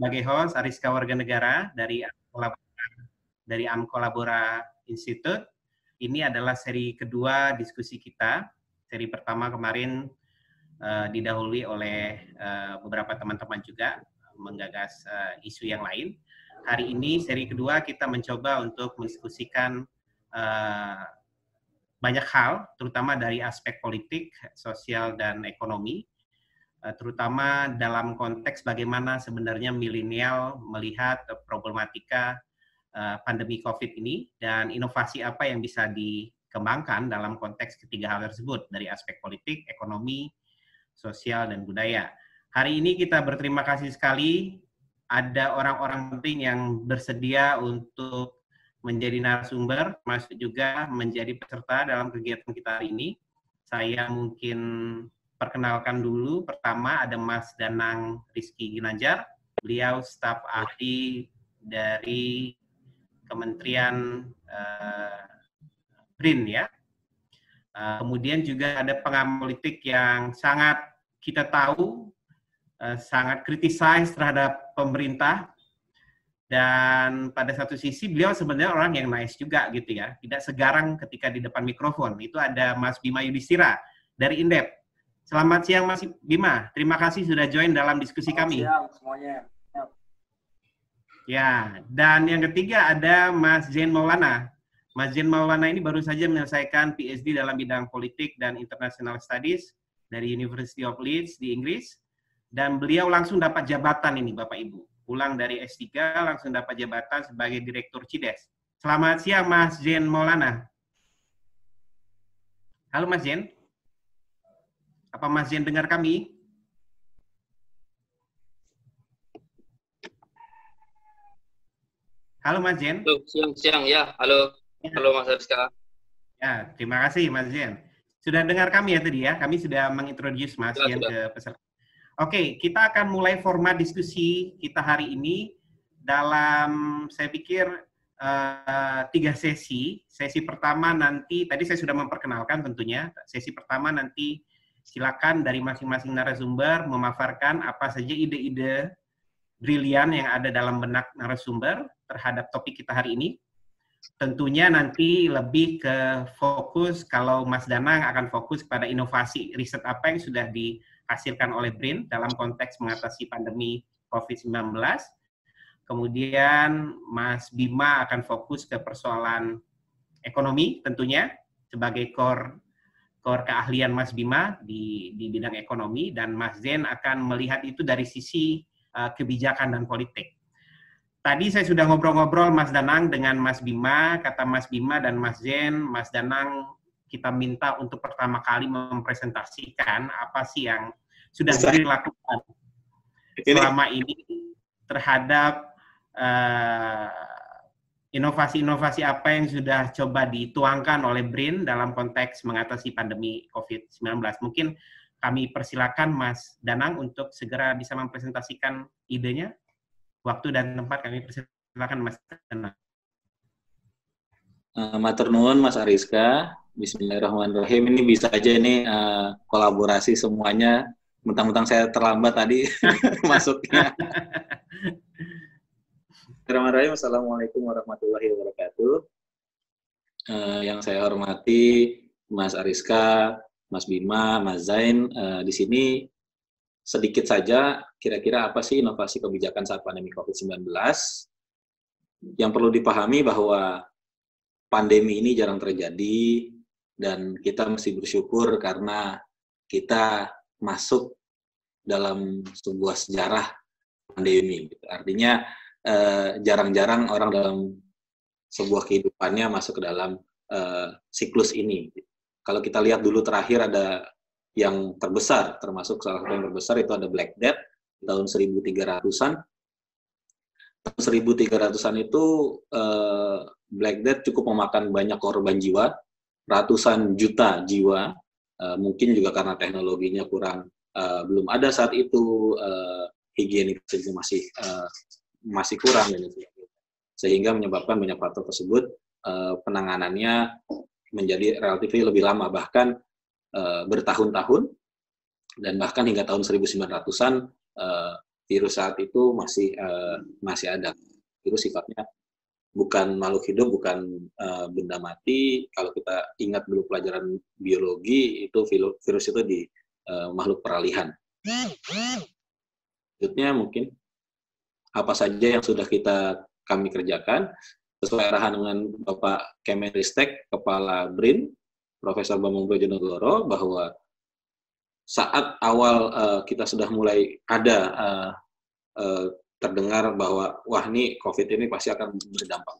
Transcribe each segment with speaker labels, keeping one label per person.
Speaker 1: sebagai host Ariska Warganegara dari Amkolabora Institute. Ini adalah seri kedua diskusi kita. Seri pertama kemarin didahului oleh beberapa teman-teman juga menggagas isu yang lain. Hari ini seri kedua kita mencoba untuk mendiskusikan banyak hal, terutama dari aspek politik, sosial, dan ekonomi, terutama dalam konteks bagaimana sebenarnya milenial melihat problematika pandemi COVID ini, dan inovasi apa yang bisa dikembangkan dalam konteks ketiga hal tersebut, dari aspek politik, ekonomi, sosial, dan budaya. Hari ini kita berterima kasih sekali ada orang-orang penting yang bersedia untuk menjadi narasumber, masuk juga menjadi peserta dalam kegiatan kita hari ini. Saya mungkin perkenalkan dulu. Pertama ada Mas Danang Rizky Ginanjar. Beliau staf ahli dari Kementerian BRIN ya. Kemudian juga ada pengamat politik yang sangat kita tahu sangat criticize terhadap pemerintah, dan pada satu sisi beliau sebenarnya orang yang nice juga gitu ya, tidak segarang ketika di depan mikrofon. Itu ada Mas Bima Yudhistira dari Indep. Selamat siang Mas Bima, terima kasih sudah join dalam diskusi kami.
Speaker 2: Siang semuanya.
Speaker 1: Ya, dan yang ketiga ada Mas Zain Maulana. Mas Zain Maulana ini baru saja menyelesaikan PhD dalam bidang politik dan international studies dari University of Leeds di Inggris, dan beliau langsung dapat jabatan ini Bapak Ibu. Pulang dari S3 langsung dapat jabatan sebagai Direktur CIDES. Selamat siang Mas Zain Maulana. Halo Mas Zain. Apa Mas Zain dengar kami? Halo Mas Zain.
Speaker 3: Halo, siang ya. Halo. Halo Mas Rizka.
Speaker 1: Ya, terima kasih Mas Zain. Sudah dengar kami ya tadi ya? Kami sudah mengintroduce Mas Zain ke peserta. Oke, kita akan mulai format diskusi kita hari ini dalam, saya pikir, 3 sesi. Sesi pertama nanti, tadi saya sudah memperkenalkan tentunya, sesi pertama nanti silakan dari masing-masing narasumber memaparkan apa saja ide-ide brilian yang ada dalam benak narasumber terhadap topik kita hari ini. Tentunya nanti lebih ke fokus, kalau Mas Danang akan fokus pada inovasi riset apa yang sudah dihasilkan oleh BRIN dalam konteks mengatasi pandemi COVID-19. Kemudian Mas Bima akan fokus ke persoalan ekonomi tentunya sebagai core keahlian Mas Bima di bidang ekonomi, dan Mas Zain akan melihat itu dari sisi kebijakan dan politik. Tadi saya sudah ngobrol-ngobrol Mas Danang dengan Mas Bima, kata Mas Bima dan Mas Zain, Mas Danang kita minta untuk pertama kali mempresentasikan apa sih yang sudah dilakukan selama ini terhadap inovasi-inovasi apa yang sudah coba dituangkan oleh BRIN dalam konteks mengatasi pandemi COVID-19. Mungkin kami persilakan Mas Danang untuk segera bisa mempresentasikan idenya. Waktu dan tempat kami persilakan Mas Danang.
Speaker 2: Matur nuwun Mas Ariska. Bismillahirrahmanirrahim. Ini bisa aja ini kolaborasi semuanya. Mentang-mentang saya terlambat tadi masuknya. Bismillahirrahmanirrahim. Assalamualaikum warahmatullahi wabarakatuh. Yang saya hormati Mas Ariska, Mas Bima, Mas Zain, di sini sedikit saja kira-kira apa sih inovasi kebijakan saat pandemi COVID-19. Yang perlu dipahami bahwa pandemi ini jarang terjadi dan kita mesti bersyukur karena kita masuk dalam sebuah sejarah pandemi. Artinya jarang-jarang orang dalam sebuah kehidupannya masuk ke dalam siklus ini. Kalau kita lihat dulu terakhir ada yang terbesar, termasuk salah satu yang terbesar itu ada Black Death tahun 1300-an. Tahun 1300-an itu Black Death cukup memakan banyak korban jiwa, ratusan juta jiwa, mungkin juga karena teknologinya belum ada saat itu, higienis masih kurang, dan sehingga menyebabkan banyak faktor tersebut penanganannya menjadi relatif lebih lama, bahkan bertahun-tahun, dan bahkan hingga tahun 1900-an virus saat itu masih ada. Virus sifatnya bukan makhluk hidup, bukan benda mati. Kalau kita ingat dulu pelajaran biologi, itu virus itu di makhluk peralihan. Selanjutnya mungkin apa saja yang sudah kami kerjakan sesuai arahan dengan Bapak Kemenristek, Kepala BRIN, Profesor Bambang Brojonegoro, bahwa saat awal kita sudah mulai ada terdengar bahwa wah ini COVID ini pasti akan berdampak.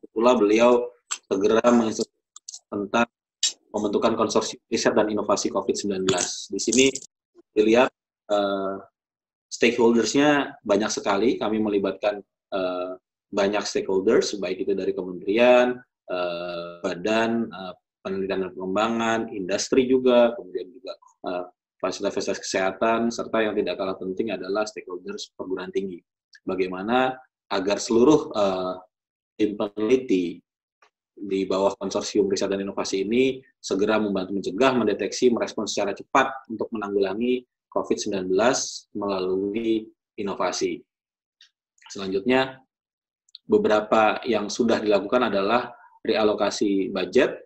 Speaker 2: Itulah beliau segera menginstruksikan tentang pembentukan konsorsium riset dan inovasi COVID-19. Di sini dilihat stakeholders-nya banyak sekali. Kami melibatkan banyak stakeholders, baik itu dari kementerian, badan penelitian dan pengembangan, industri juga, kemudian juga fasilitas kesehatan, serta yang tidak kalah penting adalah stakeholders perguruan tinggi. Bagaimana agar seluruh tim peneliti di bawah konsorsium riset dan inovasi ini segera membantu mencegah, mendeteksi, merespons secara cepat untuk menanggulangi COVID-19 melalui inovasi. Selanjutnya, beberapa yang sudah dilakukan adalah realokasi budget.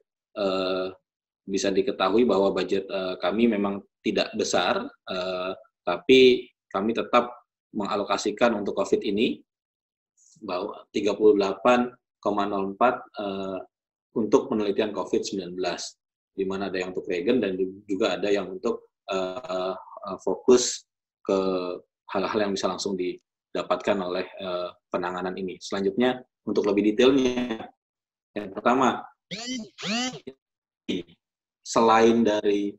Speaker 2: Bisa diketahui bahwa budget kami memang tidak besar, tapi kami tetap mengalokasikan untuk COVID ini bahwa 38,04 untuk penelitian COVID-19, di mana ada yang untuk regen dan juga ada yang untuk fokus ke hal-hal yang bisa langsung didapatkan oleh penanganan ini. Selanjutnya, untuk lebih detailnya, yang pertama, selain dari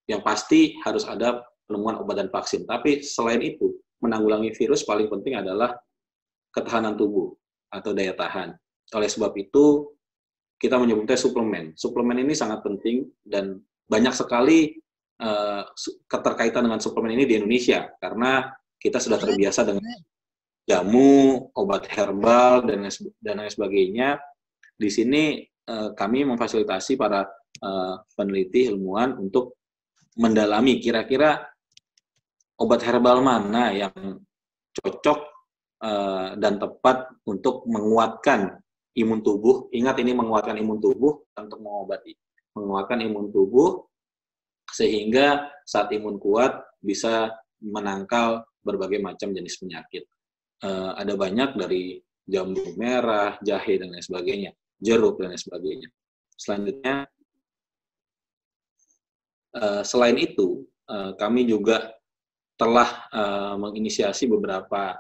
Speaker 2: yang pasti harus ada penemuan obat dan vaksin, tapi selain itu, menanggulangi virus paling penting adalah ketahanan tubuh atau daya tahan. Oleh sebab itu, kita menyebutnya suplemen. Suplemen ini sangat penting dan banyak sekali keterkaitan dengan suplemen ini di Indonesia, karena kita sudah terbiasa dengan jamu, obat herbal, dan lain sebagainya. Di sini kami memfasilitasi para peneliti ilmuwan untuk mendalami kira-kira obat herbal mana yang cocok dan tepat untuk menguatkan imun tubuh. Ingat, ini menguatkan imun tubuh untuk mengobati, menguatkan imun tubuh sehingga saat imun kuat bisa menangkal berbagai macam jenis penyakit. Ada banyak dari jambu merah, jahe, dan lain sebagainya, jeruk, dan lain sebagainya. Selanjutnya, selain itu, kami juga telah menginisiasi beberapa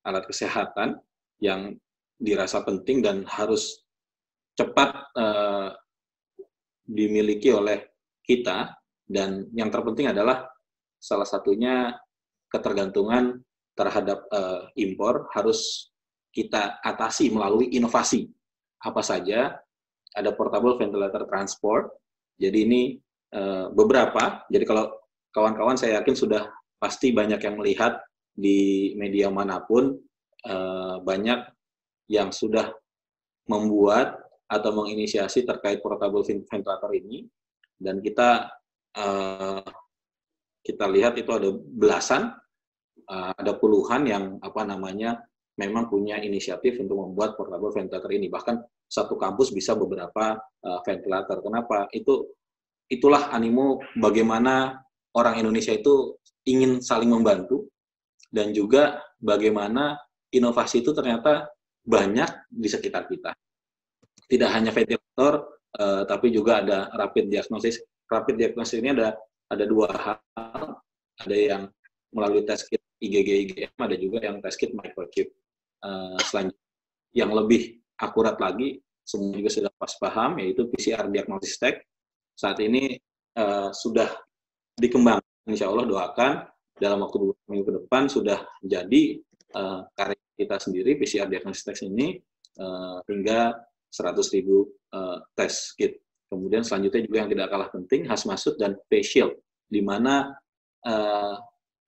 Speaker 2: alat kesehatan yang dirasa penting dan harus cepat dimiliki oleh kita, dan yang terpenting adalah salah satunya ketergantungan terhadap impor harus kita atasi melalui inovasi. Apa saja? Ada portable ventilator transport. Jadi ini beberapa. Jadi kalau kawan-kawan saya yakin sudah pasti banyak yang melihat di media manapun, banyak yang sudah membuat atau menginisiasi terkait portable ventilator ini, dan kita lihat itu ada belasan, ada puluhan yang memang punya inisiatif untuk membuat portable ventilator ini. Bahkan satu kampus bisa beberapa ventilator. Kenapa? Itulah animo bagaimana orang Indonesia itu ingin saling membantu, dan juga bagaimana inovasi itu ternyata banyak di sekitar kita. Tidak hanya ventilator, tapi juga ada rapid diagnosis. Rapid diagnosis ini ada dua hal. Ada yang melalui test kit IgG/IgM, ada juga yang test kit microchip. Selanjutnya, yang lebih akurat lagi, semua juga sudah paham, yaitu PCR diagnosis tech. Saat ini sudah dikembangkan, insya Allah doakan dalam waktu beberapa minggu ke depan sudah jadi karya kita sendiri PCR diagnosis tech ini hingga 100.000 test kit. Kemudian selanjutnya juga yang tidak kalah penting, hazmat dan face shield, di mana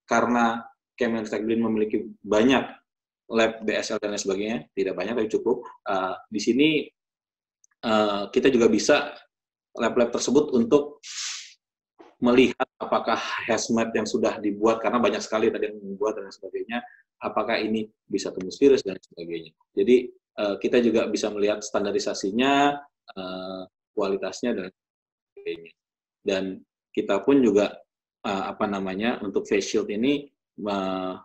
Speaker 2: karena Kemenristek BRIN memiliki banyak lab BSL dan lain sebagainya, tidak banyak tapi cukup. Di sini kita juga bisa lab-lab tersebut untuk melihat apakah hazmat yang sudah dibuat, karena banyak sekali tadi yang membuat dan sebagainya, apakah ini bisa tembus virus dan sebagainya. Jadi kita juga bisa melihat standarisasinya, kualitasnya dan sebagainya. Dan kita pun juga untuk face shield ini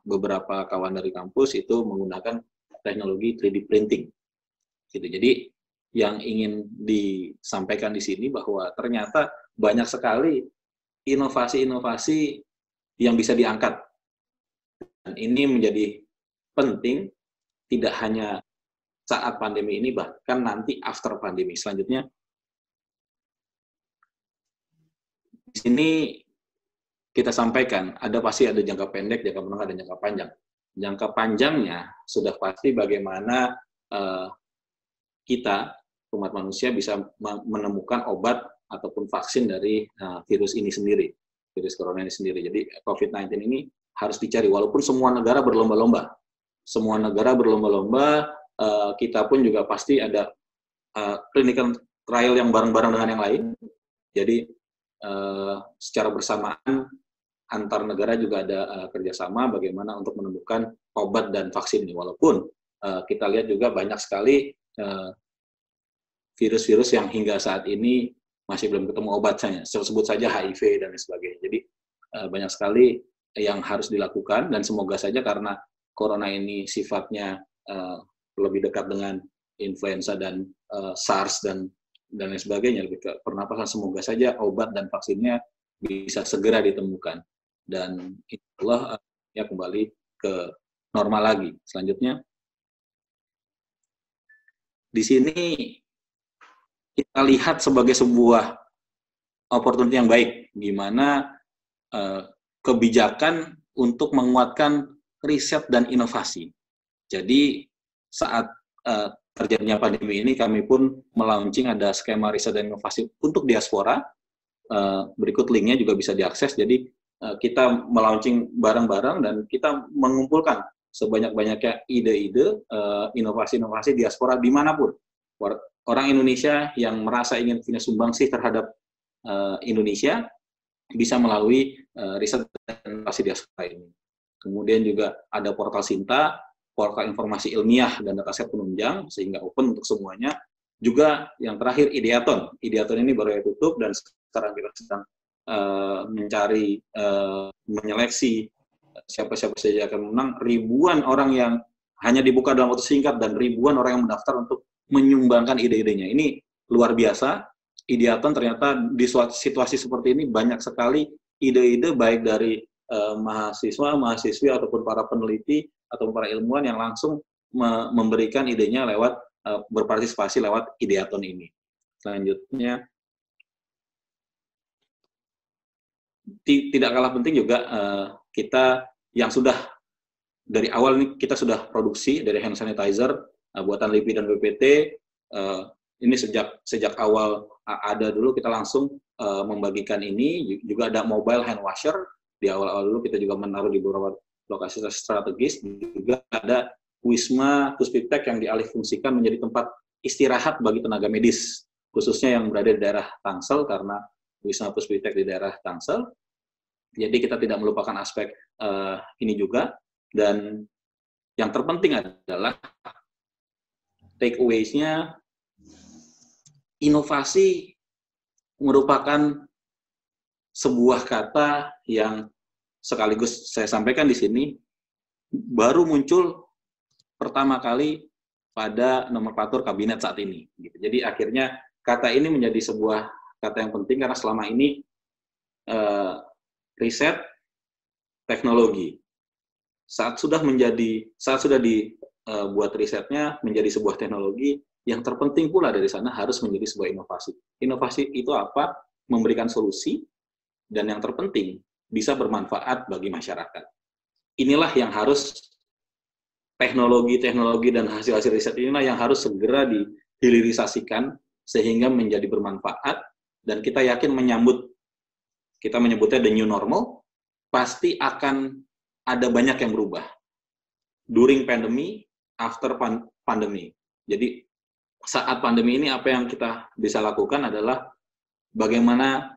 Speaker 2: beberapa kawan dari kampus itu menggunakan teknologi 3D printing. Gitu. Jadi yang ingin disampaikan di sini bahwa ternyata banyak sekali inovasi-inovasi yang bisa diangkat. Dan ini menjadi penting tidak hanya saat pandemi ini, bahkan nanti after pandemi. Selanjutnya, di sini kita sampaikan, pasti ada jangka pendek, jangka menengah, dan jangka panjang. Jangka panjangnya sudah pasti bagaimana kita, umat manusia, bisa menemukan obat ataupun vaksin dari virus ini sendiri, virus corona ini sendiri. Jadi COVID-19 ini harus dicari, walaupun semua negara berlomba-lomba. Semua negara berlomba-lomba, kita pun juga pasti ada clinical trial yang bareng-bareng dengan yang lain. Jadi secara bersamaan antar negara juga ada kerjasama bagaimana untuk menemukan obat dan vaksin ini. Walaupun kita lihat juga banyak sekali virus-virus yang hingga saat ini masih belum ketemu obatnya. Sebut saja HIV dan sebagainya. Jadi banyak sekali yang harus dilakukan, dan semoga saja karena corona ini sifatnya lebih dekat dengan influenza dan SARS dan lain sebagainya, lebih ke pernapasan, semoga saja obat dan vaksinnya bisa segera ditemukan. Dan insya ya kembali ke normal lagi. Selanjutnya, di sini kita lihat sebagai sebuah opportunity yang baik, gimana kebijakan untuk menguatkan riset dan inovasi. Jadi saat terjadinya pandemi ini, kami pun melaunching ada skema riset dan inovasi untuk diaspora. Berikut linknya juga bisa diakses. Jadi kita melaunching bareng-bareng dan kita mengumpulkan sebanyak-banyaknya ide-ide, inovasi-inovasi diaspora dimanapun. Orang Indonesia yang merasa ingin punya sumbangsih terhadap Indonesia bisa melalui riset dan inovasi diaspora ini. Kemudian juga ada portal Sinta, portal informasi ilmiah dan dataset penunjang, sehingga open untuk semuanya. Juga yang terakhir Ideaton. Ideaton ini baru tutup dan sekarang kita sedang mencari, menyeleksi siapa-siapa saja akan menang. Ribuan orang yang hanya dibuka dalam waktu singkat dan ribuan orang yang mendaftar untuk menyumbangkan ide-idenya. Ini luar biasa. Ideaton ternyata di situasi seperti ini banyak sekali ide-ide baik dari mahasiswa, mahasiswi ataupun para peneliti atau para ilmuwan yang langsung memberikan idenya lewat berpartisipasi lewat Ideaton ini. Selanjutnya, tidak kalah penting juga kita yang sudah dari awal ini kita sudah produksi dari hand sanitizer buatan LIPI dan BPT. Ini sejak awal ada dulu kita langsung membagikan ini. Juga ada mobile hand washer. Di awal-awal dulu kita juga menaruh di beberapa lokasi strategis. Juga ada Wisma Puspitek yang dialihfungsikan menjadi tempat istirahat bagi tenaga medis, khususnya yang berada di daerah Tangsel, karena Wisma Puspitek di daerah Tangsel. Jadi kita tidak melupakan aspek ini juga. Dan yang terpenting adalah take away-nya, inovasi merupakan sebuah kata yang sekaligus saya sampaikan di sini baru muncul pertama kali pada nomenklatur kabinet saat ini. Jadi akhirnya kata ini menjadi sebuah kata yang penting karena selama ini riset teknologi saat sudah dibuat risetnya menjadi sebuah teknologi, yang terpenting pula dari sana harus menjadi sebuah inovasi. Inovasi itu apa? Memberikan solusi, dan yang terpenting bisa bermanfaat bagi masyarakat. Inilah yang harus teknologi-teknologi dan hasil-hasil riset inilah yang harus segera dihilirisasikan sehingga menjadi bermanfaat, dan kita yakin kita menyebutnya the new normal, pasti akan ada banyak yang berubah. During pandemi, after pandemi. Jadi saat pandemi ini apa yang kita bisa lakukan adalah bagaimana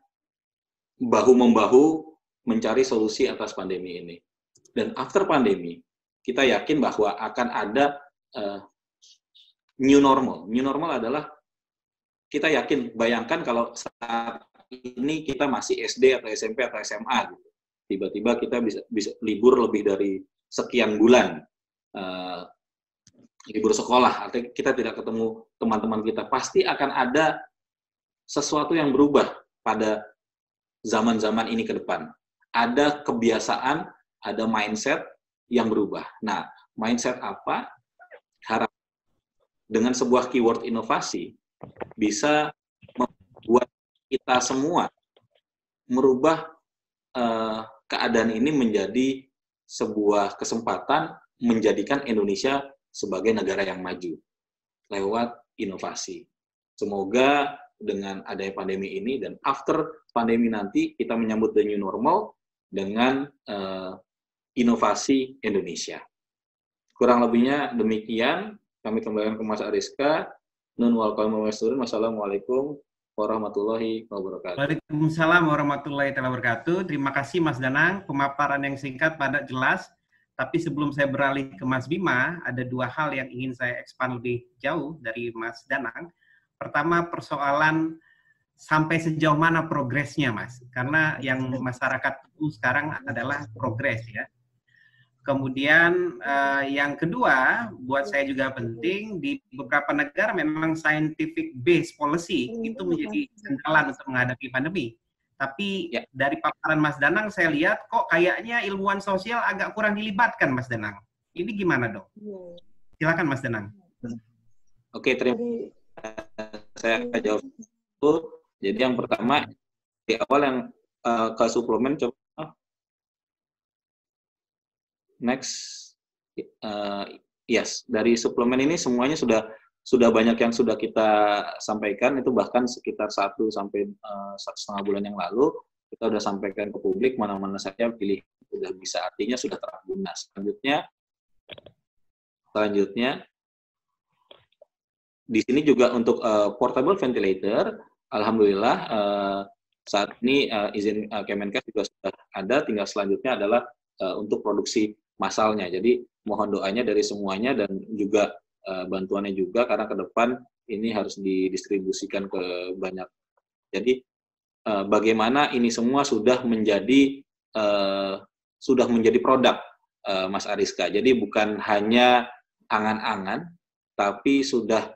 Speaker 2: bahu-membahu mencari solusi atas pandemi ini. Dan after pandemi, kita yakin bahwa akan ada new normal. New normal adalah kita yakin, bayangkan kalau saat ini kita masih SD atau SMP atau SMA, gitu. Tiba-tiba kita bisa libur lebih dari sekian bulan, libur sekolah, artinya kita tidak ketemu teman-teman kita. Pasti akan ada sesuatu yang berubah pada zaman-zaman ini ke depan. Ada kebiasaan, ada mindset yang berubah. Nah, mindset apa? Harap dengan sebuah keyword inovasi bisa membuat kita semua merubah keadaan ini menjadi sebuah kesempatan menjadikan Indonesia sebagai negara yang maju lewat inovasi. Semoga dengan adanya pandemi ini dan after pandemi nanti kita menyambut the new normal dengan inovasi Indonesia. Kurang lebihnya demikian. Kami kembalikan ke Mas Ariska. Nun wal qalam wa surun. Wassalamualaikum warahmatullahi wabarakatuh.
Speaker 1: Waalaikumsalam warahmatullahi wabarakatuh. Terima kasih Mas Danang, pemaparan yang singkat, padat, jelas. Tapi sebelum saya beralih ke Mas Bima, ada dua hal yang ingin saya expand lebih jauh dari Mas Danang. Pertama, persoalan sampai sejauh mana progresnya, Mas? Karena yang masyarakat itu sekarang adalah progres, ya. Kemudian yang kedua, buat saya juga penting, di beberapa negara memang scientific based policy itu menjadi kendala untuk menghadapi pandemi. Tapi dari paparan Mas Danang, saya lihat kok kayaknya ilmuwan sosial agak kurang dilibatkan, Mas Danang. Ini gimana, Dok? Silakan, Mas Danang.
Speaker 2: Oke, terima kasih. Saya akan jawab. Jadi yang pertama, di awal yang ke suplemen, coba next, yes, dari suplemen ini semuanya sudah banyak yang sudah kita sampaikan, itu bahkan sekitar 1 sampai 1,5 bulan yang lalu kita sudah sampaikan ke publik mana-mana saja pilih sudah bisa, artinya sudah terguna. Selanjutnya di sini juga untuk portable ventilator, alhamdulillah saat ini izin Kemenkes juga sudah ada, tinggal selanjutnya adalah untuk produksi masalnya. Jadi mohon doanya dari semuanya dan juga bantuannya juga, karena ke depan ini harus didistribusikan ke banyak. Jadi bagaimana ini semua sudah menjadi produk, Mas Ariska. Jadi bukan hanya angan-angan, tapi sudah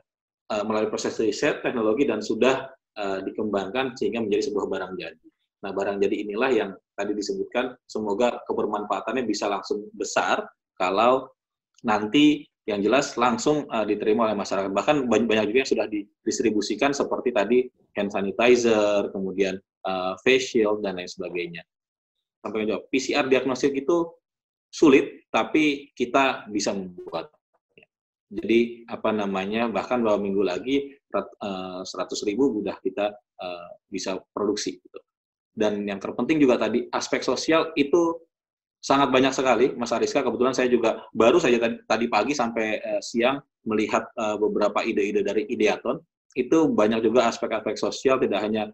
Speaker 2: melalui proses riset teknologi dan sudah dikembangkan sehingga menjadi sebuah barang jadi. Nah, barang jadi inilah yang tadi disebutkan, semoga kebermanfaatannya bisa langsung besar kalau nanti yang jelas langsung diterima oleh masyarakat. Bahkan banyak juga yang sudah didistribusikan seperti tadi hand sanitizer, kemudian face shield, dan lain sebagainya. Sampai jawab, PCR diagnostik itu sulit, tapi kita bisa membuat. Jadi bahkan 2 minggu lagi 100.000 sudah kita bisa produksi. Gitu. Dan yang terpenting juga tadi aspek sosial itu sangat banyak sekali, Mas Ariska. Kebetulan saya juga baru saja tadi pagi sampai siang melihat beberapa ide-ide dari Ideaton. Itu banyak juga aspek-aspek sosial, tidak hanya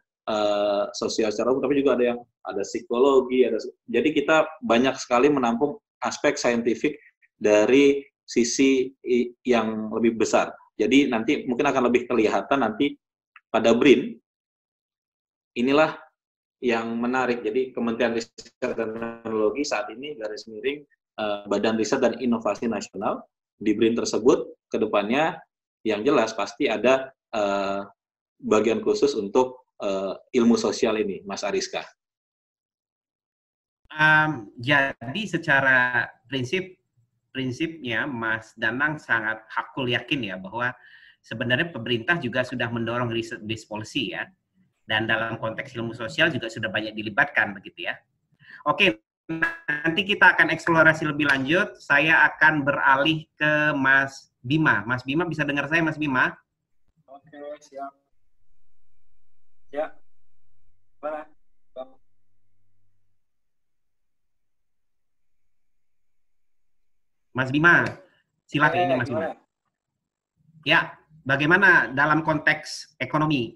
Speaker 2: sosial secara umum, tapi juga ada psikologi, jadi kita banyak sekali menampung aspek saintifik dari sisi yang lebih besar. Jadi nanti mungkin akan lebih kelihatan nanti pada BRIN. Inilah yang menarik. Jadi Kementerian Riset dan Teknologi saat ini garis miring Badan Riset dan Inovasi Nasional, di BRIN tersebut ke depannya yang jelas pasti ada bagian khusus untuk ilmu sosial ini, Mas Ariska.
Speaker 1: Jadi secara prinsipnya Mas Danang sangat hakul yakin ya bahwa sebenarnya pemerintah juga sudah mendorong riset based policy ya. Dan dalam konteks ilmu sosial juga sudah banyak dilibatkan begitu ya. Oke, nanti kita akan eksplorasi lebih lanjut. Saya akan beralih ke Mas Bima. Mas Bima bisa dengar saya, Mas Bima?
Speaker 4: Oke, siap. Ya. Mana?
Speaker 1: Mas Bima, silakan ini Mas Bima. Ya, bagaimana dalam konteks ekonomi?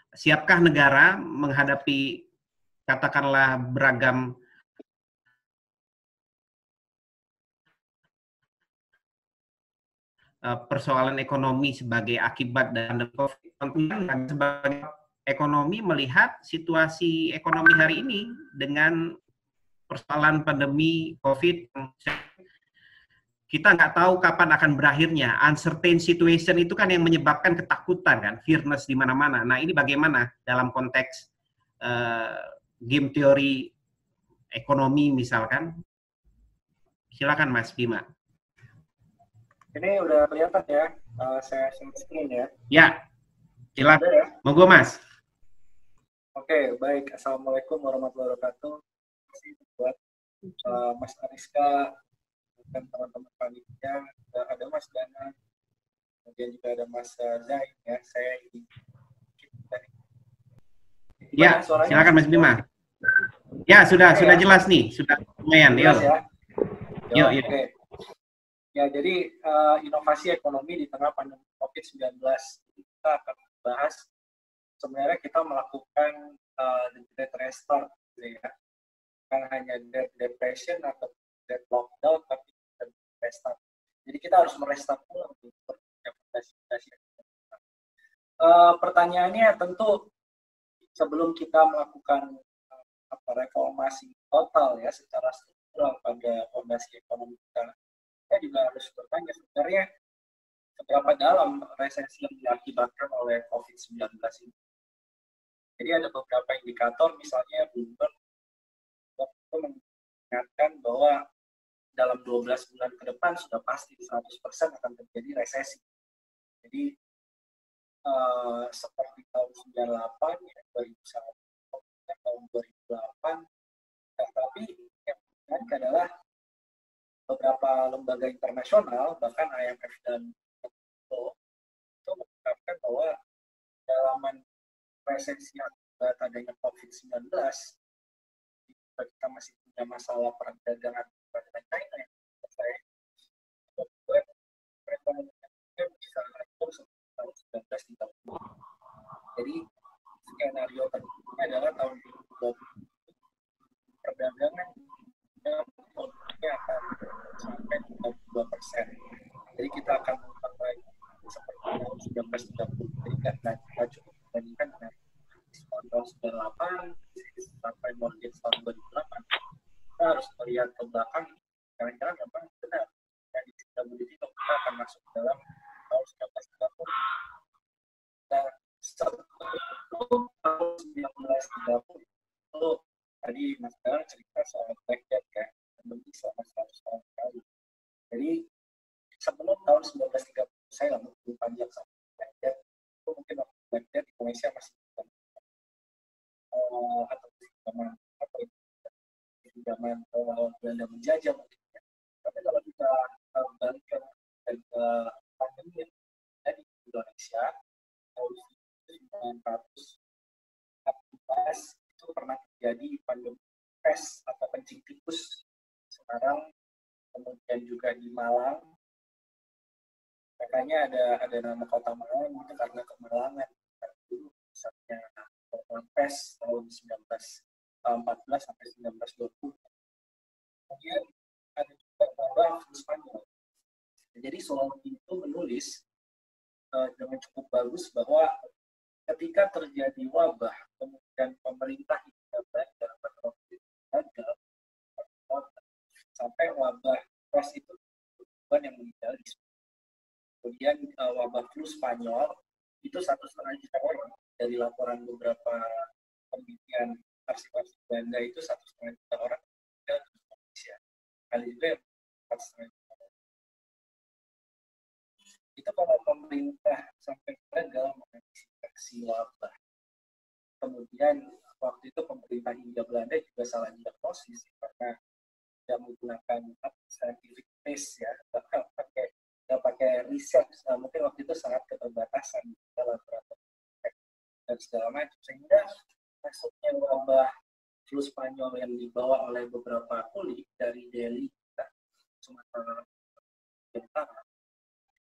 Speaker 1: Siapkah negara menghadapi katakanlah beragam persoalan ekonomi sebagai akibat dari COVID, sebagai ekonomi melihat situasi ekonomi hari ini dengan persoalan pandemi COVID, kita nggak tahu kapan akan berakhirnya. Uncertain situation itu kan yang menyebabkan ketakutan kan, fearness di mana-mana. Nah ini bagaimana dalam konteks game teori ekonomi misalkan? Silakan Mas Bima.
Speaker 4: Ini udah kelihatan ya, saya share screen ya.
Speaker 1: Ya, silakan.
Speaker 4: Ya?
Speaker 1: Monggo Mas.
Speaker 4: Oke, baik. Assalamualaikum warahmatullahi wabarakatuh. Terima kasih buat Mas Ariska dan teman-teman panitia. Ada Mas Dana, kemudian juga ada Mas Zain ya. Saya ini.
Speaker 1: Ya, silakan Mas Bima. Ya, sudah jelas nih, sudah lumayan.
Speaker 4: Jelas ya.
Speaker 1: Yuk.
Speaker 4: Oke. Ya, jadi inovasi ekonomi di tengah pandemi COVID-19. Kita akan bahas sebenarnya kita melakukan the Great Restart, gitu ya. Bukan hanya Great Depression atau Great Lockdown, tapi Great Restart. Jadi kita harus merestart ulang fondasi. Pertanyaannya tentu sebelum kita melakukan reformasi total ya secara struktural pada fondasi ekonomi kita juga harus bertanya sebenarnya seberapa dalam resesi yang diakibatkan oleh COVID-19 ini. Jadi ada beberapa indikator, misalnya Bloomberg waktu mengingatkan bahwa dalam 12 bulan ke depan sudah pasti 100% akan terjadi resesi. Jadi seperti tahun 98, ya, 2001, tahun 2008, tapi yang menarik adalah beberapa lembaga internasional, bahkan IMF dan WHO, itu mengungkapkan bahwa kedalaman resesi akibat adanya COVID-19, kita masih punya masalah perdagangan dengan China yang selesai, membuat perekonomian bisa hancur seperti tahun 1930. Jadi skenario terburuknya adalah tahun 2020 perdagangan akan sampai 32%. Jadi kita akan mengulang lagi seperti tahun 1930. Jadi kita cukup dibandingkan dengan tahun 98 sampai mortgage tahun 2008. Kita harus melihat ke belakang, kira-kira memang benar. Jadi kita akan masuk dalam tahun 1930. Nah, sebelum tahun 1930 itu tadi Mas Dar cerita soal Black Death ya, pandemi selama 100 tahun sekali. Jadi sebelum tahun 1930, saya nggak mau panjang sama Black Death, itu mungkin waktu Black Death di Indonesia masih atau zaman Belanda menjajah mungkin ya. Tapi kalau kita balik ke pandemi yang ada di Indonesia tahun 1914 itu pernah terjadi pandemi pes atau kencing tikus. Sekarang kemudian juga di Malang, makanya ada nama kota Malang itu karena kemalangan. Dulu misalnya pes tahun 1914 sampai 1920. Kemudian ada juga wabah flu Spanyol. Jadi Solomon itu menulis dengan cukup bagus bahwa ketika terjadi wabah, kemudian pemerintah tidak belajar gagal sampai wabah pes itu yang meninggal. Kemudian wabah flu Spanyol itu 1,5 juta orang. Dari laporan beberapa penelitian arsip-arsip Belanda itu 1,5 juta orang meninggal di Indonesia. Kali juga 4,5 juta orang. Itu kalau pemerintah sampai gagal mengantisipasi wabah. Kemudian waktu itu pemerintah Hindia Belanda juga salah diagnosis karena tidak menggunakan scientific base ya, pakai riset. Mungkin waktu itu sangat keterbatasan dalam dan segala macam, sehingga masuknya wabah flu Spanyol yang dibawa oleh beberapa kuli dari Delhi, Sumatera Utara,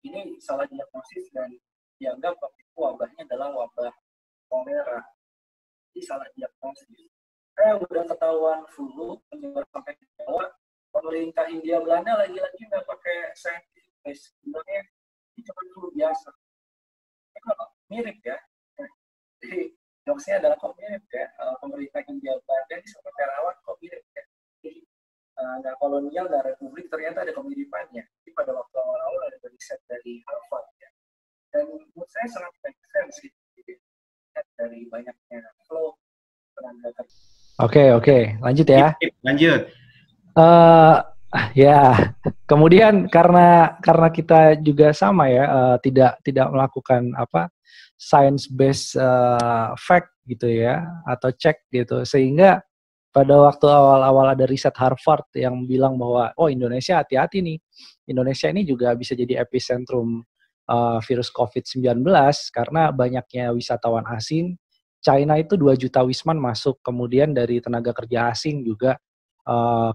Speaker 4: ini salah diagnosis dan dianggap waktu itu wabahnya adalah wabah kolera. Jadi salah diagnosis. udah ketahuan flu menyebar sampai ke Jawa, pemerintah India Belanda lagi-lagi nggak pakai scientific base, sebenarnya ini cuma flu biasa. Ini kok mirip ya. Jadi jokesnya adalah kok mirip ya, pemerintah India Belanda ini sama terawan kok mirip ya. Jadi nggak kolonial dan republik ternyata ada kemiripannya. Jadi pada waktu awal-awal ada riset dari Harvard ya. Dan menurut saya sangat make sense gitu. Dari banyaknya flow tenaga kerja.
Speaker 5: Oke, lanjut ya.
Speaker 1: Lanjut.
Speaker 5: Ya, kemudian karena kita juga sama ya, tidak melakukan science based fact gitu ya, atau cek gitu, sehingga pada waktu awal-awal ada riset Harvard yang bilang bahwa Indonesia hati-hati nih, Indonesia ini juga bisa jadi epicentrum virus COVID-19 karena banyaknya wisatawan asing. China itu 2 juta wisman masuk, kemudian dari tenaga kerja asing juga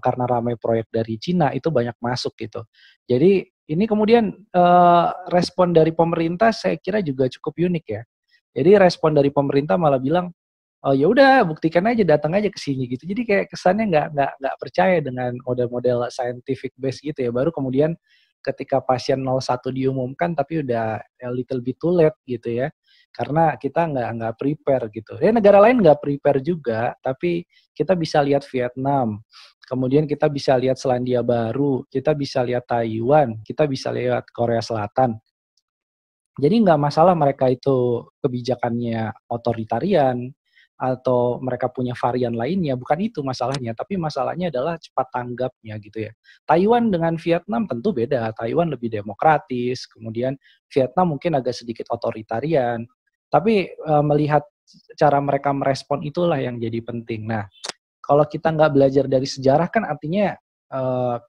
Speaker 5: karena ramai proyek dari Cina itu banyak masuk gitu. Jadi ini kemudian respon dari pemerintah saya kira juga cukup unik ya. Jadi respon dari pemerintah malah bilang, ya udah buktikan aja, datang aja ke sini gitu. Jadi kayak kesannya nggak percaya dengan model-model scientific base gitu ya. Baru kemudian ketika pasien 01 diumumkan tapi udah a little bit too late gitu ya. Karena kita nggak prepare gitu. Ya negara lain nggak prepare juga, tapi kita bisa lihat Vietnam, kemudian kita bisa lihat Selandia Baru, kita bisa lihat Taiwan, kita bisa lihat Korea Selatan. Jadi nggak masalah mereka itu kebijakannya otoritarian, atau mereka punya varian lainnya, bukan itu masalahnya, tapi masalahnya adalah cepat tanggapnya gitu ya. Taiwan dengan Vietnam tentu beda, Taiwan lebih demokratis, kemudian Vietnam mungkin agak sedikit otoritarian, tapi melihat cara mereka merespon itulah yang jadi penting. Nah, kalau kita nggak belajar dari sejarah kan artinya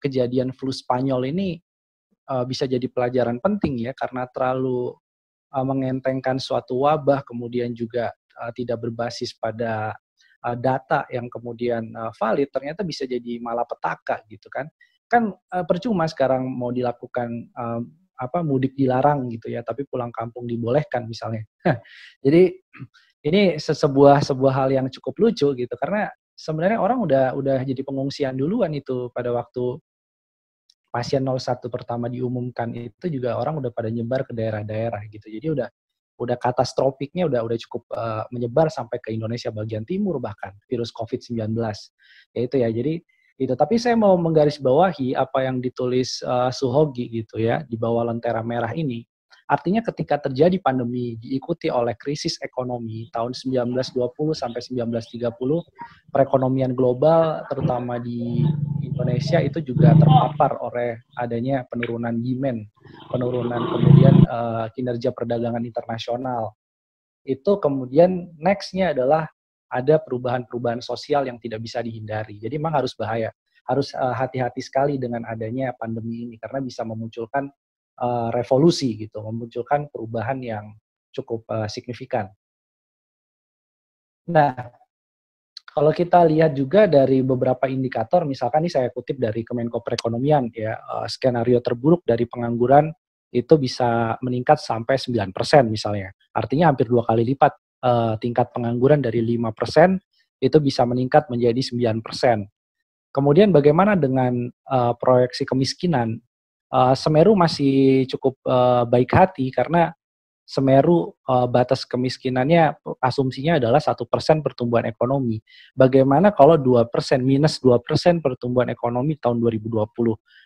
Speaker 5: kejadian flu Spanyol ini bisa jadi pelajaran penting ya, karena terlalu mengentengkan suatu wabah, kemudian juga tidak berbasis pada data yang kemudian valid, ternyata bisa jadi malapetaka gitu kan. Kan percuma sekarang mau dilakukan mudik dilarang gitu ya, tapi pulang kampung dibolehkan misalnya. Jadi ini sebuah hal yang cukup lucu gitu, karena sebenarnya orang udah jadi pengungsian duluan itu pada waktu pasien 01 pertama diumumkan, itu juga orang udah pada nyebar ke daerah-daerah gitu. Jadi udah katastrofiknya udah cukup menyebar sampai ke Indonesia bagian timur bahkan virus COVID-19. Ya itu ya. Jadi itu, tapi saya mau menggarisbawahi apa yang ditulis Suhogi gitu ya di bawah lentera merah ini. Artinya ketika terjadi pandemi diikuti oleh krisis ekonomi tahun 1920 sampai 1930, perekonomian global terutama di Indonesia itu juga terpapar oleh adanya penurunan demand, penurunan kemudian kinerja perdagangan internasional. Itu kemudian next-nya adalah ada perubahan-perubahan sosial yang tidak bisa dihindari. Jadi memang harus bahaya, harus hati-hati sekali dengan adanya pandemi ini karena bisa memunculkan revolusi gitu, memunculkan perubahan yang cukup signifikan. Nah, kalau kita lihat juga dari beberapa indikator, misalkan ini saya kutip dari Kemenko Perekonomian ya, skenario terburuk dari pengangguran itu bisa meningkat sampai 9% misalnya. Artinya hampir 2 kali lipat tingkat pengangguran dari 5% itu bisa meningkat menjadi 9%. Kemudian bagaimana dengan proyeksi kemiskinan? Semeru masih cukup baik hati karena Semeru batas kemiskinannya asumsinya adalah 1% pertumbuhan ekonomi. Bagaimana kalau 2%, minus 2% pertumbuhan ekonomi tahun 2020?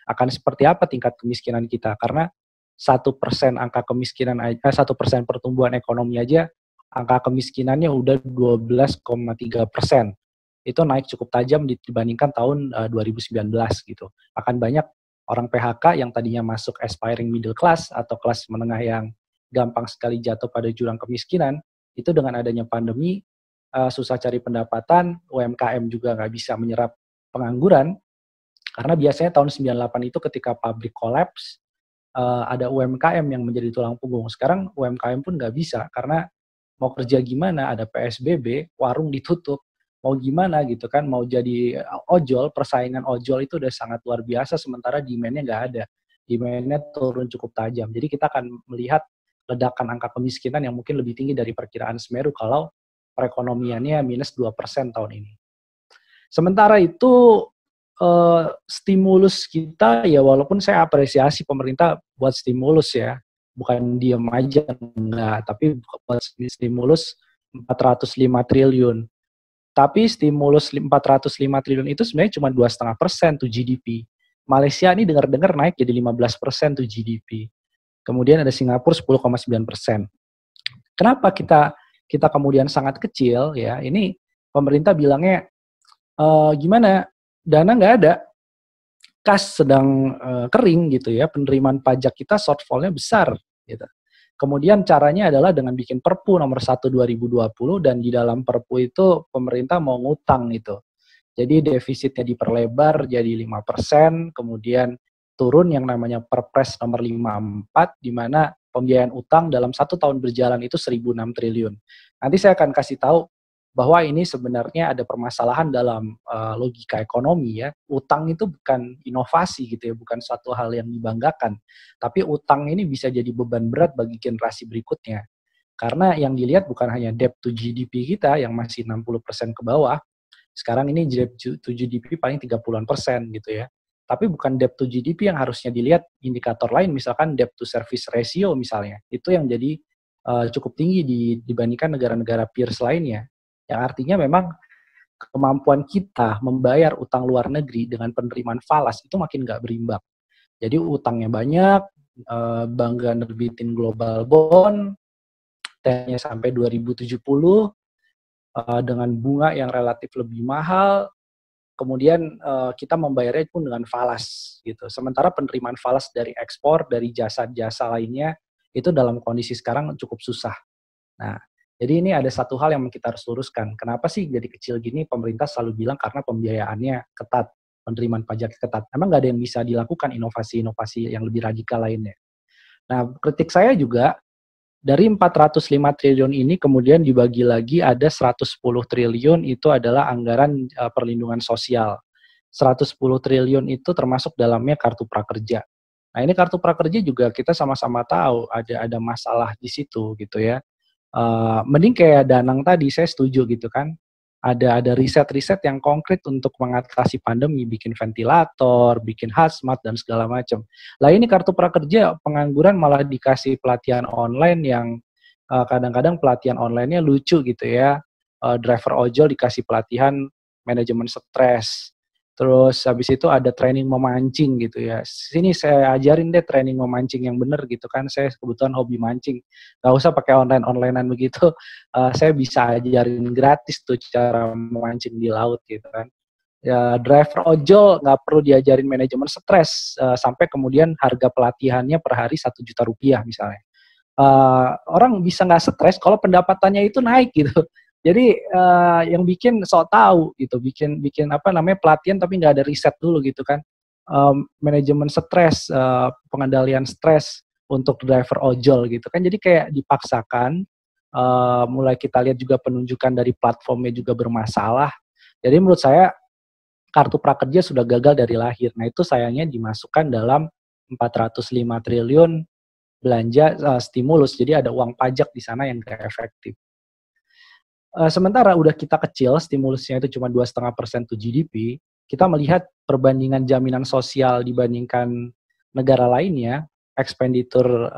Speaker 5: Akan seperti apa tingkat kemiskinan kita? Karena 1% angka kemiskinan, 1% pertumbuhan ekonomi aja, angka kemiskinannya udah 12,3%. Itu naik cukup tajam dibandingkan tahun 2019 gitu. Akan banyak orang PHK yang tadinya masuk aspiring middle class atau kelas menengah yang gampang sekali jatuh pada jurang kemiskinan, itu dengan adanya pandemi, susah cari pendapatan, UMKM juga nggak bisa menyerap pengangguran, karena biasanya tahun 98 itu ketika pabrik collapse, ada UMKM yang menjadi tulang punggung. Sekarang UMKM pun nggak bisa, karena mau kerja gimana, ada PSBB, warung ditutup, mau gimana gitu kan, mau jadi ojol, persaingan ojol itu udah sangat luar biasa, sementara demand-nya nggak ada. Demand-nya turun cukup tajam. Jadi kita akan melihat ledakan angka kemiskinan yang mungkin lebih tinggi dari perkiraan Semeru kalau perekonomiannya minus 2% tahun ini. Sementara itu stimulus kita ya, walaupun saya apresiasi pemerintah buat stimulus ya, bukan diem aja enggak, tapi buat stimulus 405 triliun. Tapi stimulus 405 triliun itu sebenarnya cuma 2,5% tuh GDP. Malaysia ini dengar-dengar naik jadi 15% tuh GDP. Kemudian ada Singapura 10,9%. Kenapa kita kemudian sangat kecil ya? Ini pemerintah bilangnya gimana? Dana nggak ada, kas sedang kering gitu ya, penerimaan pajak kita shortfall-nya besar gitu. Kemudian caranya adalah dengan bikin Perpu nomor 1 2020, dan di dalam Perpu itu pemerintah mau ngutang gitu. Jadi defisitnya diperlebar jadi 5%, kemudian turun yang namanya Perpres nomor 54, di mana pembiayaan utang dalam 1 tahun berjalan itu 1.006 triliun. Nanti saya akan kasih tahu bahwa ini sebenarnya ada permasalahan dalam logika ekonomi ya. Utang itu bukan inovasi gitu ya, bukan suatu hal yang dibanggakan. Tapi utang ini bisa jadi beban berat bagi generasi berikutnya. Karena yang dilihat bukan hanya debt to GDP kita yang masih 60% ke bawah. Sekarang ini debt to GDP paling 30-an% gitu ya. Tapi bukan debt to GDP yang harusnya dilihat, indikator lain misalkan debt to service ratio misalnya. Itu yang jadi cukup tinggi dibandingkan negara-negara peers lainnya. Yang artinya memang kemampuan kita membayar utang luar negeri dengan penerimaan falas itu makin nggak berimbang. Jadi utangnya banyak, bangga nerbitin global bond, tennya sampai 2070, dengan bunga yang relatif lebih mahal, kemudian kita membayarnya pun dengan falas gitu. Sementara penerimaan falas dari ekspor, dari jasa-jasa lainnya, itu dalam kondisi sekarang cukup susah. Nah, jadi ini ada satu hal yang kita harus luruskan. Kenapa sih jadi kecil gini? Pemerintah selalu bilang karena pembiayaannya ketat, penerimaan pajak ketat. Emang nggak ada yang bisa dilakukan inovasi-inovasi yang lebih radikal lainnya. Nah, kritik saya juga, dari 405 triliun ini kemudian dibagi lagi ada 110 triliun itu adalah anggaran perlindungan sosial. 110 triliun itu termasuk dalamnya kartu prakerja. Nah, ini kartu prakerja juga kita sama-sama tahu ada masalah di situ gitu ya. Mending kayak Danang tadi, saya setuju gitu kan. Ada riset-riset yang konkret untuk mengatasi pandemi, bikin ventilator, bikin hazmat dan segala macam. Lah ini kartu prakerja, pengangguran malah dikasih pelatihan online yang kadang-kadang pelatihan online-nya lucu gitu ya. Driver ojol dikasih pelatihan manajemen stres. Terus habis itu ada training memancing gitu ya. Sini saya ajarin deh training memancing yang bener gitu kan. Saya kebetulan hobi mancing. Gak usah pakai online-onlinean begitu. Saya bisa ajarin gratis tuh cara memancing di laut gitu kan. Ya, driver ojol nggak perlu diajarin manajemen stres. Sampai kemudian harga pelatihannya per hari 1 juta rupiah misalnya. Orang bisa nggak stres kalau pendapatannya itu naik gitu. Jadi yang bikin sok tahu gitu, bikin apa namanya pelatihan tapi nggak ada riset dulu gitu kan. Manajemen stres, pengendalian stres untuk driver ojol gitu kan. Jadi kayak dipaksakan. Mulai kita lihat juga penunjukan dari platformnya juga bermasalah. Jadi menurut saya kartu prakerja sudah gagal dari lahir. Nah itu sayangnya dimasukkan dalam 405 triliun belanja stimulus. Jadi ada uang pajak di sana yang nggak efektif. Sementara udah kita kecil, stimulusnya itu cuma 2,5% to GDP, kita melihat perbandingan jaminan sosial dibandingkan negara lainnya, expenditure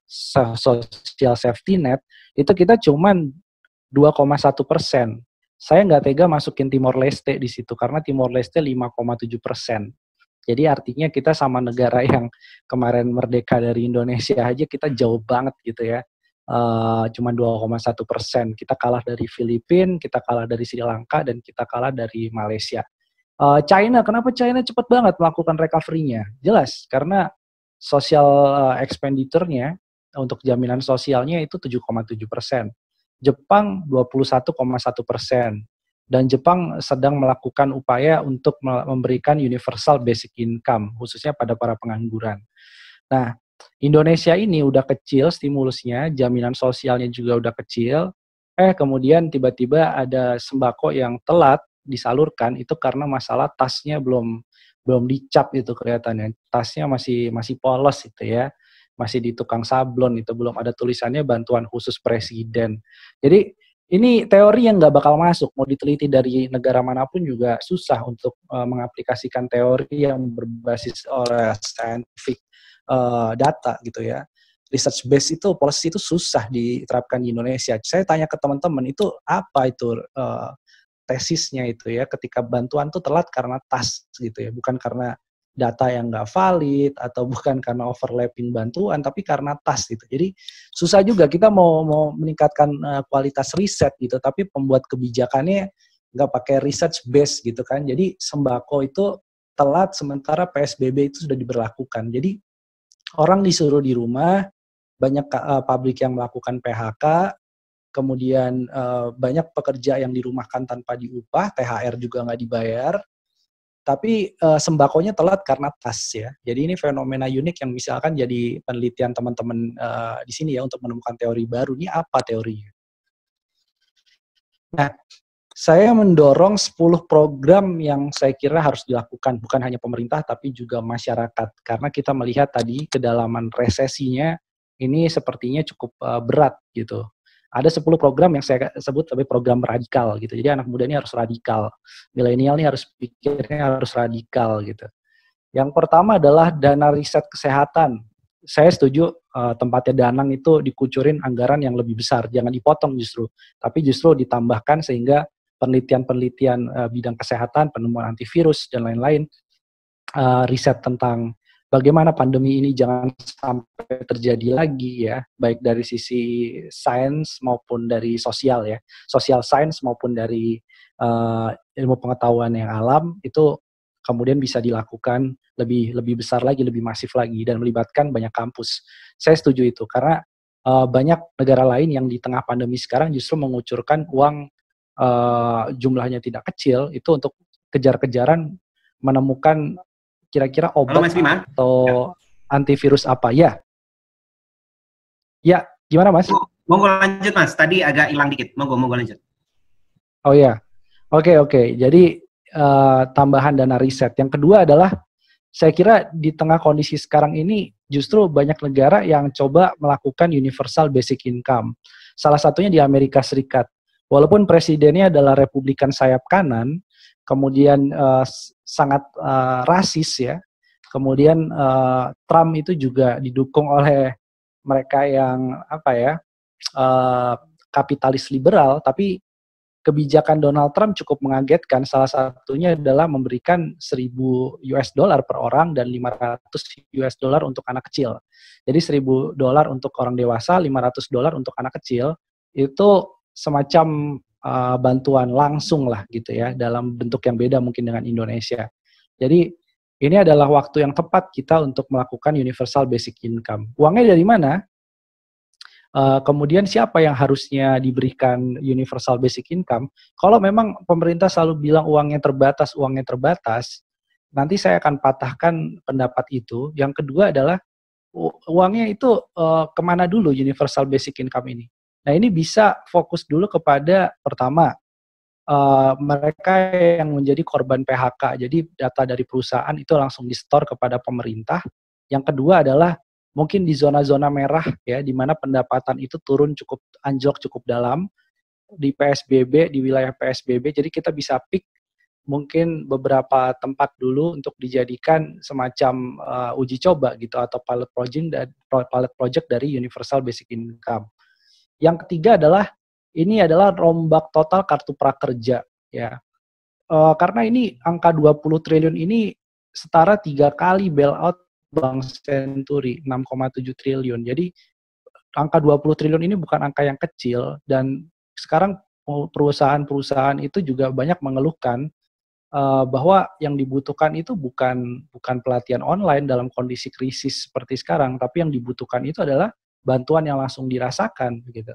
Speaker 5: social safety net, itu kita cuma 2,1%. Saya nggak tega masukin Timor Leste di situ, karena Timor Leste 5,7%. Jadi artinya kita sama negara yang kemarin merdeka dari Indonesia aja kita jauh banget gitu ya. Cuma 2,1%. Kita kalah dari Filipina, kita kalah dari Sri Lanka, dan kita kalah dari Malaysia. China, kenapa China cepat banget melakukan recovery-nya? Jelas, karena social expenditure-nya untuk jaminan sosialnya itu 7,7%. Jepang 21,1%. Dan Jepang sedang melakukan upaya untuk memberikan universal basic income, khususnya pada para pengangguran. Nah, Indonesia ini udah kecil stimulusnya, jaminan sosialnya juga udah kecil, kemudian tiba-tiba ada sembako yang telat disalurkan, itu karena masalah tasnya belum dicap itu kelihatannya, tasnya masih polos itu ya, masih di tukang sablon itu, belum ada tulisannya bantuan khusus presiden. Jadi ini teori yang nggak bakal masuk, mau diteliti dari negara manapun juga susah untuk mengaplikasikan teori yang berbasis oleh scientific data gitu ya. Research base itu, policy itu susah diterapkan di Indonesia. Saya tanya ke teman-teman itu apa itu tesisnya itu ya, ketika bantuan tuh telat karena tas gitu ya, bukan karena data yang nggak valid atau bukan karena overlapping bantuan, tapi karena tas gitu. Jadi susah juga kita mau meningkatkan kualitas riset gitu, tapi pembuat kebijakannya nggak pakai research base gitu kan. Jadi sembako itu telat sementara PSBB itu sudah diberlakukan. Jadi orang disuruh di rumah, banyak pabrik yang melakukan PHK, kemudian banyak pekerja yang dirumahkan tanpa diupah, THR juga nggak dibayar. Tapi sembakonya telat karena tas ya. Jadi ini fenomena unik yang misalkan jadi penelitian teman-teman di sini ya untuk menemukan teori baru. Ini apa teorinya? Nah, saya mendorong 10 program yang saya kira harus dilakukan. Bukan hanya pemerintah tapi juga masyarakat. Karena kita melihat tadi kedalaman resesinya ini sepertinya cukup berat gitu. Ada 10 program yang saya sebut sebagai program radikal gitu. Jadi anak muda ini harus radikal. Milenial ini harus pikirnya harus radikal gitu. Yang pertama adalah dana riset kesehatan. Saya setuju tempatnya Danang itu dikucurin anggaran yang lebih besar. Jangan dipotong justru. Tapi justru ditambahkan sehingga penelitian-penelitian bidang kesehatan, penemuan antivirus, dan lain-lain, riset tentang bagaimana pandemi ini jangan sampai terjadi lagi ya, baik dari sisi sains maupun dari sosial ya, social science maupun dari ilmu pengetahuan yang alam, itu kemudian bisa dilakukan lebih besar lagi, lebih masif lagi, dan melibatkan banyak kampus. Saya setuju itu, karena banyak negara lain yang di tengah pandemi sekarang justru mengucurkan uang jumlahnya tidak kecil, itu untuk kejar-kejaran menemukan kira-kira obat atau antivirus apa ya? Ya, gimana Mas?
Speaker 1: Monggo lanjut Mas, tadi agak hilang dikit. Monggo lanjut.
Speaker 5: Oh ya, oke. Jadi tambahan dana riset. Yang kedua adalah saya kira di tengah kondisi sekarang ini justru banyak negara yang coba melakukan universal basic income. Salah satunya di Amerika Serikat. Walaupun presidennya adalah Republikan sayap kanan, kemudian sangat rasis ya. Kemudian Trump itu juga didukung oleh mereka yang kapitalis liberal, tapi kebijakan Donald Trump cukup mengagetkan. Salah satunya adalah memberikan $1.000 per orang dan $500 untuk anak kecil. Jadi $1.000 untuk orang dewasa, $500 untuk anak kecil, itu semacam bantuan langsung lah gitu ya, dalam bentuk yang beda mungkin dengan Indonesia. Jadi ini adalah waktu yang tepat kita untuk melakukan universal basic income. Uangnya dari mana? Kemudian siapa yang harusnya diberikan universal basic income? Kalau memang pemerintah selalu bilang uangnya terbatas, nanti saya akan patahkan pendapat itu. Yang kedua adalah uangnya itu kemana dulu universal basic income ini? Nah, ini bisa fokus dulu kepada pertama, mereka yang menjadi korban PHK. Jadi data dari perusahaan itu langsung di-store kepada pemerintah. Yang kedua adalah mungkin di zona-zona merah ya, di mana pendapatan itu turun anjlok cukup dalam di PSBB, di wilayah PSBB. Jadi kita bisa pick mungkin beberapa tempat dulu untuk dijadikan semacam uji coba gitu, atau pilot project dari universal basic income. Yang ketiga adalah ini adalah rombak total kartu prakerja ya. Karena ini angka 20 triliun ini setara 3 kali bailout Bank Senturi, 6,7 triliun. Jadi angka 20 triliun ini bukan angka yang kecil, dan sekarang perusahaan-perusahaan itu juga banyak mengeluhkan bahwa yang dibutuhkan itu bukan pelatihan online dalam kondisi krisis seperti sekarang, tapi yang dibutuhkan itu adalah bantuan yang langsung dirasakan gitu.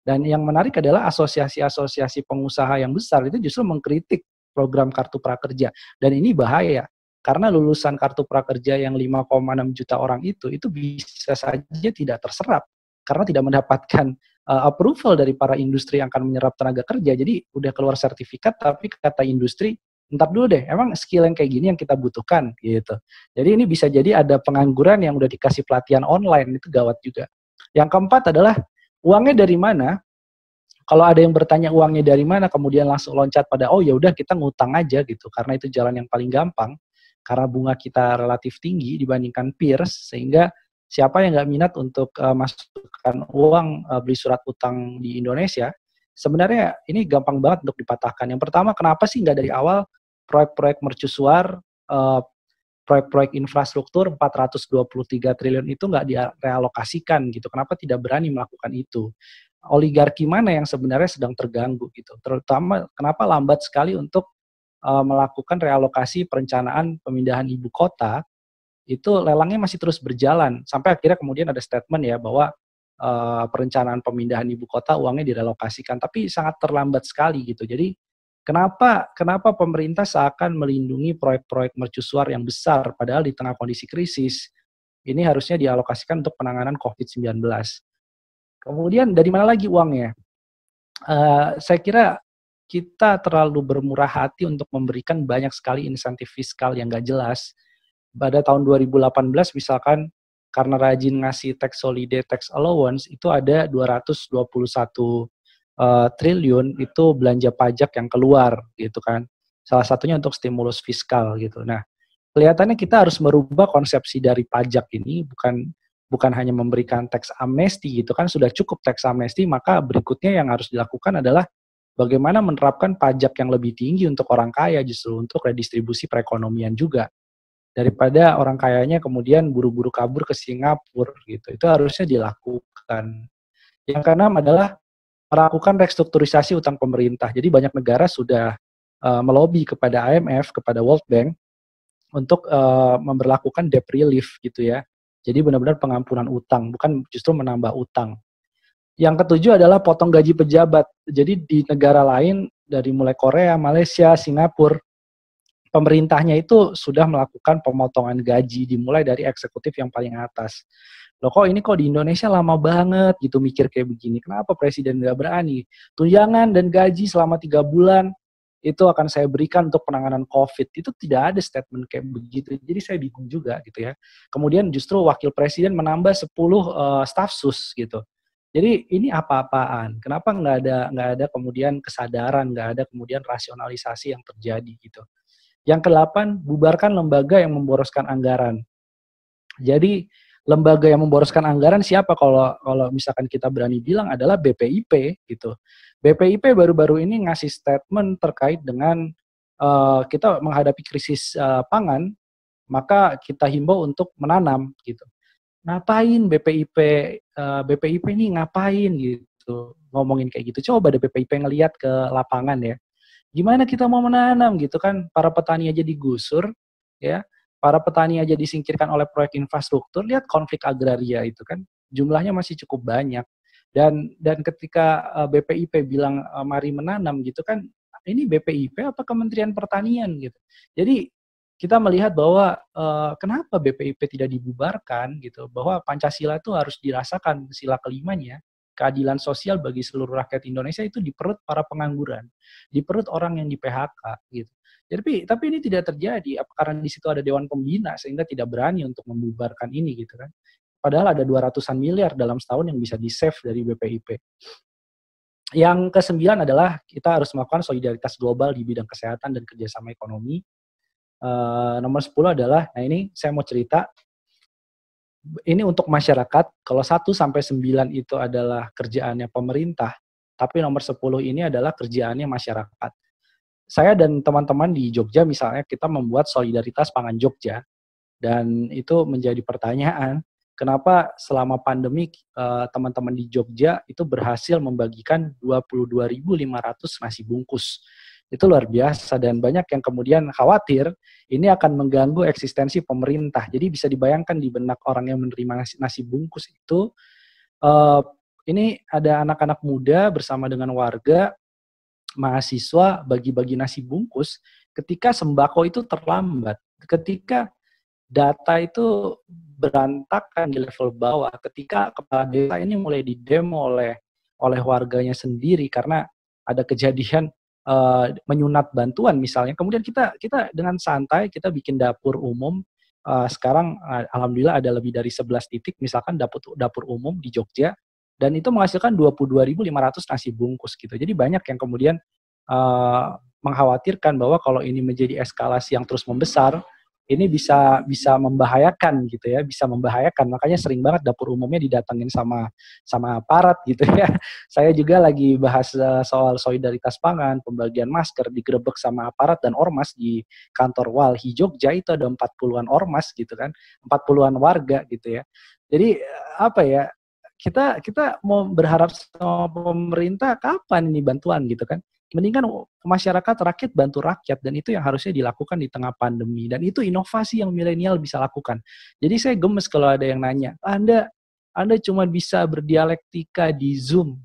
Speaker 5: Dan yang menarik adalah asosiasi-asosiasi pengusaha yang besar itu justru mengkritik program kartu prakerja. Dan ini bahaya, karena lulusan kartu prakerja yang 5,6 juta orang itu bisa saja tidak terserap, karena tidak mendapatkan approval dari para industri yang akan menyerap tenaga kerja. Jadi udah keluar sertifikat, tapi kata industri, entar dulu deh, emang skill yang kayak gini yang kita butuhkan gitu. Jadi ini bisa jadi ada pengangguran yang udah dikasih pelatihan online, itu gawat juga. Yang keempat adalah uangnya dari mana? kalau ada yang bertanya uangnya dari mana, kemudian langsung loncat pada, oh ya udah kita ngutang aja gitu, karena itu jalan yang paling gampang, karena bunga kita relatif tinggi dibandingkan peers, sehingga siapa yang nggak minat untuk masukkan uang beli surat utang di Indonesia, sebenarnya ini gampang banget untuk dipatahkan. Yang pertama, kenapa sih nggak dari awal proyek-proyek mercusuar, proyek-proyek infrastruktur 423 triliun itu nggak direalokasikan gitu? Kenapa tidak berani melakukan itu? Oligarki mana yang sebenarnya sedang terganggu gitu? Terutama kenapa lambat sekali untuk melakukan realokasi perencanaan pemindahan ibu kota, itu lelangnya masih terus berjalan sampai akhirnya kemudian ada statement ya bahwa perencanaan pemindahan ibu kota uangnya direlokasikan, tapi sangat terlambat sekali gitu. Jadi kenapa pemerintah seakan melindungi proyek-proyek mercusuar yang besar padahal di tengah kondisi krisis ini harusnya dialokasikan untuk penanganan COVID-19. Kemudian dari mana lagi uangnya? Saya kira kita terlalu bermurah hati untuk memberikan banyak sekali insentif fiskal yang nggak jelas. Pada tahun 2018 misalkan karena rajin ngasih tax holiday, tax allowance, itu ada 221 triliun itu belanja pajak yang keluar gitu kan. Salah satunya untuk stimulus fiskal gitu. Nah, kelihatannya kita harus merubah konsepsi dari pajak ini, bukan hanya memberikan tax amnesty gitu kan, sudah cukup tax amnesty, maka berikutnya yang harus dilakukan adalah bagaimana menerapkan pajak yang lebih tinggi untuk orang kaya, justru untuk redistribusi perekonomian juga. Daripada orang kayanya kemudian buru-buru kabur ke Singapura gitu. Itu harusnya dilakukan. Yang keenam adalah melakukan restrukturisasi utang pemerintah. Jadi banyak negara sudah melobi kepada IMF, kepada World Bank untuk memberlakukan debt relief gitu ya. Jadi benar-benar pengampunan utang, bukan justru menambah utang. Yang ketujuh adalah potong gaji pejabat. Jadi di negara lain, dari mulai Korea, Malaysia, Singapura, pemerintahnya itu sudah melakukan pemotongan gaji, dimulai dari eksekutif yang paling atas. Loh kok ini kok di Indonesia lama banget gitu mikir kayak begini. Kenapa presiden nggak berani? Tunjangan dan gaji selama 3 bulan itu akan saya berikan untuk penanganan COVID. Itu tidak ada statement kayak begitu. Jadi saya bingung juga gitu ya. Kemudian justru wakil presiden menambah 10 staf sus gitu. Jadi ini apa-apaan? Kenapa nggak ada kemudian kesadaran, nggak ada kemudian rasionalisasi yang terjadi gitu. Yang ke-8, bubarkan lembaga yang memboroskan anggaran. Jadi lembaga yang memboroskan anggaran siapa kalau misalkan kita berani bilang adalah BPIP gitu. BPIP baru-baru ini ngasih statement terkait dengan kita menghadapi krisis pangan, maka kita himbau untuk menanam gitu. Ngapain BPIP ini ngapain gitu, ngomongin kayak gitu. Coba ada BPIP ngelihat ke lapangan ya. Gimana kita mau menanam gitu kan, para petani aja digusur ya, para petani aja disingkirkan oleh proyek infrastruktur, lihat konflik agraria itu kan jumlahnya masih cukup banyak. Dan ketika BPIP bilang mari menanam gitu kan, ini BPIP apa Kementerian Pertanian gitu. Jadi kita melihat bahwa kenapa BPIP tidak dibubarkan gitu, bahwa Pancasila itu harus dirasakan sila kelimanya, keadilan sosial bagi seluruh rakyat Indonesia itu di perut para pengangguran, di perut orang yang di PHK gitu. Tapi ini tidak terjadi karena di situ ada Dewan Pembina sehingga tidak berani untuk membubarkan ini gitu kan. Padahal ada 200-an miliar dalam setahun yang bisa di-save dari BPIP. Yang ke-9 adalah kita harus melakukan solidaritas global di bidang kesehatan dan kerjasama ekonomi. Nomor 10 adalah, nah ini saya mau cerita, ini untuk masyarakat, kalau 1-9 itu adalah kerjaannya pemerintah, tapi nomor 10 ini adalah kerjaannya masyarakat. Saya dan teman-teman di Jogja misalnya, kita membuat solidaritas pangan Jogja, dan itu menjadi pertanyaan, kenapa selama pandemi teman-teman di Jogja itu berhasil membagikan 22.500 nasi bungkus. Itu luar biasa dan banyak yang kemudian khawatir ini akan mengganggu eksistensi pemerintah. Jadi bisa dibayangkan di benak orang yang menerima nasi bungkus itu, ini ada anak-anak muda bersama dengan warga, mahasiswa bagi-bagi nasi bungkus ketika sembako itu terlambat, ketika data itu berantakan di level bawah, ketika kepala desa ini mulai didemo oleh warganya sendiri karena ada kejadian menyunat bantuan misalnya. Kemudian kita dengan santai kita bikin dapur umum. Sekarang alhamdulillah ada lebih dari 11 titik misalkan dapur umum di Jogja dan itu menghasilkan 22.500 nasi bungkus gitu. Jadi banyak yang kemudian mengkhawatirkan bahwa kalau ini menjadi eskalasi yang terus membesar, ini bisa membahayakan gitu ya, bisa membahayakan. Makanya sering banget dapur umumnya didatengin sama aparat gitu ya. Saya juga lagi bahas soal solidaritas pangan, pembagian masker, digerebek sama aparat dan ormas di kantor Walhi Jogja, itu ada 40-an ormas gitu kan, 40-an warga gitu ya. Jadi apa ya, kita mau berharap sama pemerintah kapan ini bantuan gitu kan. Mendingan masyarakat, rakyat bantu rakyat, dan itu yang harusnya dilakukan di tengah pandemi, dan itu inovasi yang milenial bisa lakukan. Jadi saya gemes kalau ada yang nanya, Anda cuma bisa berdialektika di Zoom,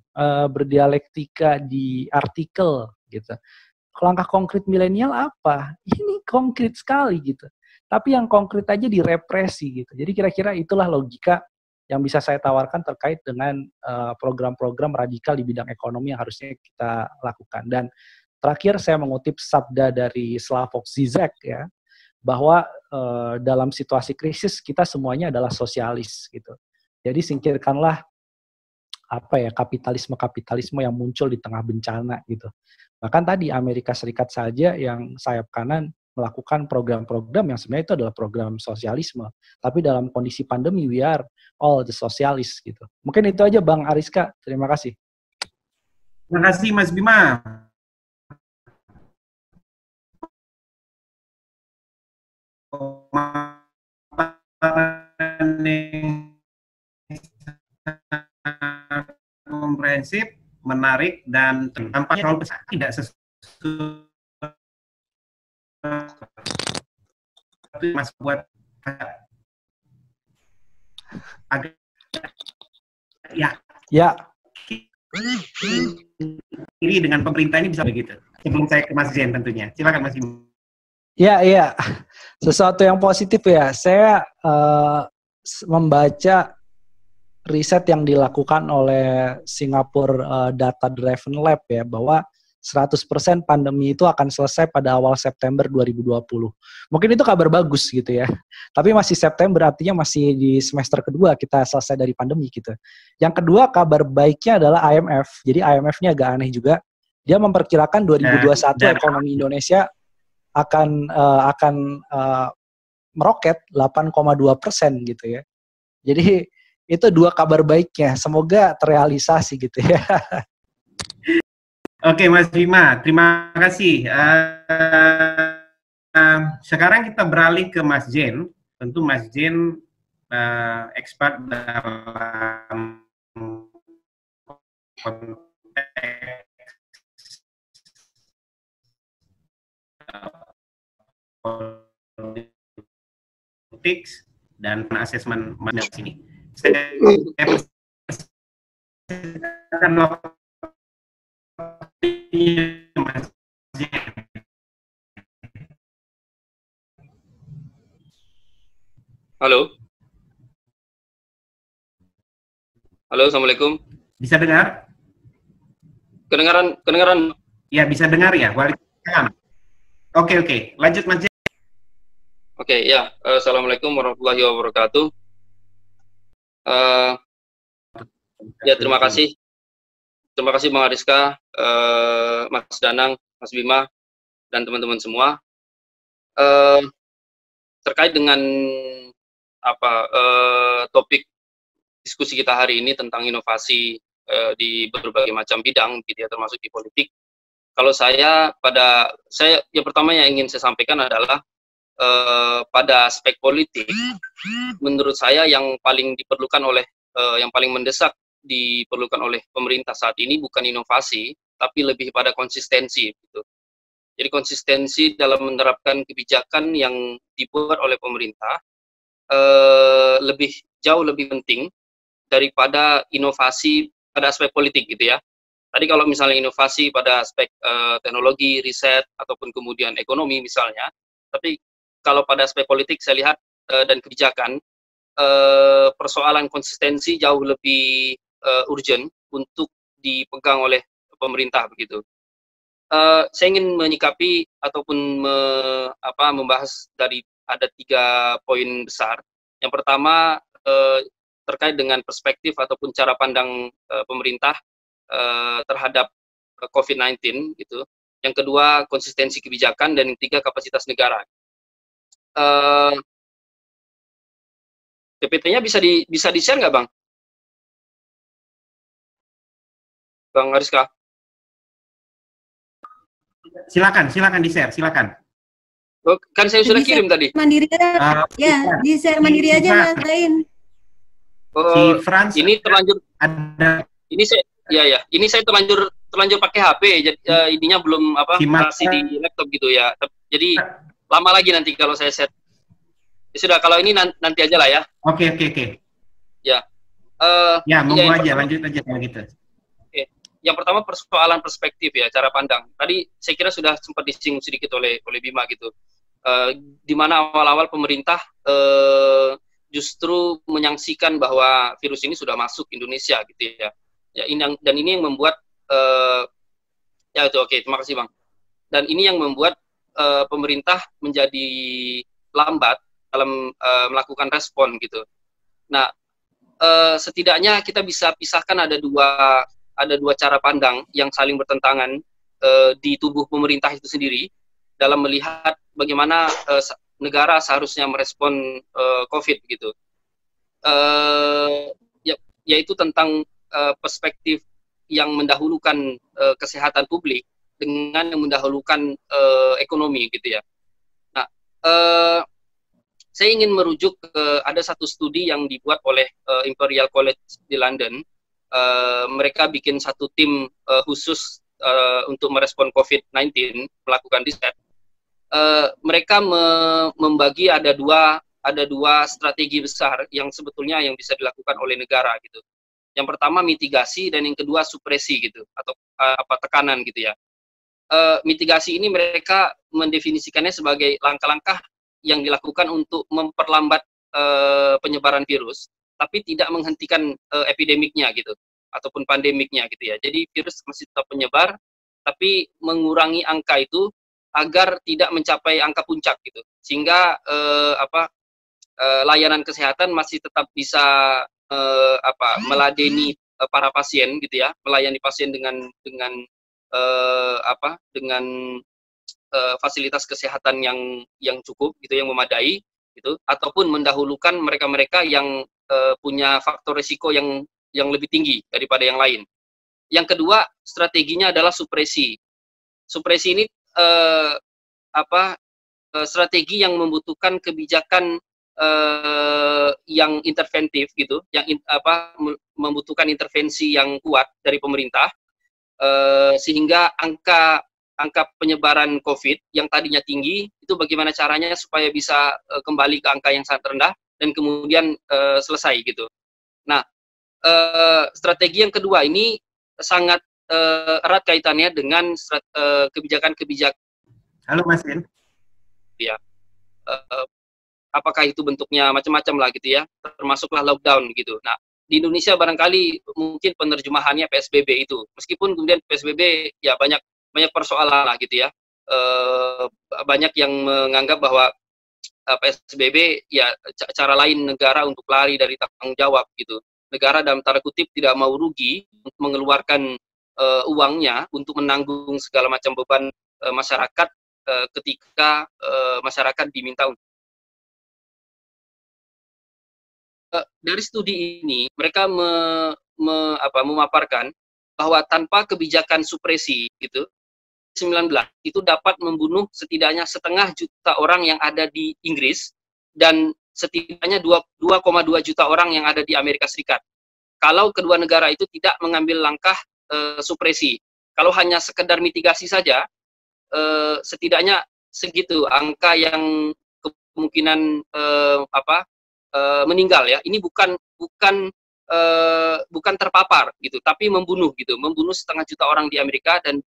Speaker 5: berdialektika di artikel gitu. Langkah konkret milenial apa? Ini konkret sekali gitu. Tapi yang konkret aja direpresi gitu. Jadi kira-kira itulah logika yang bisa saya tawarkan terkait dengan program-program radikal di bidang ekonomi yang harusnya kita lakukan. Dan terakhir saya mengutip sabda dari Slavoj Zizek ya, bahwa dalam situasi krisis kita semuanya adalah sosialis gitu. Jadi singkirkanlah kapitalisme yang muncul di tengah bencana gitu. Bahkan tadi Amerika Serikat saja yang sayap kanan melakukan program-program yang sebenarnya itu adalah program sosialisme. Tapi dalam kondisi pandemi, we are all the socialist gitu. Mungkin itu aja Bang Ariska. Terima kasih.
Speaker 1: Terima kasih Mas Bima. Komprehensif, menarik, dan tampaknya terlalu besar, tidak sesuai Mas buat agak
Speaker 5: ya
Speaker 1: ini dengan pemerintah ini bisa begitu. Sebelum saya ke Mas Zen tentunya, silakan Mas Bima.
Speaker 5: Ya, sesuatu yang positif ya. Saya membaca riset yang dilakukan oleh Singapore Data Driven Lab ya, bahwa 100% pandemi itu akan selesai pada awal September 2020. Mungkin itu kabar bagus gitu ya. Tapi masih September, artinya masih di semester kedua kita selesai dari pandemi gitu. Yang kedua, kabar baiknya adalah IMF. Jadi IMF ini agak aneh juga. Dia memperkirakan 2021 ekonomi Indonesia akan meroket 8,2% gitu ya. Jadi itu dua kabar baiknya. Semoga terrealisasi gitu ya.
Speaker 1: Oke, Mas Bima, terima kasih. Sekarang kita beralih ke Mas Jen. Tentu Mas Jen expert dalam konteks politik dan asesmen Mas ini. Saya
Speaker 3: Halo. Halo, Assalamualaikum.
Speaker 1: Bisa dengar?
Speaker 3: Kedengaran.
Speaker 1: Ya, bisa dengar ya. Waalaikumsalam. Oke. Lanjut Mas Jen.
Speaker 3: Oke, ya. Assalamualaikum warahmatullahi wabarakatuh. Ya, terima kasih. Terima kasih Bang Ariska, Mas Danang, Mas Bima, dan teman-teman semua. Terkait dengan topik diskusi kita hari ini tentang inovasi di berbagai macam bidang, gitu ya, termasuk di politik. Kalau saya yang pertama yang ingin saya sampaikan adalah pada aspek politik, menurut saya yang paling diperlukan yang paling mendesak diperlukan oleh pemerintah saat ini bukan inovasi, tapi lebih pada konsistensi. Gitu. Jadi konsistensi dalam menerapkan kebijakan yang dibuat oleh pemerintah jauh lebih penting daripada inovasi pada aspek politik, gitu ya. Tadi kalau misalnya inovasi pada aspek teknologi, riset, ataupun kemudian ekonomi misalnya, tapi kalau pada aspek politik saya lihat dan kebijakan, persoalan konsistensi jauh lebih urgent untuk dipegang oleh pemerintah begitu. Saya ingin menyikapi ataupun membahas dari ada 3 poin besar. Yang pertama terkait dengan perspektif ataupun cara pandang pemerintah terhadap COVID-19 gitu. Yang kedua konsistensi kebijakan, dan yang ketiga kapasitas negara. PPT-nya bisa di-share nggak, Bang? Bang Ariska?
Speaker 1: Silakan di-share, silakan.
Speaker 3: Oh, kan saya sudah kirim tadi.
Speaker 6: Mandiri ya, di-share mandiri aja, Mas Zain.
Speaker 1: Si Franz
Speaker 3: ini terlanjur
Speaker 1: ada.
Speaker 3: Ini saya terlanjur pakai HP, jadi ininya belum masih di laptop gitu ya. Jadi lama lagi nanti kalau saya set. Ya sudah, kalau ini nanti aja lah ya.
Speaker 1: Oke.
Speaker 3: Ya.
Speaker 1: Monggo aja, lanjut aja kalau gitu.
Speaker 3: Oke. Yang pertama persoalan perspektif ya, cara pandang. Tadi saya kira sudah sempat disinggung sedikit oleh Bima gitu. Di mana awal-awal pemerintah justru menyaksikan bahwa virus ini sudah masuk Indonesia gitu ya. Ya, dan ini yang membuat terima kasih Bang. Dan ini yang membuat pemerintah menjadi lambat dalam melakukan respon gitu. Nah, setidaknya kita bisa pisahkan ada dua cara pandang yang saling bertentangan di tubuh pemerintah itu sendiri dalam melihat bagaimana negara seharusnya merespon COVID gitu. Yaitu tentang perspektif yang mendahulukan kesehatan publik dengan yang mendahulukan ekonomi gitu ya. Nah, saya ingin merujuk ke ada satu studi yang dibuat oleh Imperial College di London. Mereka bikin satu tim khusus untuk merespon COVID-19, melakukan riset. Mereka membagi ada dua strategi besar yang sebetulnya yang bisa dilakukan oleh negara gitu. Yang pertama mitigasi, dan yang kedua supresi gitu, atau tekanan gitu ya. Mitigasi ini mereka mendefinisikannya sebagai langkah-langkah yang dilakukan untuk memperlambat penyebaran virus, tapi tidak menghentikan epidemiknya gitu, ataupun pandemiknya gitu ya. Jadi virus masih tetap menyebar, tapi mengurangi angka itu agar tidak mencapai angka puncak gitu, sehingga layanan kesehatan masih tetap bisa meladeni para pasien gitu ya, melayani pasien dengan fasilitas kesehatan yang cukup gitu, yang memadai gitu, ataupun mendahulukan mereka-mereka yang punya faktor risiko yang lebih tinggi daripada yang lain. Yang kedua strateginya adalah supresi. Supresi ini strategi yang membutuhkan kebijakan yang interventif gitu, yang membutuhkan intervensi yang kuat dari pemerintah, sehingga angka penyebaran COVID yang tadinya tinggi itu bagaimana caranya supaya bisa kembali ke angka yang sangat rendah dan kemudian selesai gitu. Nah, strategi yang kedua ini sangat erat kaitannya dengan kebijakan-kebijakan.
Speaker 1: Halo Mas In.
Speaker 3: Ya. Apakah itu bentuknya macam-macam lah gitu ya, termasuklah lockdown gitu. Nah, di Indonesia barangkali mungkin penerjemahannya PSBB itu, meskipun kemudian PSBB ya banyak persoalan lah gitu ya. Banyak yang menganggap bahwa PSBB ya cara lain negara untuk lari dari tanggung jawab gitu. Negara dalam tanda kutip tidak mau rugi untuk mengeluarkan uangnya untuk menanggung segala macam beban masyarakat ketika masyarakat diminta untuk dari studi ini mereka memaparkan bahwa tanpa kebijakan supresi gitu 19 itu dapat membunuh setidaknya 1,5 juta orang yang ada di Inggris dan setidaknya 2,2 juta orang yang ada di Amerika Serikat. Kalau kedua negara itu tidak mengambil langkah supresi, kalau hanya sekedar mitigasi saja, setidaknya segitu angka yang kemungkinan meninggal ya. Ini bukan terpapar gitu, tapi membunuh gitu, membunuh 1,5 juta orang di Amerika dan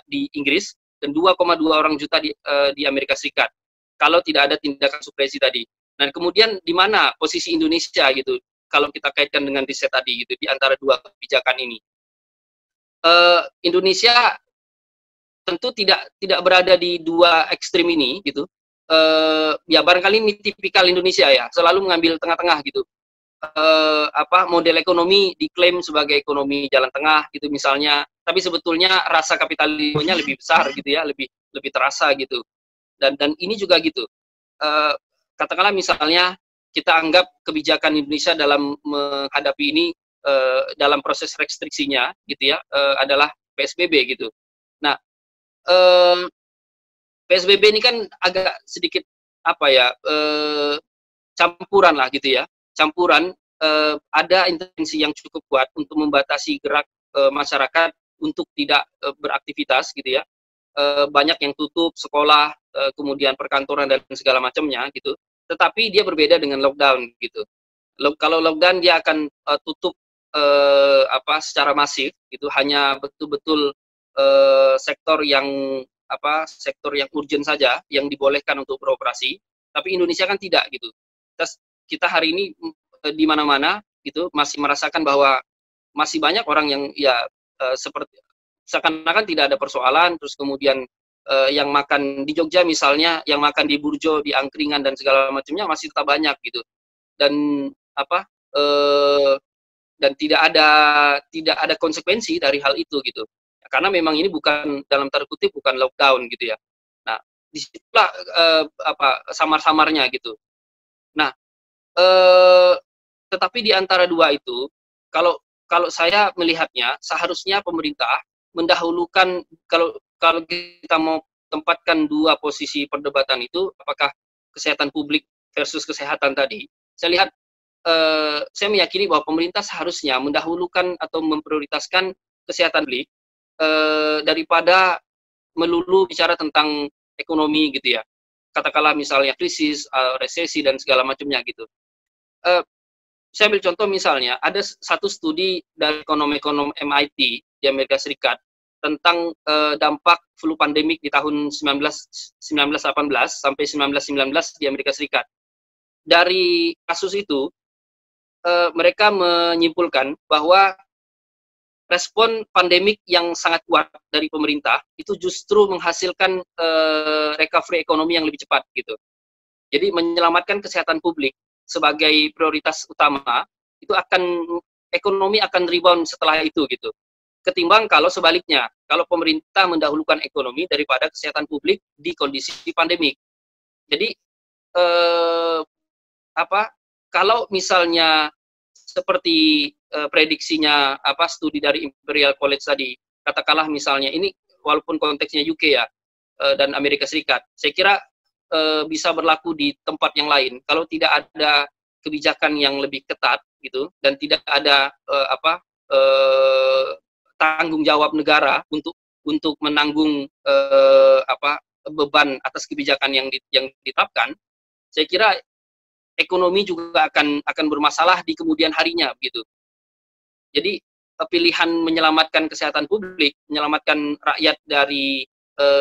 Speaker 3: di Inggris dan 2,2 orang juta di Amerika Serikat. Kalau tidak ada tindakan supresi tadi. Dan kemudian di mana posisi Indonesia gitu? Kalau kita kaitkan dengan riset tadi gitu di antara dua kebijakan ini, Indonesia tentu tidak berada di dua ekstrim ini gitu. Ya barangkali ini tipikal Indonesia ya, selalu mengambil tengah-tengah gitu. model ekonomi diklaim sebagai ekonomi jalan tengah gitu misalnya, tapi sebetulnya rasa kapitalismenya lebih besar gitu ya, lebih terasa gitu. Dan ini juga gitu. Katakanlah misalnya kita anggap kebijakan Indonesia dalam menghadapi ini dalam proses restriksinya gitu ya adalah PSBB gitu. Nah, PSBB ini kan agak sedikit campuran lah gitu ya. Campuran, ada intensi yang cukup kuat untuk membatasi gerak masyarakat untuk tidak beraktivitas gitu ya. Banyak yang tutup sekolah, kemudian perkantoran dan segala macamnya gitu. Tetapi dia berbeda dengan lockdown gitu. Kalau lockdown dia akan tutup secara masif gitu, hanya betul-betul sektor yang urgent saja yang dibolehkan untuk beroperasi. Tapi Indonesia kan tidak gitu. Kita hari ini di mana-mana gitu masih merasakan bahwa masih banyak orang yang seperti seakan-akan tidak ada persoalan, terus kemudian yang makan di Jogja misalnya, yang makan di Burjo, di angkringan dan segala macamnya masih tetap banyak gitu. Dan dan tidak ada konsekuensi dari hal itu gitu. Karena memang ini bukan, dalam tanda kutip, bukan lockdown gitu ya. Nah, disitulah samar-samarnya gitu. Nah, tetapi di antara dua itu, kalau saya melihatnya, seharusnya pemerintah mendahulukan, kalau kita mau tempatkan dua posisi perdebatan itu, apakah kesehatan publik versus kesehatan tadi, saya lihat, saya meyakini bahwa pemerintah seharusnya mendahulukan atau memprioritaskan kesehatan publik daripada melulu bicara tentang ekonomi gitu ya. Katakanlah misalnya krisis, resesi dan segala macamnya gitu. Saya ambil contoh misalnya, ada satu studi dari ekonom-ekonom MIT di Amerika Serikat tentang dampak flu pandemik di tahun 1918 sampai 1919 di Amerika Serikat. Dari kasus itu, mereka menyimpulkan bahwa respon pandemik yang sangat kuat dari pemerintah itu justru menghasilkan recovery ekonomi yang lebih cepat gitu. Jadi menyelamatkan kesehatan publik sebagai prioritas utama, itu ekonomi akan rebound setelah itu gitu. Ketimbang kalau sebaliknya, kalau pemerintah mendahulukan ekonomi daripada kesehatan publik di kondisi pandemik. Jadi kalau misalnya seperti prediksinya studi dari Imperial College tadi, katakanlah misalnya ini walaupun konteksnya UK ya dan Amerika Serikat, saya kira bisa berlaku di tempat yang lain. Kalau tidak ada kebijakan yang lebih ketat gitu dan tidak ada tanggung jawab negara untuk menanggung beban atas kebijakan yang ditetapkan, saya kira ekonomi juga akan bermasalah di kemudian harinya begitu. Jadi pilihan menyelamatkan kesehatan publik, menyelamatkan rakyat dari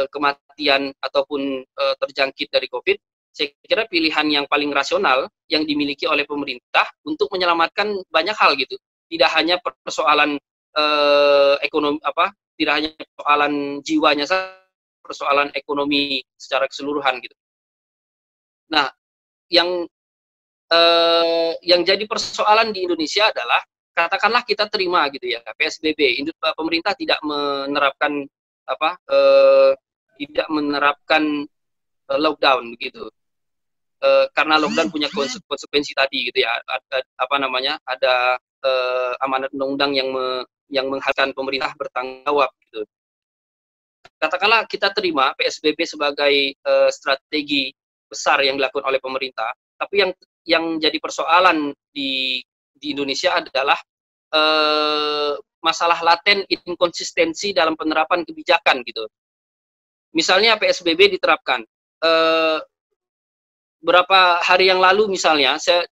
Speaker 3: kematian ataupun terjangkit dari COVID, saya kira pilihan yang paling rasional yang dimiliki oleh pemerintah untuk menyelamatkan banyak hal gitu. Tidak hanya persoalan ekonomi tidak hanya persoalan jiwanya saja, persoalan ekonomi secara keseluruhan gitu. Nah, yang jadi persoalan di Indonesia adalah katakanlah kita terima gitu ya PSBB, pemerintah tidak menerapkan lockdown begitu. Karena lockdown punya konsekuensi tadi gitu ya, ada amanat undang-undang yang mengharuskan pemerintah bertanggung jawab gitu. Katakanlah kita terima PSBB sebagai strategi besar yang dilakukan oleh pemerintah, tapi yang jadi persoalan di Indonesia adalah masalah laten inkonsistensi dalam penerapan kebijakan gitu. Misalnya PSBB diterapkan berapa hari yang lalu misalnya saya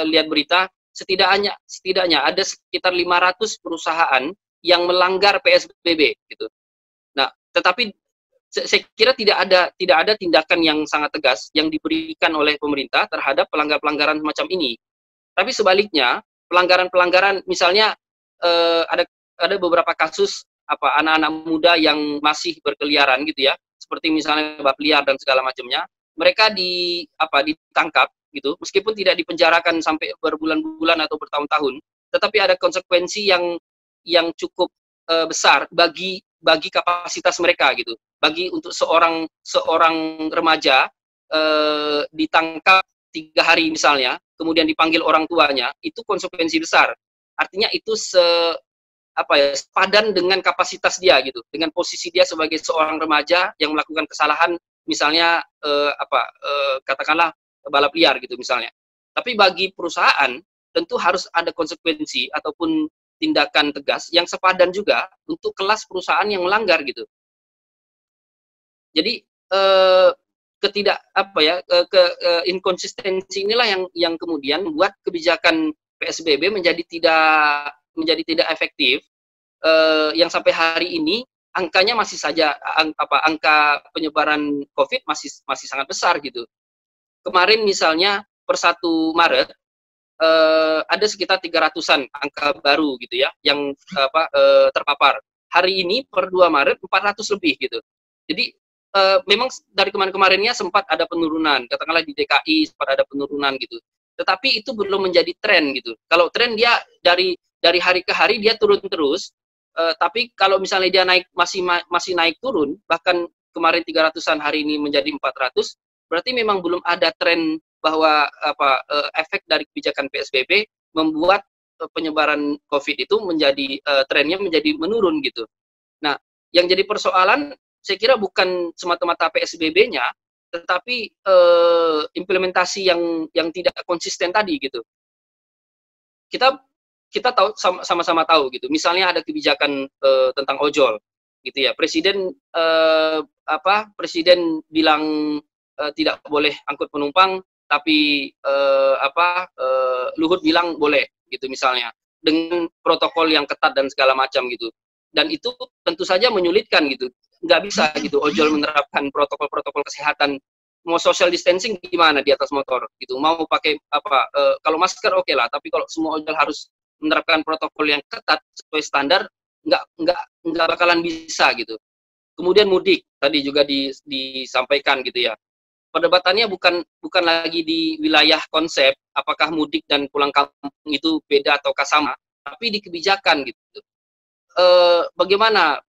Speaker 3: lihat berita setidaknya ada sekitar 500 perusahaan yang melanggar PSBB gitu. Nah, tetapi saya kira tidak ada tindakan yang sangat tegas yang diberikan oleh pemerintah terhadap pelanggaran macam ini. Tapi sebaliknya, pelanggaran misalnya ada beberapa kasus anak-anak muda yang masih berkeliaran gitu ya, seperti misalnya bab liar dan segala macamnya, mereka ditangkap gitu, meskipun tidak dipenjarakan sampai berbulan-bulan atau bertahun-tahun, tetapi ada konsekuensi yang cukup besar bagi kapasitas mereka gitu. Bagi untuk seorang remaja ditangkap 3 hari misalnya, kemudian dipanggil orang tuanya, itu konsekuensi besar. Artinya itu sepadan dengan kapasitas dia gitu, dengan posisi dia sebagai seorang remaja yang melakukan kesalahan, misalnya katakanlah balap liar gitu misalnya. Tapi bagi perusahaan tentu harus ada konsekuensi ataupun tindakan tegas yang sepadan juga untuk kelas perusahaan yang melanggar gitu. Jadi inkonsistensi inilah yang kemudian membuat kebijakan PSBB menjadi tidak efektif, yang sampai hari ini angkanya masih saja angka penyebaran COVID masih sangat besar gitu. Kemarin misalnya per 1 Maret ada sekitar 300-an angka baru gitu ya yang terpapar. Hari ini per 2 Maret 400 lebih gitu. Jadi memang dari kemarin-kemarinnya sempat ada penurunan, katakanlah di DKI sempat ada penurunan gitu. Tetapi itu belum menjadi tren gitu. Kalau tren dia dari hari ke hari dia turun terus, tapi kalau misalnya dia naik masih naik turun, bahkan kemarin 300-an hari ini menjadi 400, berarti memang belum ada tren bahwa efek dari kebijakan PSBB membuat penyebaran COVID itu menjadi trennya menjadi menurun gitu. Nah, yang jadi persoalan saya kira bukan semata-mata PSBB-nya, tetapi implementasi yang tidak konsisten tadi gitu. Kita tahu sama-sama tahu gitu. Misalnya ada kebijakan tentang ojol gitu ya. Presiden bilang tidak boleh angkut penumpang, tapi Luhut bilang boleh gitu misalnya, dengan protokol yang ketat dan segala macam gitu. Dan itu tentu saja menyulitkan gitu. Nggak bisa gitu ojol menerapkan protokol-protokol kesehatan. Mau social distancing gimana di atas motor gitu, mau pakai kalau masker oke lah, tapi kalau semua ojol harus menerapkan protokol yang ketat sesuai standar, nggak bakalan bisa gitu. Kemudian mudik tadi juga disampaikan gitu ya, perdebatannya bukan lagi di wilayah konsep apakah mudik dan pulang kampung itu beda ataukah sama, tapi di kebijakan gitu. Bagaimana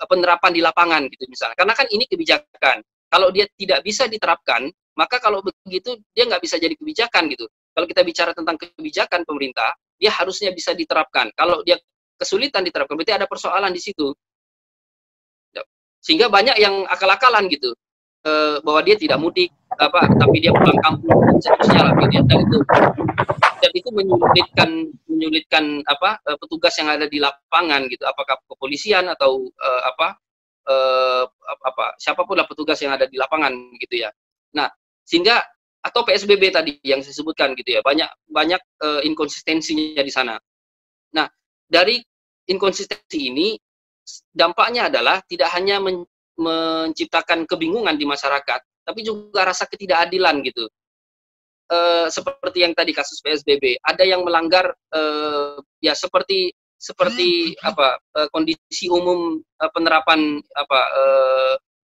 Speaker 3: penerapan di lapangan gitu misalnya, karena kan ini kebijakan. Kalau dia tidak bisa diterapkan, maka kalau begitu dia nggak bisa jadi kebijakan gitu. Kalau kita bicara tentang kebijakan pemerintah, dia harusnya bisa diterapkan. Kalau dia kesulitan diterapkan, berarti ada persoalan di situ. Sehingga banyak yang akal-akalan gitu, bahwa dia tidak mudik, tapi dia pulang kampung dan seterusnya lah gitu. Dan itu menyulitkan petugas yang ada di lapangan gitu, apakah kepolisian atau siapapun lah petugas yang ada di lapangan gitu ya. Nah, sehingga atau PSBB tadi yang saya sebutkan gitu ya, banyak inkonsistensinya di sana. Nah, dari inkonsistensi ini dampaknya adalah tidak hanya menciptakan kebingungan di masyarakat, tapi juga rasa ketidakadilan gitu. Seperti yang tadi kasus PSBB, ada yang melanggar ya seperti kondisi umum penerapan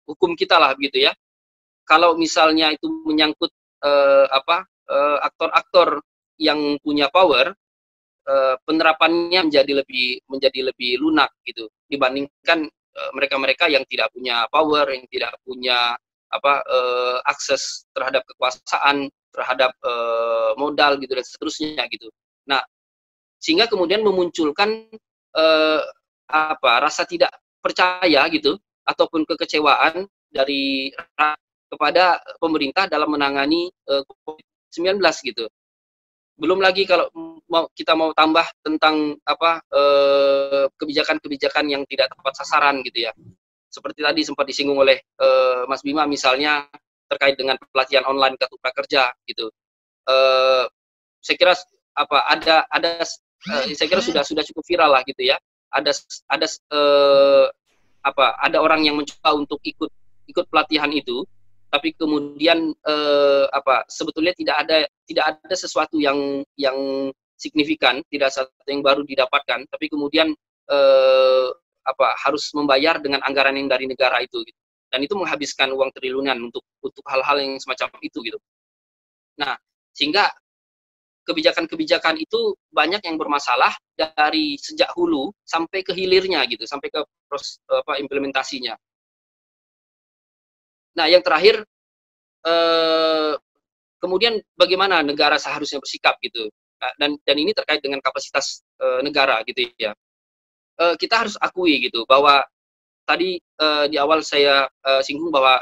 Speaker 3: hukum kita lah gitu ya. Kalau misalnya itu menyangkut aktor-aktor yang punya power, penerapannya menjadi lebih lunak gitu dibandingkan mereka-mereka yang tidak punya power, yang tidak punya akses terhadap kekuasaan, terhadap modal gitu dan seterusnya gitu. Nah, sehingga kemudian memunculkan rasa tidak percaya gitu ataupun kekecewaan dari kepada pemerintah dalam menangani COVID-19 gitu. Belum lagi kalau kita mau tambah tentang kebijakan-kebijakan yang tidak tepat sasaran gitu ya. Seperti tadi sempat disinggung oleh Mas Bima misalnya terkait dengan pelatihan online kartu prakerja gitu. Saya kira saya kira sudah cukup viral lah gitu ya. Ada orang yang mencoba untuk ikut pelatihan itu, tapi kemudian sebetulnya tidak ada sesuatu yang signifikan, tidak sesuatu yang baru didapatkan, tapi kemudian harus membayar dengan anggaran yang dari negara itu gitu. Dan itu menghabiskan uang triliunan untuk hal-hal yang semacam itu gitu. Nah, sehingga kebijakan-kebijakan itu banyak yang bermasalah dari sejak hulu sampai ke hilirnya gitu, sampai ke proses implementasinya. Nah, yang terakhir kemudian bagaimana negara seharusnya bersikap gitu. Nah, dan ini terkait dengan kapasitas negara gitu ya. Kita harus akui gitu bahwa tadi di awal saya singgung bahwa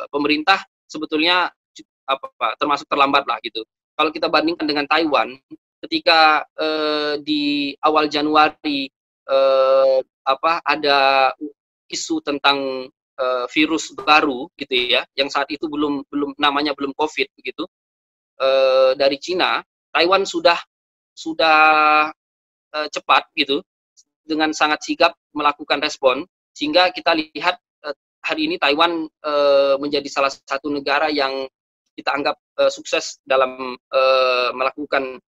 Speaker 3: pemerintah sebetulnya termasuk terlambat lah gitu. Kalau kita bandingkan dengan Taiwan, ketika di awal Januari ada isu tentang virus baru gitu ya, yang saat itu belum namanya belum COVID begitu, dari Cina, Taiwan sudah cepat gitu dengan sangat sigap melakukan respon, sehingga kita lihat hari ini Taiwan menjadi salah satu negara yang kita anggap sukses dalam melakukan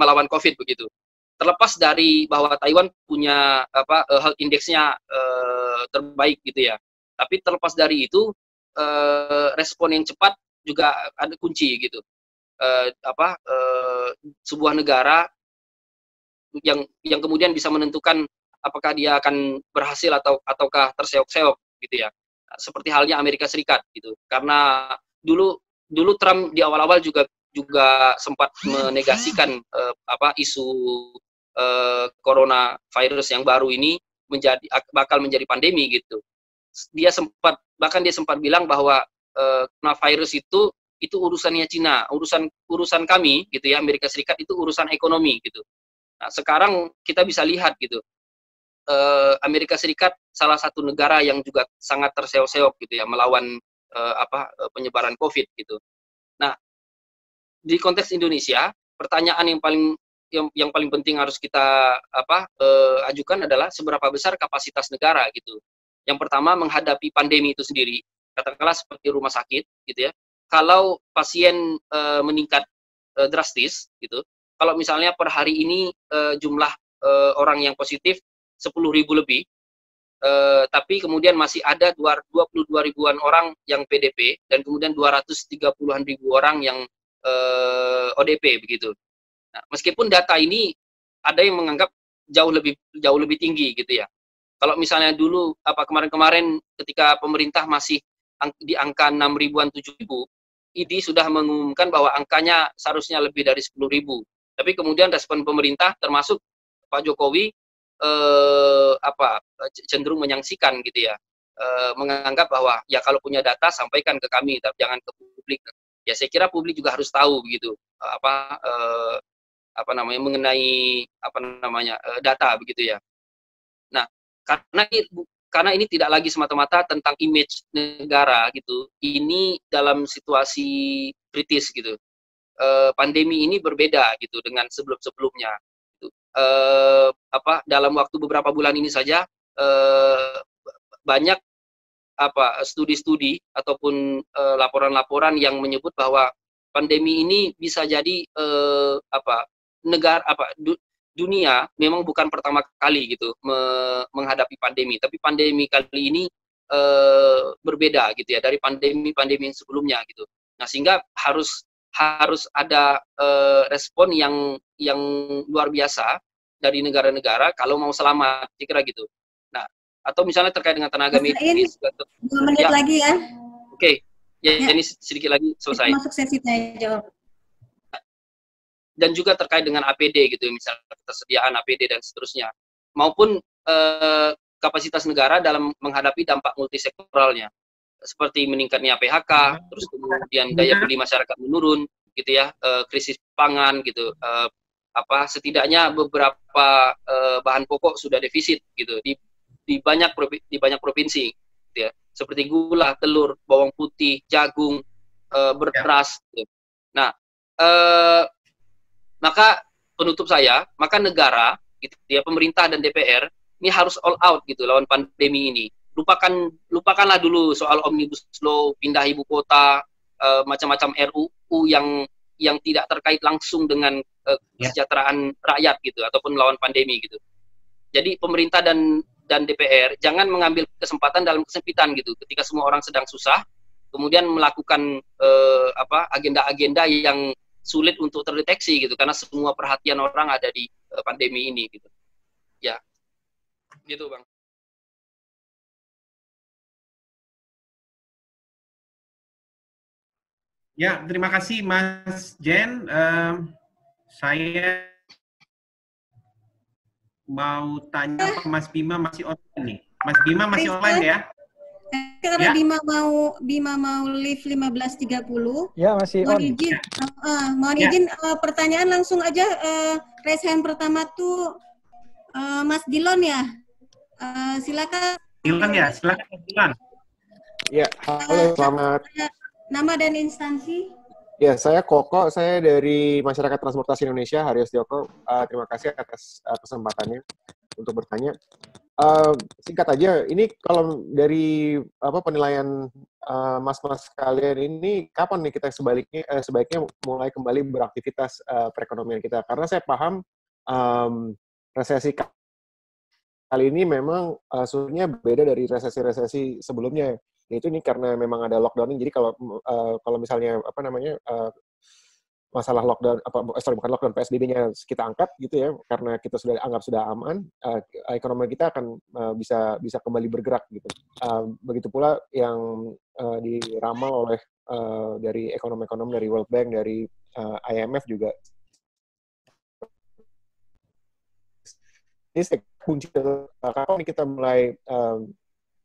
Speaker 3: melawan COVID begitu. Terlepas dari bahwa Taiwan punya health index-nya terbaik gitu ya. Tapi terlepas dari itu respon yang cepat juga ada kunci gitu. Sebuah negara yang kemudian bisa menentukan apakah dia akan berhasil ataukah terseok-seok gitu ya. Seperti halnya Amerika Serikat gitu. Karena dulu Trump di awal-awal juga sempat menegasikan isu coronavirus yang baru ini bakal menjadi pandemi gitu. Dia sempat bilang bahwa coronavirus itu urusannya Cina, urusan kami gitu ya, Amerika Serikat itu urusan ekonomi gitu. Nah, sekarang kita bisa lihat gitu, Amerika Serikat salah satu negara yang juga sangat terseok-seok gitu ya melawan penyebaran COVID gitu. Nah, di konteks Indonesia, pertanyaan yang paling penting harus kita ajukan adalah seberapa besar kapasitas negara gitu. Yang pertama, menghadapi pandemi itu sendiri, katakanlah seperti rumah sakit gitu ya. Kalau pasien meningkat drastis gitu, kalau misalnya per hari ini jumlah orang yang positif 10.000 lebih, tapi kemudian masih ada 22 ribuan orang yang PDP dan kemudian 230-an ribu orang yang ODP begitu. Nah, meskipun data ini ada yang menganggap jauh lebih tinggi gitu ya. Kalau misalnya dulu kemarin-kemarin ketika pemerintah masih di angka 6.000-an 7.000, ID sudah mengumumkan bahwa angkanya seharusnya lebih dari 10.000. Tapi kemudian respon pemerintah termasuk Pak Jokowi cenderung menyaksikan gitu ya. Menganggap bahwa ya kalau punya data sampaikan ke kami, tapi jangan ke publik. Ya saya kira publik juga harus tahu begitu mengenai data begitu ya. Nah, karena ini tidak lagi semata-mata tentang image negara gitu. Ini dalam situasi kritis gitu. Pandemi ini berbeda gitu dengan sebelum-sebelumnya. Gitu. Dalam waktu beberapa bulan ini saja banyak studi-studi ataupun laporan-laporan yang menyebut bahwa pandemi ini bisa jadi dunia memang bukan pertama kali gitu menghadapi pandemi, tapi pandemi kali ini berbeda gitu ya dari pandemi yang sebelumnya gitu. Nah, sehingga harus ada respon yang luar biasa dari negara-negara kalau mau selamat, kira gitu. Nah, atau misalnya terkait dengan tenaga medis.
Speaker 6: 2 menit lagi ya.
Speaker 3: Oke. Ya, ini sedikit lagi selesai.
Speaker 6: Masuk sesi tanya jawab.
Speaker 3: Dan juga terkait dengan APD gitu, misalnya ketersediaan APD dan seterusnya, maupun kapasitas negara dalam menghadapi dampak multisektoralnya, seperti meningkatnya PHK, terus kemudian daya beli masyarakat menurun, gitu ya, krisis pangan gitu, setidaknya beberapa bahan pokok sudah defisit gitu di banyak provinsi, gitu ya, seperti gula, telur, bawang putih, jagung, beras. Gitu. Nah, maka penutup saya, maka negara, gitu ya, pemerintah dan DPR ini harus all out gitu lawan pandemi ini. Lupakanlah dulu soal omnibus law, pindah ibu kota, macam-macam RUU yang tidak terkait langsung dengan kesejahteraan rakyat gitu ataupun melawan pandemi gitu. Jadi pemerintah dan DPR jangan mengambil kesempatan dalam kesempitan gitu. Ketika semua orang sedang susah, kemudian melakukan agenda-agenda yang sulit untuk terdeteksi gitu, karena semua perhatian orang ada di pandemi ini gitu. Ya, gitu Bang.
Speaker 1: Ya, terima kasih Mas Jen. Saya mau tanya ke Mas Bima, masih online nih. Mas Bima masih online ya?
Speaker 6: Karena Bima mau live 15.30.
Speaker 5: Ya, masih
Speaker 6: mohon
Speaker 5: on.
Speaker 6: izin, mohon izin pertanyaan langsung aja. Raise hand pertama tuh Mas Dilon ya. Silakan.
Speaker 1: Dilon ya, silakan Mas Dilon.
Speaker 7: Ya, halo, selamat.
Speaker 6: Nama dan instansi.
Speaker 7: Ya, saya Koko, saya dari Masyarakat Transportasi Indonesia, Hario Setioko. Terima kasih atas kesempatannya untuk bertanya. Singkat aja, ini kalau dari penilaian mas-mas kalian ini, kapan nih kita sebaiknya mulai kembali beraktivitas perekonomian kita? Karena saya paham resesi kali ini memang sebenarnya beda dari resesi-resesi sebelumnya. Yaitu ini karena memang ada lockdown. Jadi kalau misalnya masalah lockdown bukan lockdown, PSBB-nya kita angkat gitu ya, karena kita sudah anggap sudah aman, ekonomi kita akan bisa kembali bergerak gitu. Begitu pula yang diramal oleh dari ekonom-ekonom dari World Bank, dari IMF juga. Ini kunci kapan kita mulai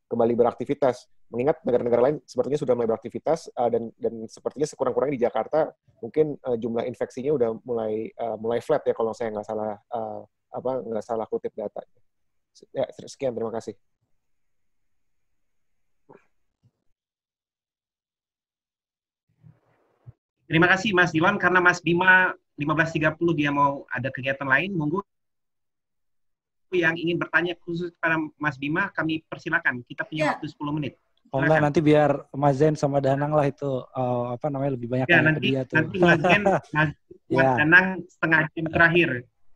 Speaker 7: kembali beraktivitas. Mengingat negara-negara lain sepertinya sudah mulai beraktivitas dan sepertinya sekurang-kurangnya di Jakarta mungkin jumlah infeksinya udah mulai flat ya, kalau saya nggak salah kutip data. Ya, sekian, terima kasih.
Speaker 1: Terima kasih Mas Dilon, karena Mas Bima 15.30 dia mau ada kegiatan lain. Monggo yang ingin bertanya khusus kepada Mas Bima, kami persilakan. Kita punya waktu 10 menit.
Speaker 5: Oh enggak, nanti biar Mas Zain sama Danang lah itu lebih banyak
Speaker 1: ya, nanti dia tuh. Nanti Mas Zain, Mas Danang setengah jam terakhir.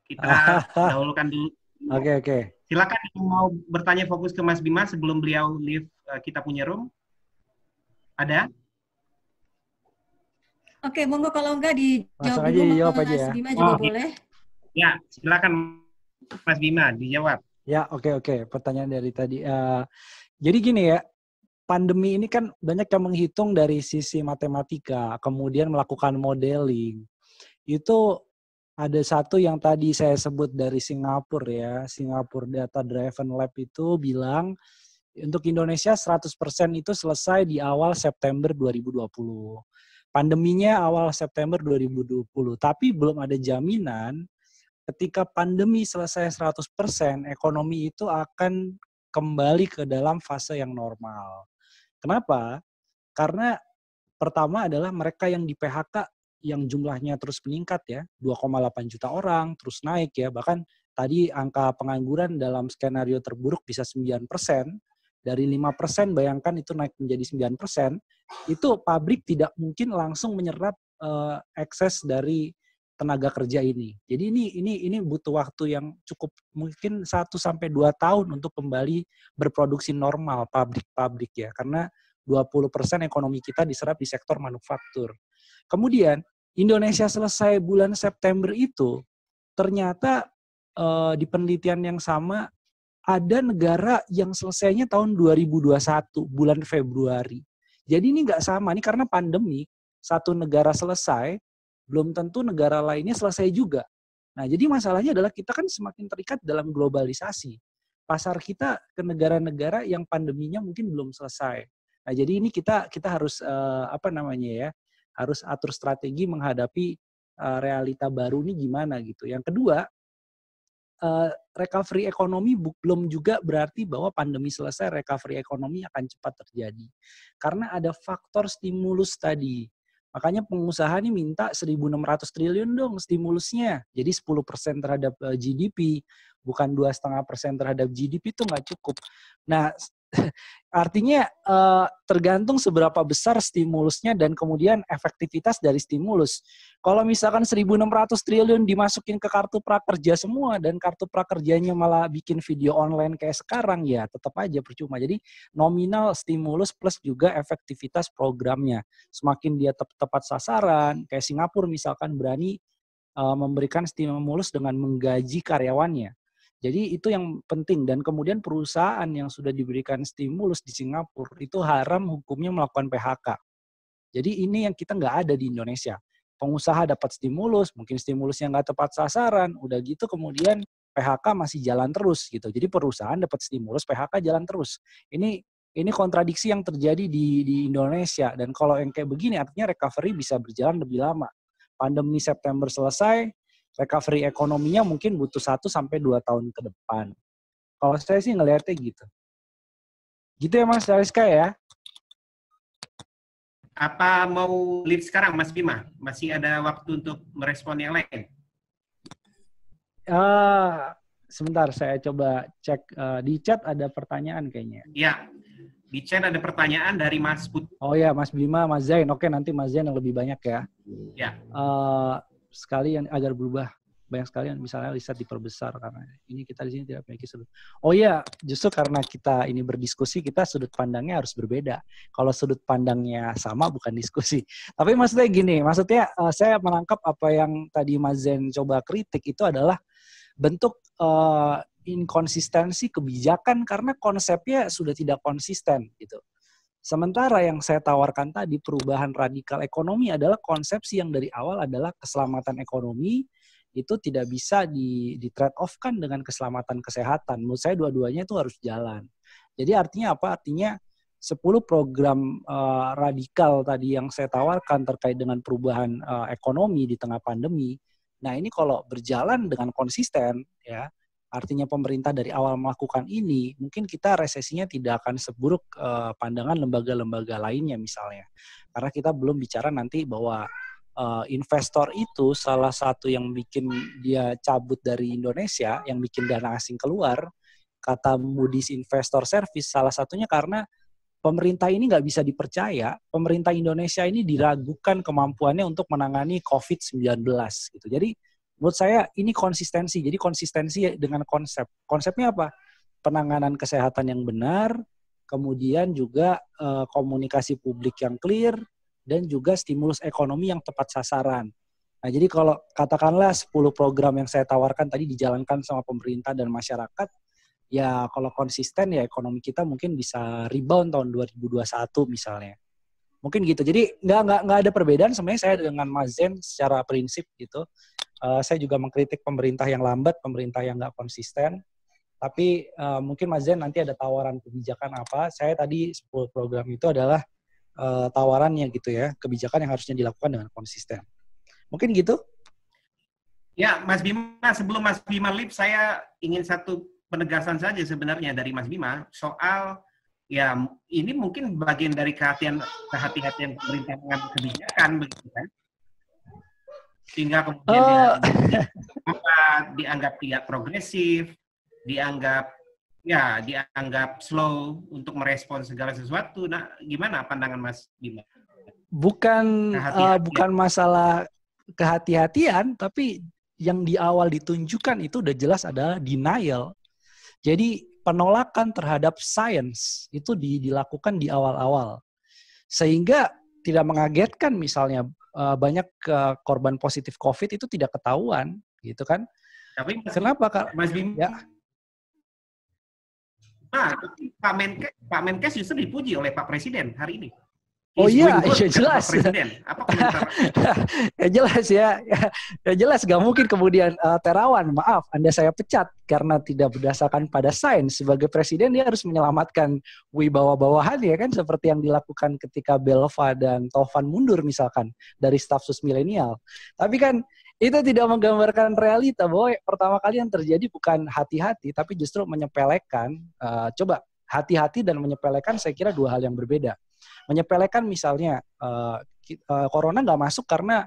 Speaker 1: Kita dahulukan dulu.
Speaker 5: Oke.
Speaker 1: Silakan yang mau bertanya fokus ke Mas Bima sebelum beliau leave kita punya room. Ada?
Speaker 6: Oke, monggo kalau enggak dijawab
Speaker 5: dulu
Speaker 6: Mas
Speaker 5: aja.
Speaker 6: Bima juga boleh.
Speaker 1: Ya, silakan Mas Bima dijawab.
Speaker 5: Ya, oke. Pertanyaan dari tadi. Jadi gini ya, pandemi ini kan banyak yang menghitung dari sisi matematika, kemudian melakukan modeling. Itu ada satu yang tadi saya sebut dari Singapura ya, Singapura Data Driven Lab itu bilang untuk Indonesia 100% itu selesai di awal September 2020. Pandeminya awal September 2020, tapi belum ada jaminan ketika pandemi selesai 100%, ekonomi itu akan kembali ke dalam fase yang normal. Kenapa? Karena pertama adalah mereka yang di PHK yang jumlahnya terus meningkat ya, 2,8 juta orang terus naik ya, bahkan tadi angka pengangguran dalam skenario terburuk bisa 9%, dari 5% bayangkan itu naik menjadi 9%, itu pabrik tidak mungkin langsung menyerap ekses dari tenaga kerja ini. Jadi ini butuh waktu yang cukup mungkin 1-2 tahun untuk kembali berproduksi normal pabrik-pabrik ya, karena 20% ekonomi kita diserap di sektor manufaktur. Kemudian Indonesia selesai bulan September itu ternyata di penelitian yang sama ada negara yang selesainya tahun 2021 bulan Februari. Jadi ini nggak sama, ini karena pandemi satu negara selesai belum tentu negara lainnya selesai juga. Nah, jadi masalahnya adalah kita kan semakin terikat dalam globalisasi. Pasar kita ke negara-negara yang pandeminya mungkin belum selesai. Nah, jadi ini kita harus harus atur strategi menghadapi realita baru ini gimana gitu. Yang kedua, recovery ekonomi belum juga berarti bahwa pandemi selesai recovery ekonomi akan cepat terjadi. Karena ada faktor stimulus tadi. Makanya pengusaha ini minta 1.600 triliun dong stimulusnya. Jadi 10% terhadap GDP, bukan 2,5% terhadap GDP itu nggak cukup. Nah, Artinya tergantung seberapa besar stimulusnya dan kemudian efektivitas dari stimulus. Kalau misalkan 1.600 triliun dimasukin ke kartu prakerja semua dan kartu prakerjanya malah bikin video online kayak sekarang, ya tetap aja percuma. Jadi nominal stimulus plus juga efektivitas programnya. Semakin dia tepat sasaran, kayak Singapura misalkan berani memberikan stimulus dengan menggaji karyawannya. Jadi itu yang penting, dan kemudian perusahaan yang sudah diberikan stimulus di Singapura itu haram hukumnya melakukan PHK. Jadi ini yang kita nggak ada di Indonesia. Pengusaha dapat stimulus, mungkin stimulusnya nggak tepat sasaran, udah gitu kemudian PHK masih jalan terus gitu. Jadi perusahaan dapat stimulus, PHK jalan terus. Ini kontradiksi yang terjadi di Indonesia, dan kalau yang kayak begini artinya recovery bisa berjalan lebih lama. Pandemi September selesai, recovery ekonominya mungkin butuh 1-2 tahun ke depan. Kalau saya sih ngelihatnya gitu. Gitu ya Mas Ariska ya?
Speaker 1: Apa mau lead sekarang Mas Bima? Masih ada waktu untuk merespon yang lain?
Speaker 5: Sebentar, saya coba cek. Di chat ada pertanyaan kayaknya.
Speaker 1: Ya, di chat ada pertanyaan dari Mas Putri.
Speaker 5: Oh ya, Mas Bima, Mas Zain. Oke, nanti Mas Zain yang lebih banyak ya.
Speaker 1: Ya.
Speaker 5: Sekali yang agar berubah, banyak sekali yang misalnya riset diperbesar karena ini kita di sini tidak memiliki sudut. Oh iya, justru karena kita ini berdiskusi, kita sudut pandangnya harus berbeda. Kalau sudut pandangnya sama, bukan diskusi. Tapi maksudnya gini, saya menangkap apa yang tadi Mas Zain coba kritik itu adalah bentuk inkonsistensi kebijakan karena konsepnya sudah tidak konsisten gitu. Sementara yang saya tawarkan tadi, perubahan radikal ekonomi adalah konsepsi yang dari awal adalah keselamatan ekonomi, itu tidak bisa di trade off-kan dengan keselamatan kesehatan. Menurut saya dua-duanya itu harus jalan. Jadi artinya apa? Artinya 10 program radikal tadi yang saya tawarkan terkait dengan perubahan ekonomi di tengah pandemi, nah ini kalau berjalan dengan konsisten, ya, artinya pemerintah dari awal melakukan ini, mungkin kita resesinya tidak akan seburuk pandangan lembaga-lembaga lainnya misalnya. Karena kita belum bicara nanti bahwa investor itu salah satu yang bikin dia cabut dari Indonesia, yang bikin dana asing keluar, kata Moody's Investor Service, salah satunya karena pemerintah ini nggak bisa dipercaya, pemerintah Indonesia ini diragukan kemampuannya untuk menangani COVID-19 gitu. Jadi menurut saya ini konsistensi. Jadi konsistensi dengan konsep. Konsepnya apa? Penanganan kesehatan yang benar, kemudian juga komunikasi publik yang clear, dan juga stimulus ekonomi yang tepat sasaran. Nah, jadi kalau katakanlah 10 program yang saya tawarkan tadi dijalankan sama pemerintah dan masyarakat, ya kalau konsisten ya ekonomi kita mungkin bisa rebound tahun 2021 misalnya. Mungkin gitu. Jadi nggak ada perbedaan sebenarnya saya dengan Mas Zain secara prinsip gitu. Saya juga mengkritik pemerintah yang lambat, pemerintah yang nggak konsisten. Tapi mungkin Mas Zain nanti ada tawaran kebijakan apa. Saya tadi 10 program itu adalah tawarannya gitu ya, kebijakan yang harusnya dilakukan dengan konsisten. Mungkin gitu?
Speaker 1: Ya, Mas Bima, sebelum Mas Bima lead, saya ingin satu penegasan saja sebenarnya dari Mas Bima soal ya ini mungkin bagian dari kehati-hatian pemerintah mengambil kebijakan begitu kan, sehingga kemudian dianggap tidak progresif, dianggap slow untuk merespon segala sesuatu. Nah, gimana pandangan Mas Bima?
Speaker 5: Bukan masalah kehati-hatian, tapi yang di awal ditunjukkan itu udah jelas adalah denial. Jadi penolakan terhadap sains itu dilakukan di awal-awal. Sehingga tidak mengagetkan misalnya banyak korban positif COVID itu tidak ketahuan, gitu kan?
Speaker 1: Tapi
Speaker 5: kenapa Mas Bima? Ya.
Speaker 1: Nah, Pak Menkes justru dipuji oleh Pak Presiden hari ini.
Speaker 5: Oh iya, jelas.
Speaker 1: Presiden. Apa komentar?
Speaker 5: Ya jelas ya. Ya jelas, gak mungkin kemudian Terawan, maaf, Anda saya pecat karena tidak berdasarkan pada sains. Sebagai presiden dia harus menyelamatkan wibawa bawahan ya kan, seperti yang dilakukan ketika Belva dan Taufan mundur misalkan dari staf sus milenial. Tapi kan itu tidak menggambarkan realita bahwa pertama kali yang terjadi bukan hati-hati, tapi justru menyepelekan. Coba hati-hati dan menyepelekan saya kira dua hal yang berbeda. Menyepelekan misalnya corona nggak masuk karena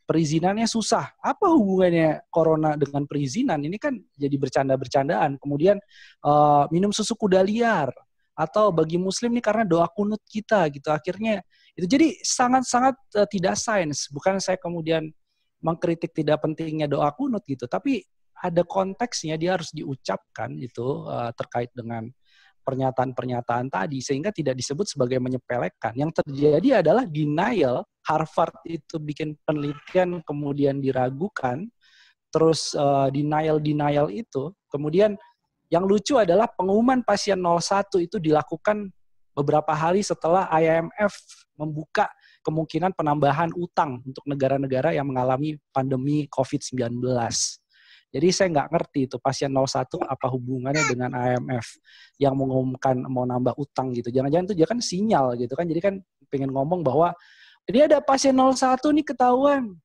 Speaker 5: perizinannya susah. Apa hubungannya corona dengan perizinan? Ini kan jadi bercanda-bercandaan. Kemudian minum susu kuda liar, atau bagi Muslim nih karena doa kunut kita gitu. Akhirnya itu jadi sangat-sangat tidak sains. Bukan saya kemudian mengkritik tidak pentingnya doa kunut gitu, tapi ada konteksnya, dia harus diucapkan itu terkait dengan pernyataan-pernyataan tadi sehingga tidak disebut sebagai menyepelekan. Yang terjadi adalah denial. Harvard itu bikin penelitian kemudian diragukan, terus denial itu. Kemudian yang lucu adalah pengumuman pasien 01 itu dilakukan beberapa hari setelah IMF membuka kemungkinan penambahan utang untuk negara-negara yang mengalami pandemi COVID-19. Jadi saya nggak ngerti itu pasien 01 apa hubungannya dengan IMF yang mengumumkan mau nambah utang gitu. Jangan-jangan itu dia kan sinyal gitu kan. Jadi kan pengen ngomong bahwa ini ada pasien 01 nih ketahuan.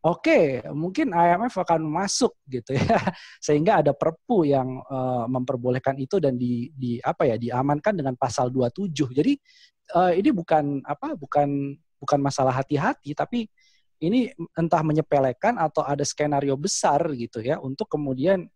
Speaker 5: Oke, mungkin IMF akan masuk gitu ya. Sehingga ada perpu yang memperbolehkan itu dan diamankan dengan pasal 27. Jadi ini bukan masalah hati-hati, tapi ini entah menyepelekan atau ada skenario besar gitu ya untuk kemudian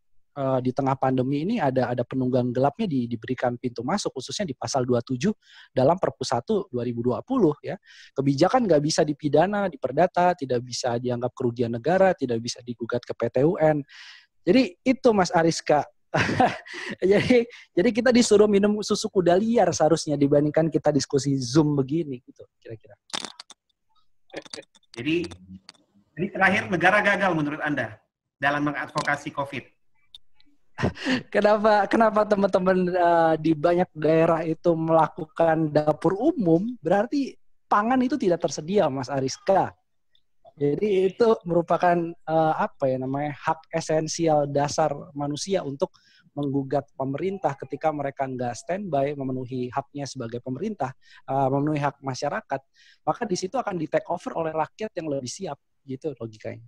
Speaker 5: di tengah pandemi ini ada penunggang gelapnya diberikan pintu masuk khususnya di pasal 27 dalam Perpu 1 2020 ya. Kebijakan nggak bisa dipidana, diperdata, tidak bisa dianggap kerugian negara, tidak bisa digugat ke PT UN. Jadi itu Mas Ariska. jadi kita disuruh minum susu kuda liar seharusnya dibandingkan kita diskusi Zoom begini gitu kira-kira.
Speaker 1: Jadi terakhir negara gagal menurut Anda dalam mengadvokasi COVID.
Speaker 5: Kenapa teman-teman di banyak daerah itu melakukan dapur umum? Berarti pangan itu tidak tersedia, Mas Ariska. Jadi itu merupakan hak esensial dasar manusia untuk menggugat pemerintah ketika mereka nggak standby memenuhi haknya sebagai pemerintah, memenuhi hak masyarakat, maka di situ akan di take over oleh rakyat yang lebih siap, gitu logikanya.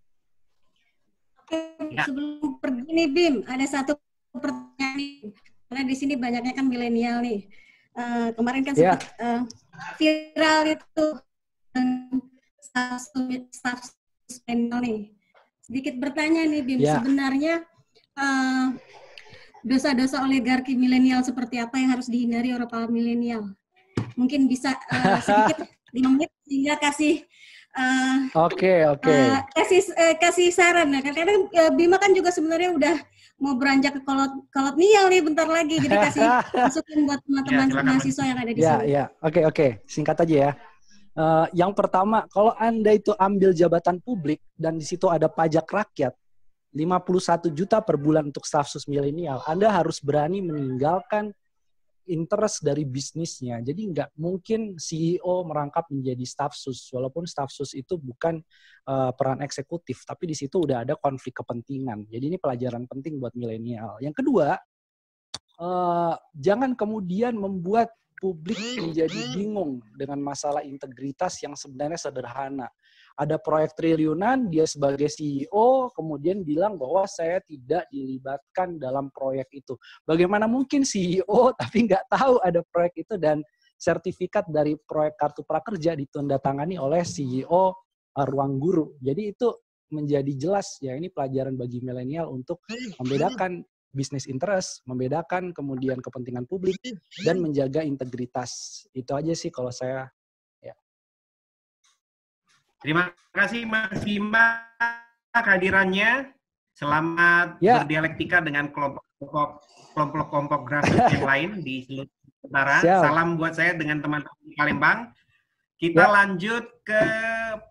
Speaker 6: Oke, sebelum pergi nih Bim, ada satu pertanyaan nih, karena di sini banyaknya kan milenial nih. Kemarin kan sempat viral itu staff milenial nih. Sedikit bertanya nih Bim, sebenarnya dosa-dosa oligarki milenial seperti apa yang harus dihindari oleh para milenial? Mungkin bisa sedikit 5 menit sehingga kasih kasih saran. Nah, kadang Bima kan juga sebenarnya udah mau beranjak ke kolonial nih bentar lagi, jadi kasih masukin buat teman-teman mahasiswa yang ada di sini.
Speaker 5: Oke. Singkat aja ya. Yang pertama, kalau Anda itu ambil jabatan publik dan di situ ada pajak rakyat, 51 juta per bulan untuk staf sus milenial, Anda harus berani meninggalkan interest dari bisnisnya. Jadi nggak mungkin CEO merangkap menjadi staf sus, walaupun staf sus itu bukan peran eksekutif, tapi di situ udah ada konflik kepentingan. Jadi ini pelajaran penting buat milenial. Yang kedua, jangan kemudian membuat publik menjadi bingung dengan masalah integritas yang sebenarnya sederhana. Ada proyek triliunan, dia sebagai CEO kemudian bilang bahwa saya tidak dilibatkan dalam proyek itu. Bagaimana mungkin CEO tapi nggak tahu ada proyek itu dan sertifikat dari proyek kartu prakerja ditandatangani oleh CEO Ruang Guru. Jadi itu menjadi jelas ya, ini pelajaran bagi milenial untuk membedakan bisnis interest, membedakan kemudian kepentingan publik dan menjaga integritas. Itu aja sih kalau saya.
Speaker 1: Terima kasih Mas Bima kehadirannya. Selamat berdialektika dengan kelompok grassroots yang lain di seluruh Nusantara. Salam buat saya dengan teman-teman di Palembang. Kita lanjut ke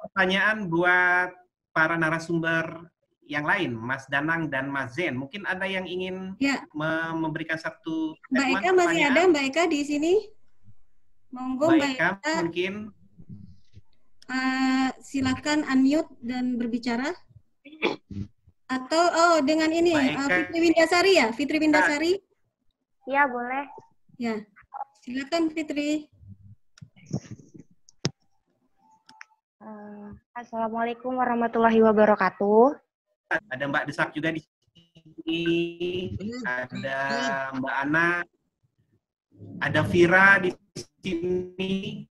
Speaker 1: pertanyaan buat para narasumber yang lain, Mas Danang dan Mas Zen. Mungkin ada yang ingin memberikan satu
Speaker 6: Mbak Eka masih ada, Mbak Eka di sini? Monggo Mbak Eka
Speaker 1: mungkin.
Speaker 6: Silakan unmute dan berbicara. Atau dengan ini Fitri Windasari ya? Fitri Windasari?
Speaker 8: Iya, boleh.
Speaker 6: Ya, silakan Fitri.
Speaker 8: Assalamualaikum warahmatullahi wabarakatuh.
Speaker 1: Ada Mbak Desak juga di sini. Ada Mbak Ana. Ada Vira di sini.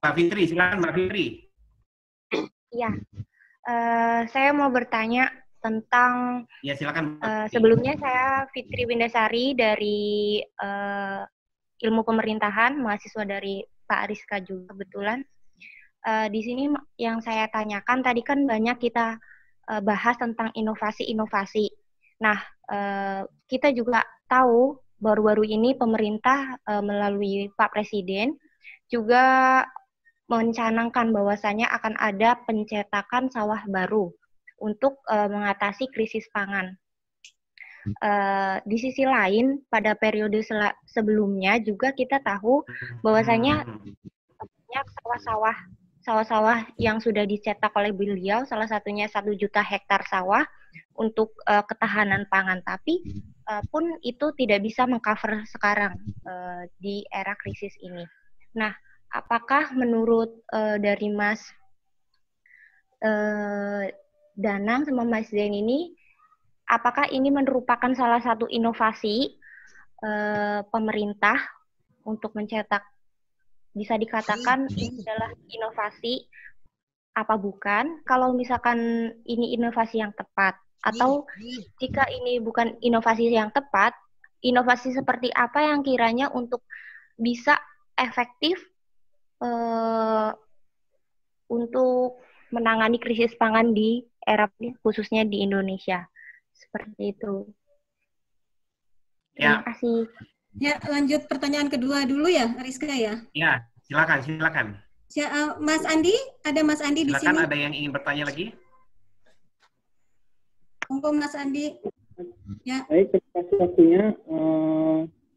Speaker 1: Mbak Fitri, silakan Mbak Fitri.
Speaker 8: Iya, saya mau bertanya, tentang
Speaker 1: Ya, silakan.
Speaker 8: sebelumnya saya Fitri Windasari dari Ilmu Pemerintahan, mahasiswa dari Pak Ariska juga kebetulan. Di sini yang saya tanyakan tadi kan banyak kita bahas tentang inovasi-inovasi. Nah, kita juga tahu baru-baru ini pemerintah melalui Pak Presiden juga mencanangkan bahwasanya akan ada pencetakan sawah baru untuk mengatasi krisis pangan. Di sisi lain, pada periode sebelumnya juga kita tahu bahwasanya banyak sawah-sawah yang sudah dicetak oleh beliau, salah satunya 1 juta hektar sawah untuk ketahanan pangan, tapi pun itu tidak bisa mengcover sekarang di era krisis ini. Nah, apakah menurut dari Mas Danang sama Mas Zain ini, apakah ini merupakan salah satu inovasi pemerintah untuk mencetak, bisa dikatakan ini adalah inovasi apa bukan? Kalau misalkan ini inovasi yang tepat, atau jika ini bukan inovasi yang tepat, inovasi seperti apa yang kiranya untuk bisa efektif untuk menangani krisis pangan di era khususnya di Indonesia. Seperti itu. Terima kasih.
Speaker 6: Ya, lanjut pertanyaan kedua dulu ya, Ariska ya?
Speaker 1: Ya, silakan.
Speaker 6: Mas Andi, ada Mas Andi di sini.
Speaker 1: Silakan, ada yang ingin bertanya lagi?
Speaker 6: Monggo Mas Andi. Ya.
Speaker 9: Baik, terima kasih waktunya.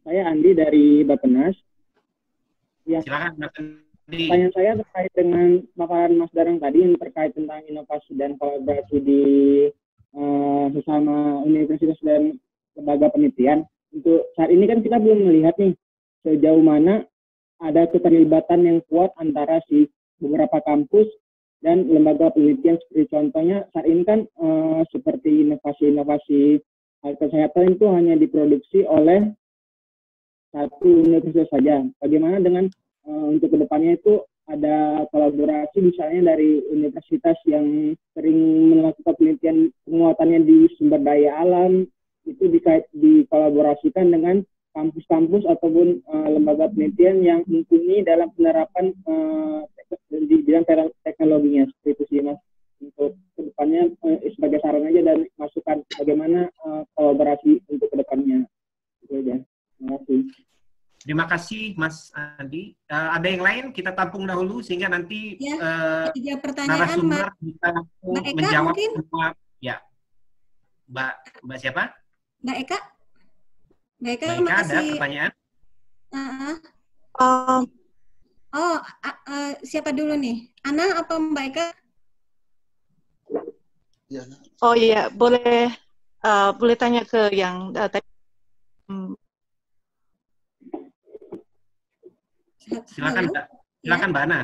Speaker 9: Saya Andi dari Bappenas. Ya.
Speaker 1: Silakan Mas Andi.
Speaker 9: Pertanyaan saya terkait dengan paparan Mas Danang tadi yang terkait tentang inovasi dan kolaborasi di sesama universitas dan lembaga penelitian. Untuk saat ini kan kita belum melihat nih sejauh mana ada keterlibatan yang kuat antara beberapa kampus dan lembaga penelitian, seperti contohnya saat ini kan seperti inovasi-inovasi alat kesehatan itu hanya diproduksi oleh satu universitas saja. Bagaimana dengan untuk kedepannya itu ada kolaborasi misalnya dari universitas yang sering melakukan penelitian penguatannya di sumber daya alam, itu dikolaborasikan dengan kampus-kampus ataupun lembaga penelitian yang mumpuni dalam penerapan di bidang teknologinya. Seperti itu sih Mas, untuk kedepannya sebagai saran aja dan masukan bagaimana kolaborasi untuk kedepannya. Itu aja. Terima kasih.
Speaker 1: Terima kasih Mas Andi. Ada yang lain kita tampung dahulu sehingga nanti narasumber bisa menjawab semua. Ya, Mbak siapa?
Speaker 6: Mbak Eka. Mbak Eka,
Speaker 1: ada pertanyaan?
Speaker 6: Siapa dulu nih? Ana atau Mbak Eka?
Speaker 10: Oh iya, boleh tanya ke yang tadi.
Speaker 1: Silakan Mbak Ana.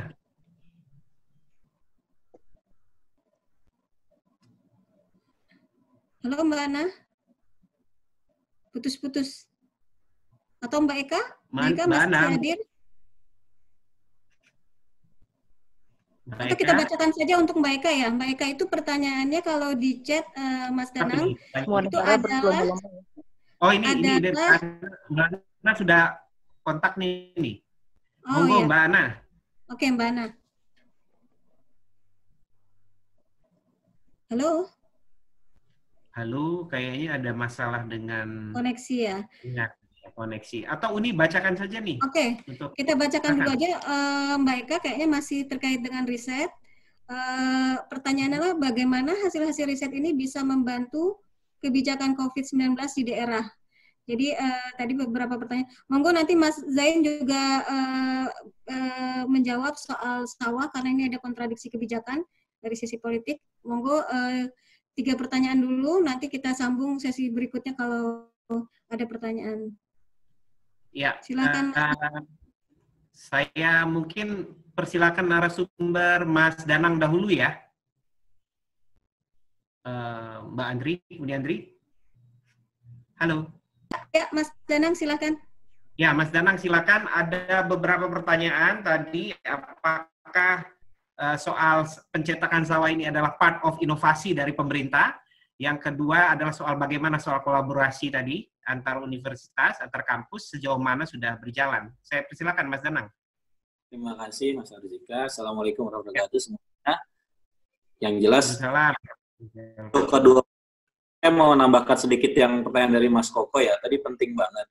Speaker 6: Halo Mbak Ana. Putus-putus. Atau Mbak Eka? Mbak Eka masih hadir? Atau kita bacakan saja untuk Mbak Eka ya. Mbak Eka itu pertanyaannya kalau di chat Mas Danang itu adalah
Speaker 1: ini Mbak Ana sudah kontak nih. Monggo, iya. Mbak Ana.
Speaker 6: Oke, Mbak Ana.
Speaker 1: Halo, kayaknya ada masalah dengan
Speaker 6: koneksi ya.
Speaker 1: Koneksi. Atau Uni bacakan saja nih.
Speaker 6: Oke, kita bacakan dulu aja. Mbak Eka kayaknya masih terkait dengan riset. Pertanyaannya adalah bagaimana hasil-hasil riset ini bisa membantu kebijakan COVID-19 di daerah. Jadi tadi beberapa pertanyaan. Monggo nanti Mas Zain juga menjawab soal sawah karena ini ada kontradiksi kebijakan dari sisi politik. Monggo 3 pertanyaan dulu, nanti kita sambung sesi berikutnya kalau ada pertanyaan.
Speaker 1: Ya,
Speaker 6: silakan.
Speaker 1: Saya mungkin persilakan narasumber Mas Danang dahulu ya. Mbak Andri, Uni Andri. Halo.
Speaker 6: Ya, Mas Danang silakan.
Speaker 1: Ya, Mas Danang silakan. Ada beberapa pertanyaan tadi. Apakah soal pencetakan sawah ini adalah part of inovasi dari pemerintah? Yang kedua adalah soal bagaimana soal kolaborasi tadi antar universitas, antar kampus, sejauh mana sudah berjalan. Saya persilakan Mas Danang.
Speaker 2: Terima kasih Mas Arzika. Assalamualaikum warahmatullahi wabarakatuh semuanya. Yang jelas, untuk kedua, saya mau nambahkan sedikit yang pertanyaan dari Mas Koko ya. Tadi penting banget.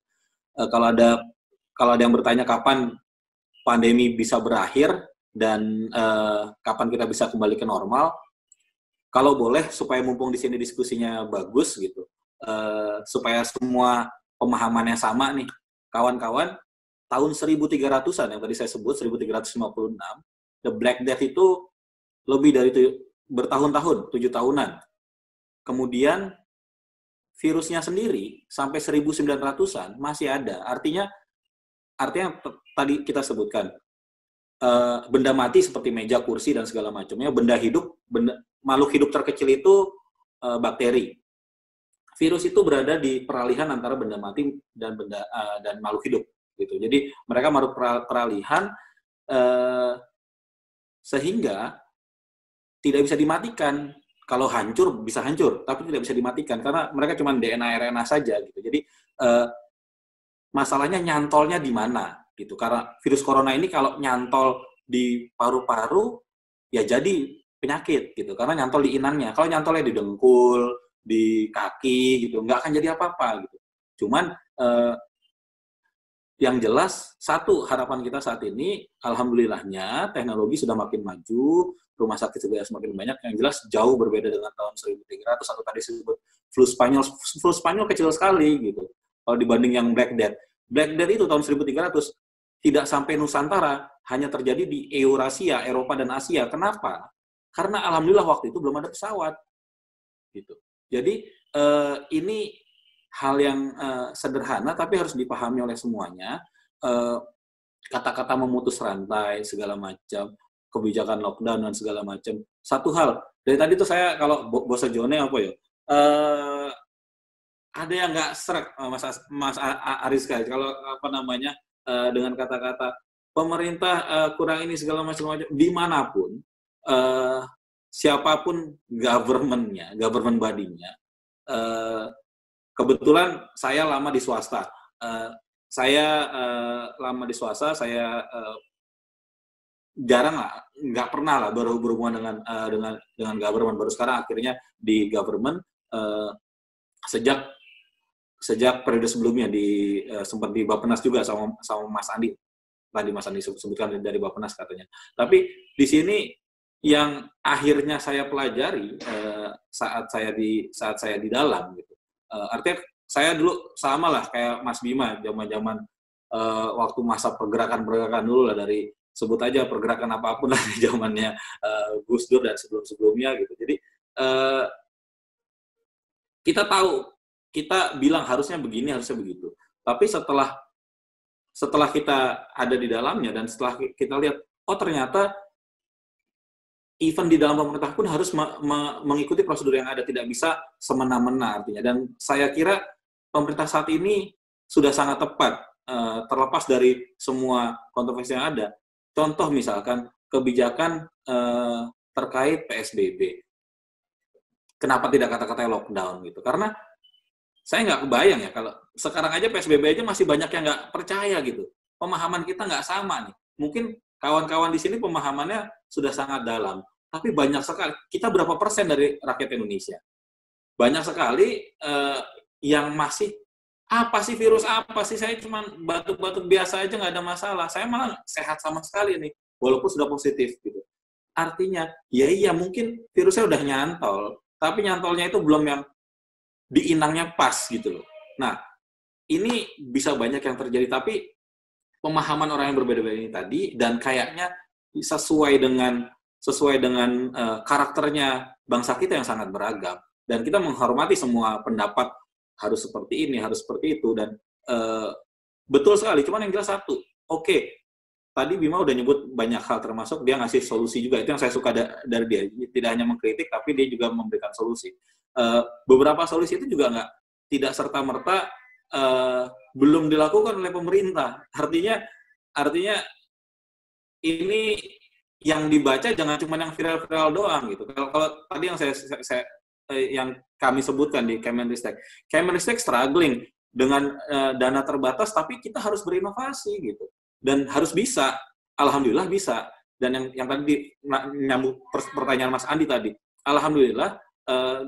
Speaker 2: Kalau ada yang bertanya kapan pandemi bisa berakhir dan kapan kita bisa kembali ke normal, kalau boleh supaya mumpung di sini diskusinya bagus gitu, supaya semua pemahamannya sama nih, kawan-kawan. Tahun 1300-an yang tadi saya sebut, 1356, The Black Death itu lebih dari bertahun-tahun, 7 tahunan. Kemudian virusnya sendiri sampai 1900-an masih ada. Artinya tadi kita sebutkan, benda mati seperti meja, kursi, dan segala macamnya, benda hidup, makhluk hidup terkecil itu bakteri. Virus itu berada di peralihan antara benda mati dan makhluk hidup. Gitu. Jadi mereka merupakan peralihan sehingga tidak bisa dimatikan. Kalau hancur bisa hancur, tapi tidak bisa dimatikan karena mereka cuma DNA RNA saja. Gitu. Jadi masalahnya nyantolnya di mana? Gitu. Karena virus corona ini kalau nyantol di paru-paru ya jadi penyakit gitu. Karena nyantol di inangnya. Kalau nyantolnya di dengkul, di kaki gitu, nggak akan jadi apa-apa gitu. Cuman yang jelas, satu harapan kita saat ini, alhamdulillahnya teknologi sudah makin maju, rumah sakit sudah semakin banyak, yang jelas jauh berbeda dengan tahun 1300 atau tadi disebut flu Spanyol kecil sekali gitu. Kalau dibanding yang Black Death. Black Death itu tahun 1300 tidak sampai Nusantara, hanya terjadi di Eurasia, Eropa dan Asia. Kenapa? Karena alhamdulillah waktu itu belum ada pesawat. Gitu. Jadi ini hal yang sederhana tapi harus dipahami oleh semuanya. Kata-kata memutus rantai segala macam, kebijakan lockdown dan segala macam. Satu hal dari tadi tuh saya kalau bosa Jone apa ya? Ada yang nggak serak Mas Ariska kalau apa namanya dengan kata-kata pemerintah kurang ini segala macam dimanapun siapapun government body-nya. Kebetulan saya lama di swasta. Saya jarang lah, nggak pernah lah berhubungan dengan government. Baru sekarang akhirnya di government sejak periode sebelumnya sempat di Bappenas juga sama Mas Andi. Tadi Mas Andi sebutkan dari Bappenas katanya. Tapi di sini yang akhirnya saya pelajari saat saya di dalam gitu. Artinya saya dulu sama lah kayak Mas Bima zaman waktu masa pergerakan dulu lah, dari sebut aja pergerakan apapun lah di zamannya Gus Dur dan sebelum-sebelumnya gitu. Jadi kita tahu, kita bilang harusnya begini, harusnya begitu. Tapi setelah kita ada di dalamnya dan setelah kita lihat, oh ternyata even di dalam pemerintah pun harus mengikuti prosedur yang ada, tidak bisa semena-mena artinya. Dan saya kira pemerintah saat ini sudah sangat tepat, terlepas dari semua kontroversi yang ada. Contoh misalkan kebijakan terkait PSBB. Kenapa tidak kata-kata lockdown gitu? Karena saya nggak kebayang ya, kalau sekarang aja PSBB aja masih banyak yang nggak percaya gitu. Pemahaman kita nggak sama nih. Mungkin kawan-kawan di sini pemahamannya sudah sangat dalam. Tapi banyak sekali, kita berapa persen dari rakyat Indonesia? Banyak sekali yang masih, apa sih virus apa sih? Saya cuma batuk-batuk biasa aja nggak ada masalah. Saya malah sehat sama sekali nih, walaupun sudah positif gitu. Artinya, ya iya mungkin virusnya udah nyantol, tapi nyantolnya itu belum yang di inangnya pas gitu loh. Nah, ini bisa banyak yang terjadi, tapi pemahaman orang yang berbeda-beda ini tadi, dan kayaknya sesuai dengan karakternya bangsa kita yang sangat beragam, dan kita menghormati semua pendapat, harus seperti ini, harus seperti itu, dan betul sekali. Cuman yang jelas satu, oke, tadi Bima udah nyebut banyak hal, termasuk dia ngasih solusi juga. Itu yang saya suka dari dia, tidak hanya mengkritik, tapi dia juga memberikan solusi. Beberapa solusi itu juga tidak serta-merta belum dilakukan oleh pemerintah. Artinya ini yang dibaca jangan cuma yang viral-viral doang gitu. Kalau tadi yang saya yang kami sebutkan di Kemenristek. Kemenristek struggling dengan dana terbatas, tapi kita harus berinovasi gitu, dan harus bisa. Alhamdulillah bisa. Dan yang tadi nyambung pertanyaan Mas Andi tadi, alhamdulillah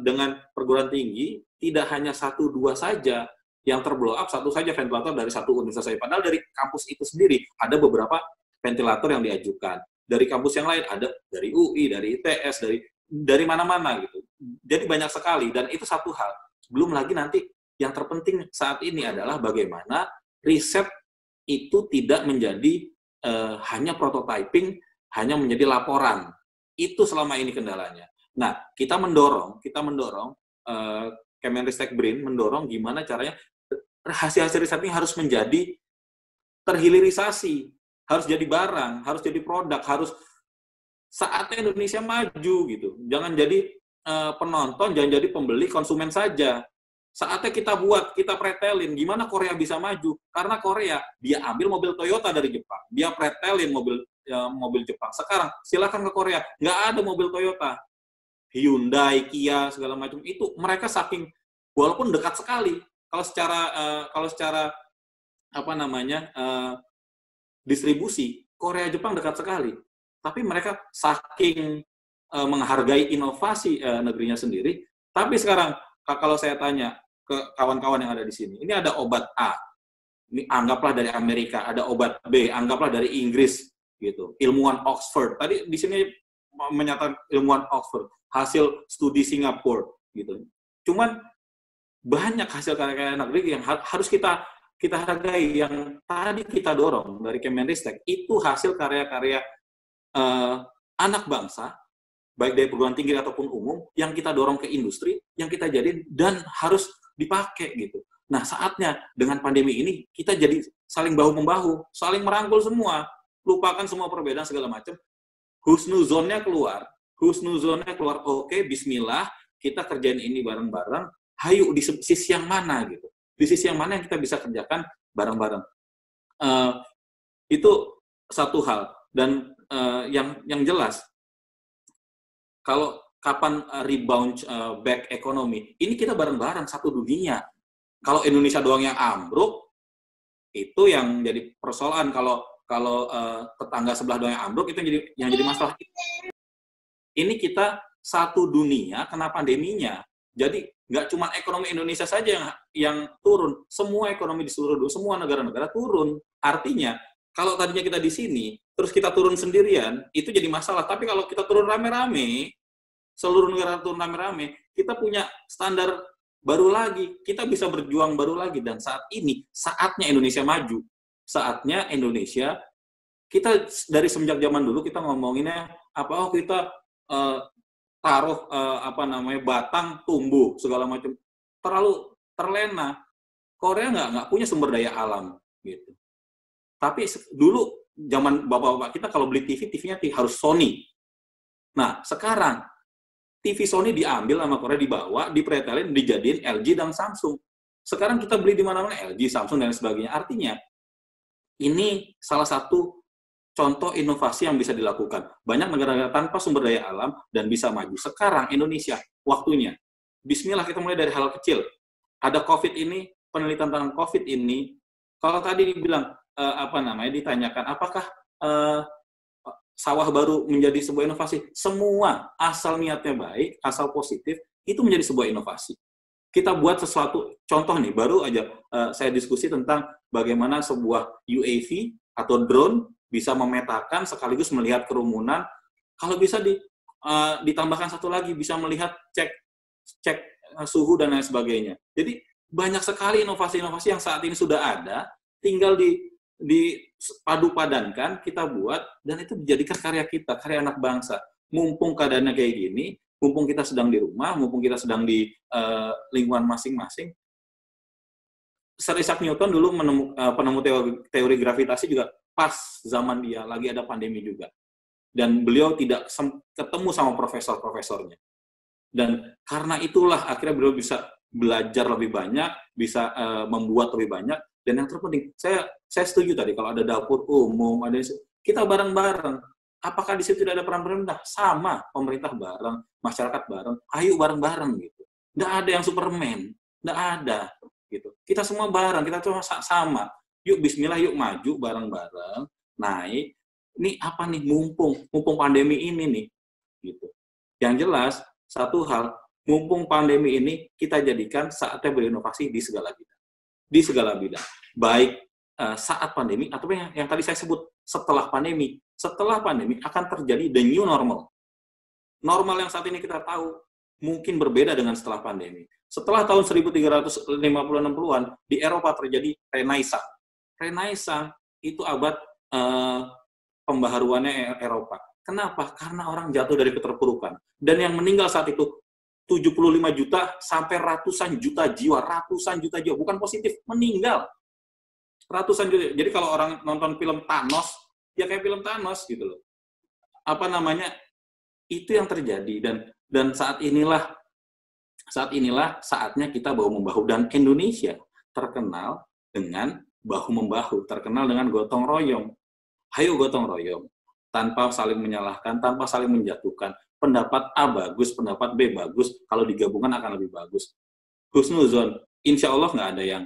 Speaker 2: dengan perguruan tinggi tidak hanya 1-2 saja yang terblow up, satu saja ventilator dari satu universitas saja. Padahal dari kampus itu sendiri ada beberapa ventilator yang diajukan. Dari kampus yang lain ada dari UI, dari ITS, dari mana-mana gitu. Jadi banyak sekali, dan itu satu hal. Belum lagi nanti yang terpenting saat ini adalah bagaimana riset itu tidak menjadi hanya prototyping, hanya menjadi laporan. Itu selama ini kendalanya. Nah, kita mendorong Kemenristek BRIN mendorong gimana caranya hasil-hasil riset ini harus menjadi terhilirisasi, harus jadi barang, harus jadi produk, harus saatnya Indonesia maju gitu. Jangan jadi penonton, jangan jadi pembeli, konsumen saja. Saatnya kita buat, kita pretelin gimana Korea bisa maju. Karena Korea, dia ambil mobil Toyota dari Jepang, dia pretelin mobil Jepang. Sekarang silakan ke Korea, nggak ada mobil Toyota. Hyundai, Kia, segala macam itu mereka saking, walaupun dekat sekali, kalau secara distribusi Korea Jepang dekat sekali, tapi mereka saking menghargai inovasi negerinya sendiri. Tapi sekarang kalau saya tanya ke kawan-kawan yang ada di sini, ini ada obat A, ini anggaplah dari Amerika, ada obat B, anggaplah dari Inggris gitu, ilmuwan Oxford. Tadi di sini menyatakan ilmuwan Oxford, hasil studi Singapura gitu. Cuman banyak hasil karya-karya negeri yang harus kita hargai, yang tadi kita dorong dari Kemenristek, itu hasil karya-karya anak bangsa, baik dari perguruan tinggi ataupun umum, yang kita dorong ke industri, yang kita jadiin dan harus dipakai gitu. Nah, saatnya dengan pandemi ini kita jadi saling bahu-membahu, saling merangkul semua, lupakan semua perbedaan segala macam. Husnuzonnya keluar, oke, bismillah, kita kerjain ini bareng-bareng, hayu di sisi yang mana gitu. Di sisi yang mana yang kita bisa kerjakan bareng-bareng. Itu satu hal. Dan yang jelas, kalau kapan rebound back ekonomi, ini kita bareng-bareng satu dunia. Kalau Indonesia doang yang ambruk, itu yang jadi persoalan. Kalau tetangga sebelah doang yang ambruk, itu yang jadi masalah. Ini kita satu dunia kena pandeminya. Jadi nggak cuma ekonomi Indonesia saja yang turun, semua ekonomi di seluruh dunia, semua negara-negara turun. Artinya, kalau tadinya kita di sini, terus kita turun sendirian, itu jadi masalah. Tapi kalau kita turun rame-rame, seluruh negara turun rame-rame, kita punya standar baru lagi, kita bisa berjuang baru lagi. Dan saat ini, saatnya Indonesia maju. Saatnya Indonesia, kita dari semenjak zaman dulu, kita ngomonginnya, kita taruh batang tumbuh segala macam, terlalu terlena. Korea nggak punya sumber daya alam gitu. Tapi dulu zaman bapak-bapak kita kalau beli TV-nya harus Sony. Nah sekarang TV Sony diambil sama Korea, dibawa, dipretelin, dijadiin LG dan Samsung. Sekarang kita beli di mana-mana LG, Samsung dan sebagainya. Artinya ini salah satu contoh inovasi yang bisa dilakukan. Banyak negara-negara tanpa sumber daya alam dan bisa maju. Sekarang Indonesia, waktunya. Bismillah, kita mulai dari hal kecil. Ada COVID ini, penelitian tentang COVID ini, kalau tadi dibilang, ditanyakan, apakah sawah baru menjadi sebuah inovasi? Semua, asal niatnya baik, asal positif, itu menjadi sebuah inovasi. Kita buat sesuatu, contoh nih, baru aja saya diskusi tentang bagaimana sebuah UAV atau drone bisa memetakan sekaligus melihat kerumunan. Kalau bisa ditambahkan satu lagi, bisa melihat cek suhu dan lain sebagainya. Jadi banyak sekali inovasi-inovasi yang saat ini sudah ada, tinggal dipadu-padankan, kita buat, dan itu dijadikan karya kita, karya anak bangsa. Mumpung keadaannya kayak gini, mumpung kita sedang di rumah, mumpung kita sedang di lingkungan masing-masing. Sir Isaac Newton dulu penemu teori gravitasi juga pas zaman dia lagi ada pandemi juga. Dan beliau tidak ketemu sama profesor-profesornya. Dan karena itulah akhirnya beliau bisa belajar lebih banyak, bisa membuat lebih banyak. Dan yang terpenting, saya setuju tadi kalau ada dapur umum, kita bareng-bareng. Apakah di situ tidak ada peran pemerintah? Sama, pemerintah bareng, masyarakat bareng, ayo bareng-bareng gitu. Nggak ada yang Superman, nggak ada gitu. Kita semua bareng, kita cuma sama. Yuk Bismillah, yuk maju bareng-bareng, naik. Ini apa nih, mumpung pandemi ini nih, gitu. Yang jelas satu hal, mumpung pandemi ini kita jadikan saatnya berinovasi di segala bidang, baik saat pandemi atau yang tadi saya sebut setelah pandemi. Setelah pandemi akan terjadi the new normal. Normal yang saat ini kita tahu mungkin berbeda dengan setelah pandemi. Setelah tahun 1350-60-an di Eropa terjadi Renaissance. Renaissance itu abad pembaharuannya Eropa. Kenapa? Karena orang jatuh dari keterpurukan. Dan yang meninggal saat itu 75 juta sampai ratusan juta jiwa, bukan positif, meninggal. Ratusan juta. Jadi kalau orang nonton film Thanos, ya kayak film Thanos gitu loh. Apa namanya? Itu yang terjadi dan saat inilah saatnya kita bahu-membahu, dan Indonesia terkenal dengan bahu-membahu, terkenal dengan gotong royong. Ayo gotong royong, tanpa saling menyalahkan, tanpa saling menjatuhkan. Pendapat A bagus, pendapat B bagus, kalau digabungkan akan lebih bagus. Husnuzon, insya Allah nggak ada yang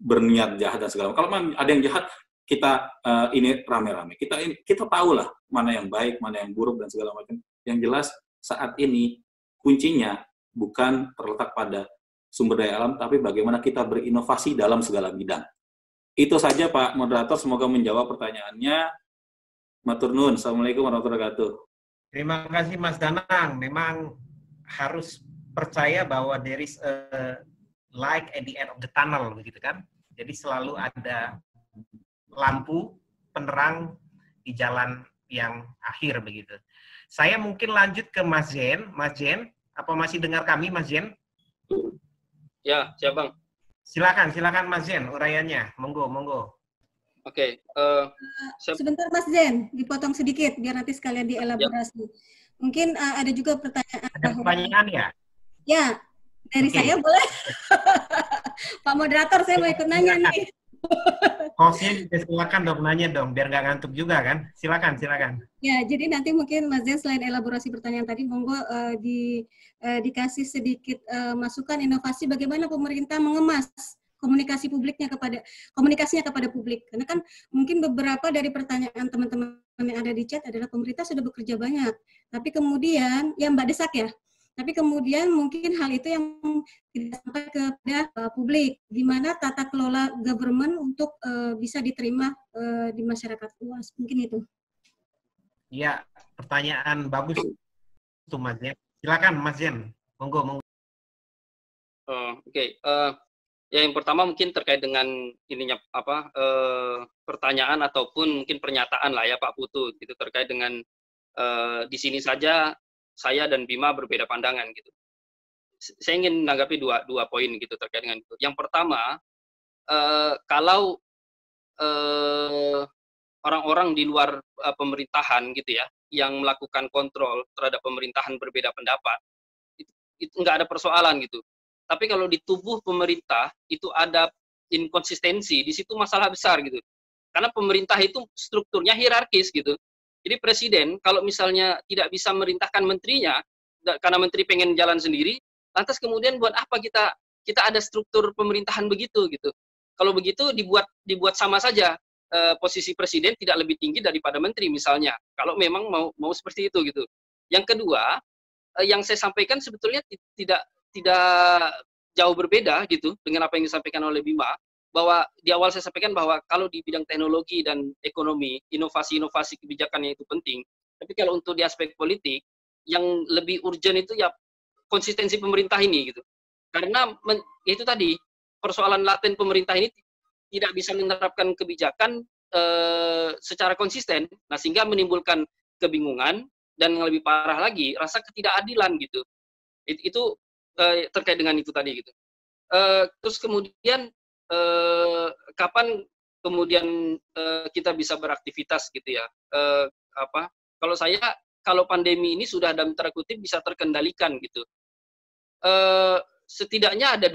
Speaker 2: berniat jahat dan segala macam. Kalau ada yang jahat, kita ini rame-rame. Kita tahu lah mana yang baik, mana yang buruk dan segala macam. Yang jelas saat ini kuncinya bukan terletak pada sumber daya alam, tapi bagaimana kita berinovasi dalam segala bidang. Itu saja Pak Moderator, semoga menjawab pertanyaannya. Matur nuwun. Assalamualaikum warahmatullahi wabarakatuh.
Speaker 1: Terima kasih Mas Danang. Memang harus percaya bahwa there is a light at the end of the tunnel, begitu kan? Jadi selalu ada lampu penerang di jalan yang akhir, begitu. Saya mungkin lanjut ke Mas Zen. Mas Zen, apa masih dengar kami, Mas Zen?
Speaker 3: Ya, siap Bang.
Speaker 1: Silakan Mas Zen, uraiannya. Monggo.
Speaker 3: Oke.
Speaker 6: Sebentar Mas Zen, dipotong sedikit biar nanti sekalian dielaborasi. Ya. Mungkin ada juga pertanyaan.
Speaker 1: Ada pertanyaan ya?
Speaker 6: Ya, dari saya boleh. Pak Moderator, saya mau ikut nanya nih.
Speaker 1: Hostnya silakan dong, nanya dong, biar nggak ngantuk juga kan. Silakan.
Speaker 6: Ya, jadi nanti mungkin Mas Zen selain elaborasi pertanyaan tadi, monggo dikasih sedikit masukan inovasi bagaimana pemerintah mengemas komunikasinya kepada publik. Karena kan mungkin beberapa dari pertanyaan teman-teman yang ada di chat adalah pemerintah sudah bekerja banyak, tapi kemudian ya Mbak Desak ya. Tapi kemudian mungkin hal itu yang tidak sampai kepada publik. Gimana tata kelola government untuk bisa diterima di masyarakat luas. Mungkin itu.
Speaker 1: Ya, pertanyaan bagus tuh Mas Zen. Silakan Mas Zen. Monggo.
Speaker 3: Oke. Ya yang pertama mungkin terkait dengan ininya pertanyaan ataupun mungkin pernyataan lah ya Pak Putu gitu terkait dengan di sini saja saya dan Bima berbeda pandangan gitu. Saya ingin menanggapi dua poin gitu terkait dengan itu. Yang pertama, kalau orang-orang di luar pemerintahan gitu ya, yang melakukan kontrol terhadap pemerintahan berbeda pendapat, itu nggak ada persoalan gitu. Tapi kalau di tubuh pemerintah itu ada inkonsistensi, di situ masalah besar gitu. Karena pemerintah itu strukturnya hierarkis gitu. Jadi presiden kalau misalnya tidak bisa merintahkan menterinya karena menteri pengen jalan sendiri, lantas kemudian buat apa kita ada struktur pemerintahan begitu gitu. Kalau begitu dibuat sama saja posisi presiden tidak lebih tinggi daripada menteri misalnya. Kalau memang mau seperti itu gitu. Yang kedua, yang saya sampaikan sebetulnya tidak jauh berbeda gitu dengan apa yang disampaikan oleh Bima, bahwa di awal saya sampaikan bahwa kalau di bidang teknologi dan ekonomi, inovasi kebijakannya itu penting. Tapi kalau untuk di aspek politik, yang lebih urgent itu ya konsistensi pemerintah ini gitu. Karena itu tadi persoalan laten pemerintah ini tidak bisa menerapkan kebijakan secara konsisten, nah sehingga menimbulkan kebingungan dan yang lebih parah lagi rasa ketidakadilan gitu. Itu terkait dengan itu tadi gitu. Terus kemudian kapan kemudian kita bisa beraktivitas gitu ya? Kalau pandemi ini sudah dalam tanda kutip bisa terkendalikan gitu. Setidaknya ada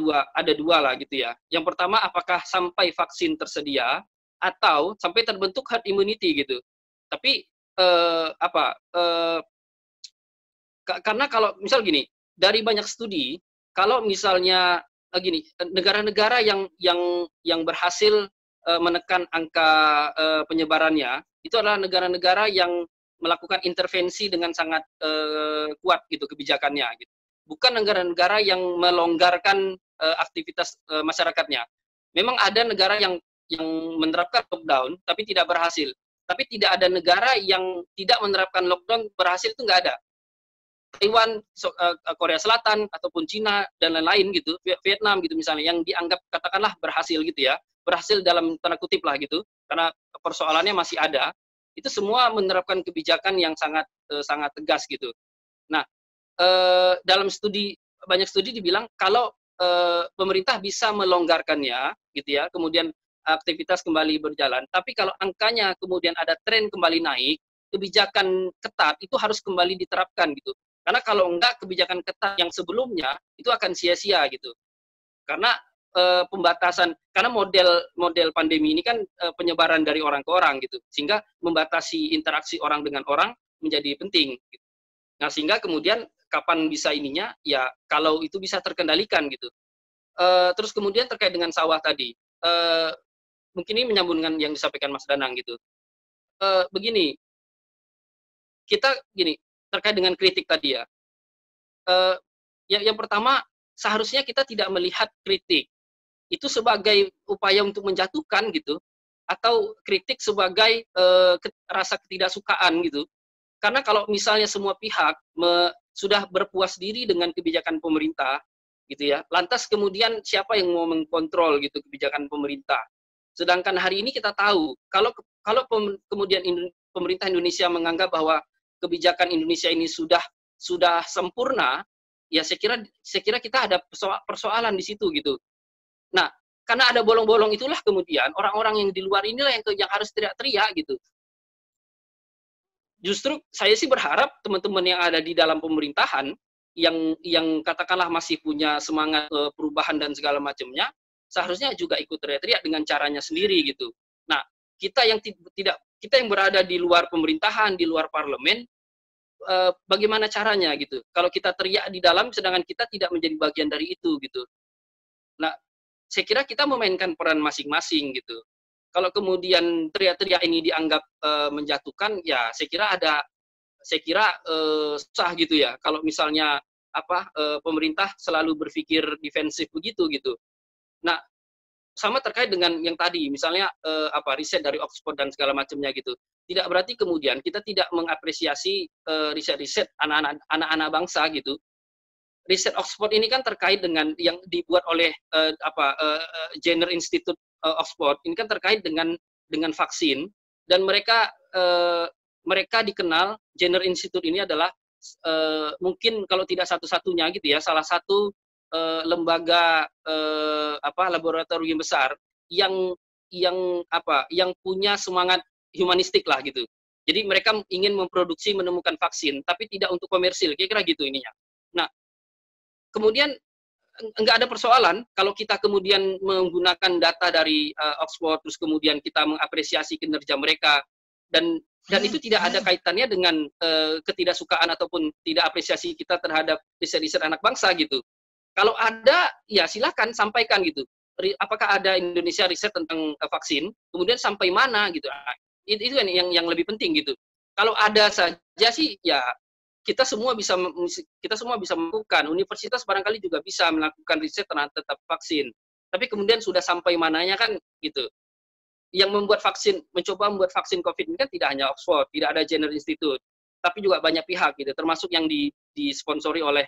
Speaker 3: dua lah gitu ya. Yang pertama, apakah sampai vaksin tersedia atau sampai terbentuk herd immunity gitu. Tapi karena kalau misal gini, dari banyak studi, kalau misalnya gini, negara-negara yang berhasil menekan angka penyebarannya, itu adalah negara-negara yang melakukan intervensi dengan sangat kuat gitu kebijakannya, gitu. Bukan negara-negara yang melonggarkan aktivitas masyarakatnya. Memang ada negara yang menerapkan lockdown, tapi tidak berhasil. Tapi tidak ada negara yang tidak menerapkan lockdown berhasil, itu nggak ada. Taiwan, Korea Selatan, ataupun Cina, dan lain-lain gitu, Vietnam gitu misalnya, yang dianggap katakanlah berhasil gitu ya, berhasil dalam tanda kutip lah gitu, karena persoalannya masih ada, itu semua menerapkan kebijakan yang sangat tegas gitu. Nah, dalam banyak studi dibilang kalau pemerintah bisa melonggarkannya gitu ya, kemudian aktivitas kembali berjalan, tapi kalau angkanya kemudian ada tren kembali naik, kebijakan ketat itu harus kembali diterapkan gitu. Karena kalau enggak, kebijakan ketat yang sebelumnya itu akan sia-sia gitu. Karena pembatasan, karena model pandemi ini kan penyebaran dari orang ke orang gitu, sehingga membatasi interaksi orang dengan orang menjadi penting gitu. Nah, sehingga kemudian kapan bisa ininya, ya kalau itu bisa terkendalikan gitu. Terus kemudian terkait dengan sawah tadi, mungkin ini menyambung dengan yang disampaikan Mas Danang gitu. Begini, kita gini, terkait dengan kritik tadi ya. Yang pertama, seharusnya kita tidak melihat kritik itu sebagai upaya untuk menjatuhkan gitu, atau kritik sebagai rasa ketidaksukaan gitu. Karena kalau misalnya semua pihak sudah berpuas diri dengan kebijakan pemerintah gitu ya, lantas kemudian siapa yang mau mengkontrol gitu kebijakan pemerintah? Sedangkan hari ini kita tahu kalau kemudian pemerintah Indonesia menganggap bahwa kebijakan Indonesia ini sudah sempurna, ya saya kira kita ada persoalan di situ gitu. Nah, karena ada bolong-bolong itulah kemudian orang-orang yang di luar inilah yang harus teriak-teriak gitu. Justru saya sih berharap teman-teman yang ada di dalam pemerintahan yang katakanlah masih punya semangat perubahan dan segala macamnya, seharusnya juga ikut teriak-teriak dengan caranya sendiri gitu. Nah, kita yang berada di luar pemerintahan, di luar parlemen, bagaimana caranya gitu? Kalau kita teriak di dalam, sedangkan kita tidak menjadi bagian dari itu gitu. Nah, saya kira kita memainkan peran masing-masing gitu. Kalau kemudian teriak-teriak ini dianggap menjatuhkan, ya saya kira susah gitu ya. Kalau misalnya pemerintah selalu berpikir defensif begitu gitu. Nah, sama terkait dengan yang tadi, misalnya riset dari Oxford dan segala macamnya gitu. Tidak berarti kemudian kita tidak mengapresiasi riset-riset anak-anak bangsa gitu. Riset Oxford ini kan terkait dengan yang dibuat oleh Jenner Institute Oxford. Ini kan terkait dengan vaksin, dan mereka dikenal, Jenner Institute ini adalah mungkin kalau tidak satu-satunya gitu ya, salah satu lembaga laboratorium besar yang punya semangat humanistik lah gitu. Jadi mereka ingin memproduksi, menemukan vaksin, tapi tidak untuk komersil, kira-kira gitu ininya. Nah, kemudian nggak ada persoalan kalau kita kemudian menggunakan data dari Oxford, terus kemudian kita mengapresiasi kinerja mereka, dan itu tidak ada kaitannya dengan ketidaksukaan ataupun tidak apresiasi kita terhadap riset-riset anak bangsa gitu. Kalau ada, ya silakan sampaikan gitu. Apakah ada Indonesia riset tentang vaksin, kemudian sampai mana gitu. Itu yang lebih penting gitu. Kalau ada saja sih, ya kita semua bisa melakukan. Universitas barangkali juga bisa melakukan riset tentang vaksin. Tapi kemudian sudah sampai mananya kan gitu. Yang mencoba membuat vaksin COVID ini kan tidak hanya Oxford, tidak ada Jenner Institute, tapi juga banyak pihak gitu, termasuk yang disponsori oleh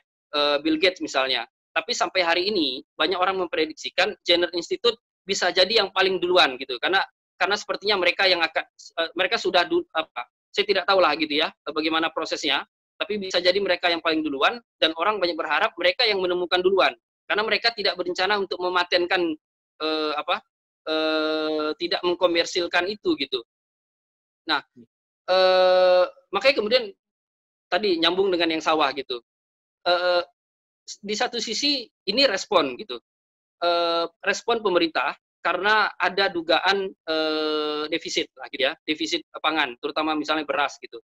Speaker 3: Bill Gates misalnya. Tapi sampai hari ini banyak orang memprediksikan Jenner Institute bisa jadi yang paling duluan gitu, karena sepertinya mereka sudah saya tidak tahu lah gitu ya bagaimana prosesnya, tapi bisa jadi mereka yang paling duluan, dan orang banyak berharap mereka yang menemukan duluan, karena mereka tidak berencana untuk mematenkan tidak mengkomersilkan itu gitu. Nah, makanya kemudian tadi nyambung dengan yang sawah gitu. Di satu sisi ini respon gitu, respon pemerintah karena ada dugaan defisit lah gitu ya, defisit pangan, terutama misalnya beras gitu.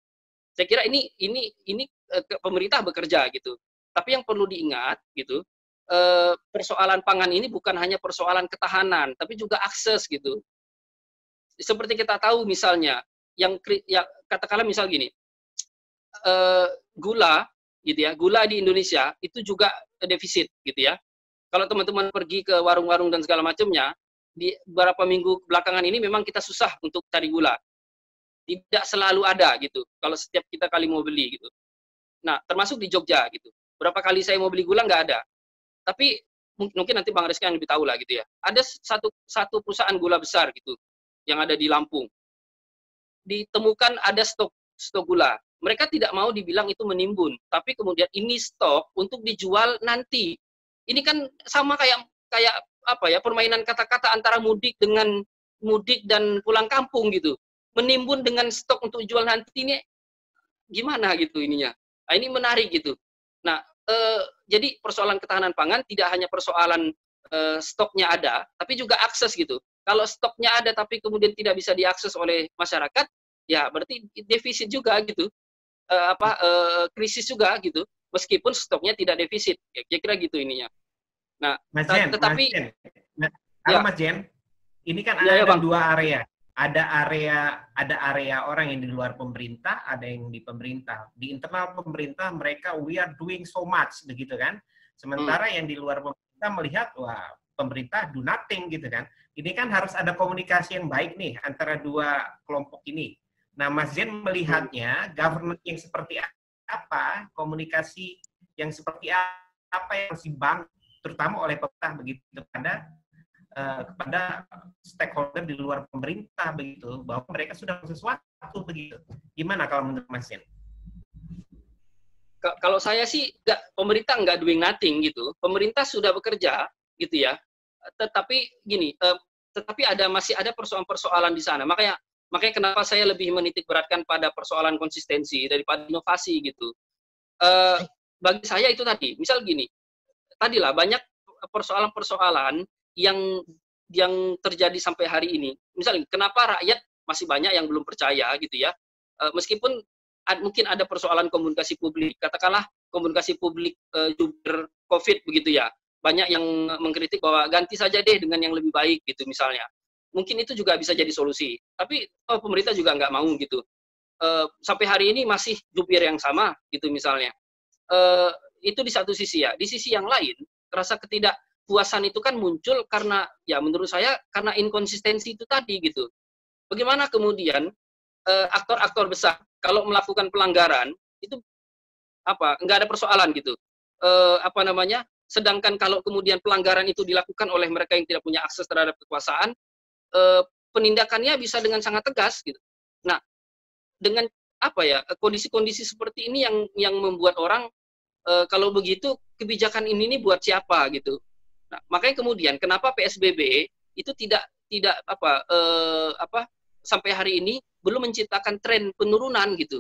Speaker 3: Saya kira ini pemerintah bekerja gitu. Tapi yang perlu diingat gitu, persoalan pangan ini bukan hanya persoalan ketahanan, tapi juga akses gitu. Seperti kita tahu misalnya, yang katakanlah misal gini, gula gitu ya, gula di Indonesia itu juga defisit gitu ya. Kalau teman-teman pergi ke warung-warung dan segala macamnya, di beberapa minggu belakangan ini memang kita susah untuk cari gula. Tidak selalu ada gitu, kalau setiap kita kali mau beli gitu. Nah, termasuk di Jogja gitu. Berapa kali saya mau beli gula nggak ada. Tapi mungkin nanti Bang Rizky yang lebih tahu lah gitu ya. Ada satu perusahaan gula besar gitu, yang ada di Lampung. Ditemukan ada stok gula. Mereka tidak mau dibilang itu menimbun, tapi kemudian ini stok untuk dijual nanti. Ini kan sama kayak apa ya, permainan kata-kata antara mudik dan pulang kampung gitu. Menimbun dengan stok untuk jual nanti ini gimana gitu ininya. Nah, ini menarik gitu. Nah, jadi persoalan ketahanan pangan tidak hanya persoalan stoknya ada, tapi juga akses gitu. Kalau stoknya ada tapi kemudian tidak bisa diakses oleh masyarakat, ya berarti defisit juga gitu. Krisis juga gitu. Meskipun stoknya tidak defisit. Ya, kira-kira gitu ininya. Nah,
Speaker 1: Mas Jen, Mas Jen, ini kan ada dua area. Ada area orang yang di luar pemerintah, ada yang di pemerintah. Di internal pemerintah mereka we are doing so much begitu kan. Sementara yang di luar pemerintah melihat wah pemerintah do nothing gitu kan. Ini kan harus ada komunikasi yang baik nih antara dua kelompok ini. Nah, Mas Jen melihatnya governance yang seperti apa, komunikasi yang seperti apa yang harus dibangun terutama oleh pemerintah begitu kepada stakeholder di luar pemerintah begitu, bahwa mereka sudah sesuatu begitu. Gimana kalau menurut Mas Jen?
Speaker 3: Kalau saya sih pemerintah nggak doing nothing gitu. Pemerintah sudah bekerja gitu ya. Tetapi gini, masih ada persoalan-persoalan di sana. Makanya kenapa saya lebih menitik beratkan pada persoalan konsistensi daripada inovasi gitu. Bagi saya itu tadi, misal gini, tadilah banyak persoalan-persoalan yang terjadi sampai hari ini. Misalnya, kenapa rakyat masih banyak yang belum percaya gitu ya? Meskipun mungkin ada persoalan komunikasi publik, katakanlah komunikasi publik jubir COVID begitu ya. Banyak yang mengkritik bahwa ganti saja deh dengan yang lebih baik gitu misalnya. Mungkin itu juga bisa jadi solusi. Tapi pemerintah juga nggak mau gitu. Sampai hari ini masih jubir yang sama gitu misalnya. Itu di satu sisi ya. Di sisi yang lain, rasa ketidakpuasan itu kan muncul karena, ya menurut saya, karena inkonsistensi itu tadi gitu. Bagaimana kemudian aktor-aktor besar, kalau melakukan pelanggaran, itu nggak ada persoalan gitu. Sedangkan kalau kemudian pelanggaran itu dilakukan oleh mereka yang tidak punya akses terhadap kekuasaan, penindakannya bisa dengan sangat tegas gitu. Nah, dengan kondisi-kondisi seperti ini yang membuat orang kalau begitu kebijakan ini buat siapa gitu. Nah, makanya kemudian kenapa PSBB itu tidak sampai hari ini belum menciptakan tren penurunan gitu.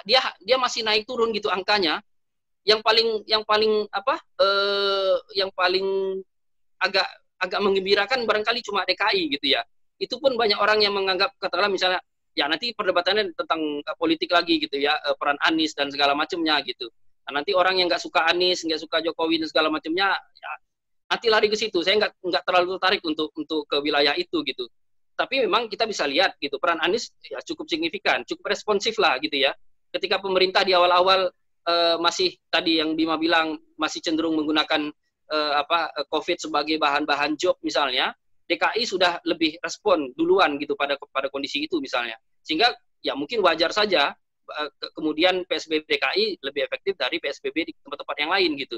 Speaker 3: Dia masih naik turun gitu angkanya. Yang paling agak menggembirakan barangkali cuma DKI gitu ya. Itu pun banyak orang yang menganggap, katakanlah misalnya, ya nanti perdebatannya tentang politik lagi gitu ya, peran Anies dan segala macamnya gitu. Nah, nanti orang yang nggak suka Anies, nggak suka Jokowi dan segala macamnya, ya nanti lari ke situ. Saya nggak terlalu tertarik untuk ke wilayah itu gitu. Tapi memang kita bisa lihat gitu, peran Anies ya cukup signifikan, cukup responsif lah gitu ya. Ketika pemerintah di awal-awal masih tadi yang Bima bilang masih cenderung menggunakan COVID sebagai bahan-bahan job misalnya, DKI sudah lebih respon duluan gitu pada kondisi itu misalnya. Sehingga ya mungkin wajar saja kemudian PSBB DKI lebih efektif dari PSBB di tempat-tempat yang lain gitu.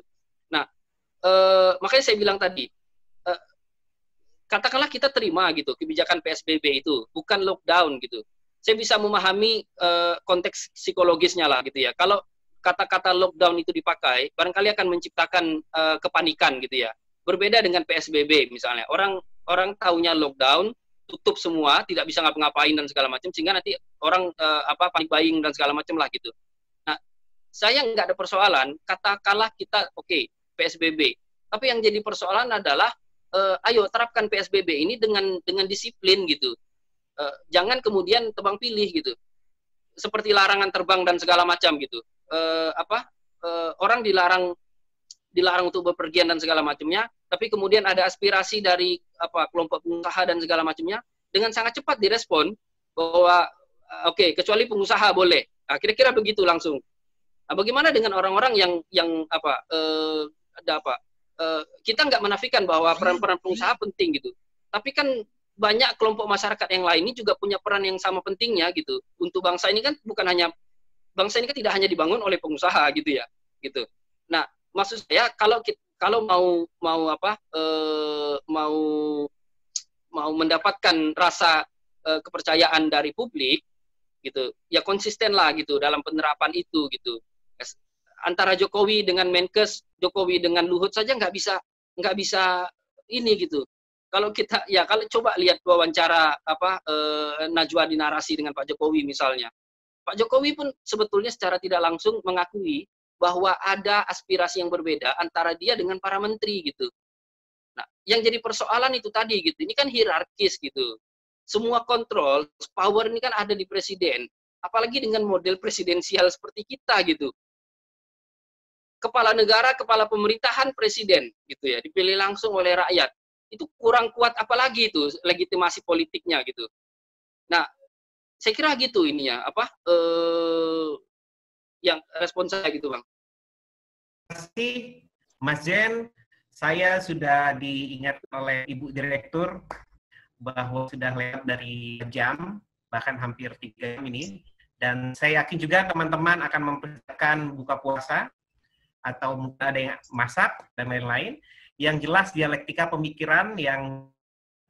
Speaker 3: Nah, makanya saya bilang tadi, katakanlah kita terima gitu kebijakan PSBB itu, bukan lockdown gitu. Saya bisa memahami konteks psikologisnya lah gitu ya. Kalau kata-kata lockdown itu dipakai, barangkali akan menciptakan kepanikan gitu ya. Berbeda dengan PSBB misalnya. Orang taunya lockdown, tutup semua, tidak bisa ngapa-ngapain dan segala macam, sehingga nanti orang panik buying dan segala macam lah gitu. Nah, saya nggak ada persoalan, katakanlah kita oke, PSBB. Tapi yang jadi persoalan adalah ayo terapkan PSBB ini dengan disiplin gitu. Jangan kemudian tebang pilih gitu. Seperti larangan terbang dan segala macam gitu. Orang dilarang untuk bepergian dan segala macamnya, tapi kemudian ada aspirasi dari kelompok pengusaha dan segala macamnya, dengan sangat cepat direspon bahwa oke, kecuali pengusaha boleh. Nah, kira-kira begitu langsung. Nah, bagaimana dengan orang-orang yang kita nggak menafikan bahwa peran-peran pengusaha penting gitu, tapi kan banyak kelompok masyarakat yang lain ini juga punya peran yang sama pentingnya gitu. Untuk bangsa ini kan bangsa ini kan tidak hanya dibangun oleh pengusaha gitu ya, gitu. Nah, maksud saya kalau mau mendapatkan rasa kepercayaan dari publik gitu, ya konsisten lah gitu dalam penerapan itu gitu. Antara Jokowi dengan Menkes, Jokowi dengan Luhut saja nggak bisa ini gitu. Kalau coba lihat wawancara Najwa di Narasi dengan Pak Jokowi misalnya, Pak Jokowi pun sebetulnya secara tidak langsung mengakui bahwa ada aspirasi yang berbeda antara dia dengan para menteri gitu. Nah, yang jadi persoalan itu tadi gitu. Ini kan hierarkis gitu. Semua kontrol, power ini kan ada di presiden. Apalagi dengan model presidensial seperti kita gitu. Kepala negara, kepala pemerintahan, presiden gitu ya, dipilih langsung oleh rakyat. Itu kurang kuat apalagi itu legitimasi politiknya gitu. Nah, saya kira gitu ininya yang respon saya gitu, Bang.
Speaker 1: Terima kasih, Mas Jen. Saya sudah diingat oleh Ibu Direktur bahwa sudah lewat dari jam, bahkan hampir 3 jam ini. Dan saya yakin juga teman-teman akan mempersiapkan buka puasa, atau mungkin ada yang masak, dan lain-lain. Yang jelas dialektika pemikiran yang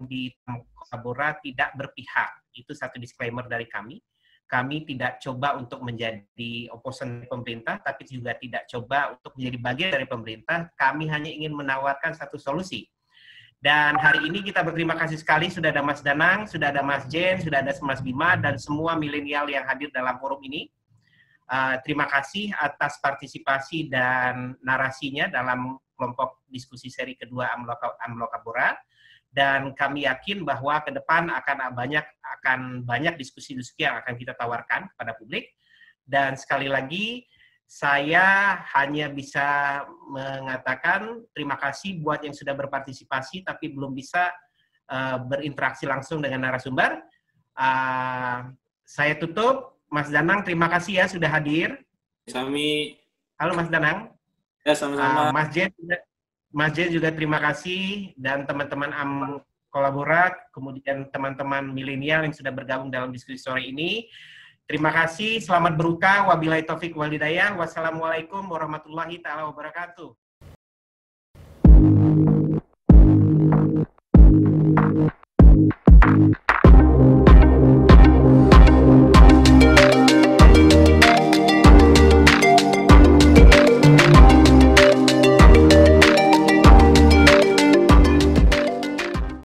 Speaker 1: di Kolaborasi tidak berpihak. Itu satu disclaimer dari kami. Kami tidak coba untuk menjadi oposan pemerintah, tapi juga tidak coba untuk menjadi bagian dari pemerintah. Kami hanya ingin menawarkan satu solusi. Dan hari ini kita berterima kasih sekali sudah ada Mas Danang, sudah ada Mas Jen, sudah ada Mas Bima, dan semua milenial yang hadir dalam forum ini. Terima kasih atas partisipasi dan narasinya dalam kelompok diskusi seri kedua Amlokabora. Dan kami yakin bahwa ke depan akan banyak diskusi-diskusi yang akan kita tawarkan kepada publik. Dan sekali lagi, saya hanya bisa mengatakan terima kasih buat yang sudah berpartisipasi, tapi belum bisa berinteraksi langsung dengan narasumber. Saya tutup. Mas Danang, terima kasih ya sudah hadir.
Speaker 2: Sami.
Speaker 1: Halo Mas Danang.
Speaker 2: Ya, sama-sama.
Speaker 1: Mas Jen juga terima kasih, dan teman-teman Kolaborasi, kemudian teman-teman milenial yang sudah bergabung dalam diskusi sore ini. Terima kasih, selamat berbuka. Wabillahi taufik wal hidayah. Wassalamualaikum warahmatullahi taala wabarakatuh.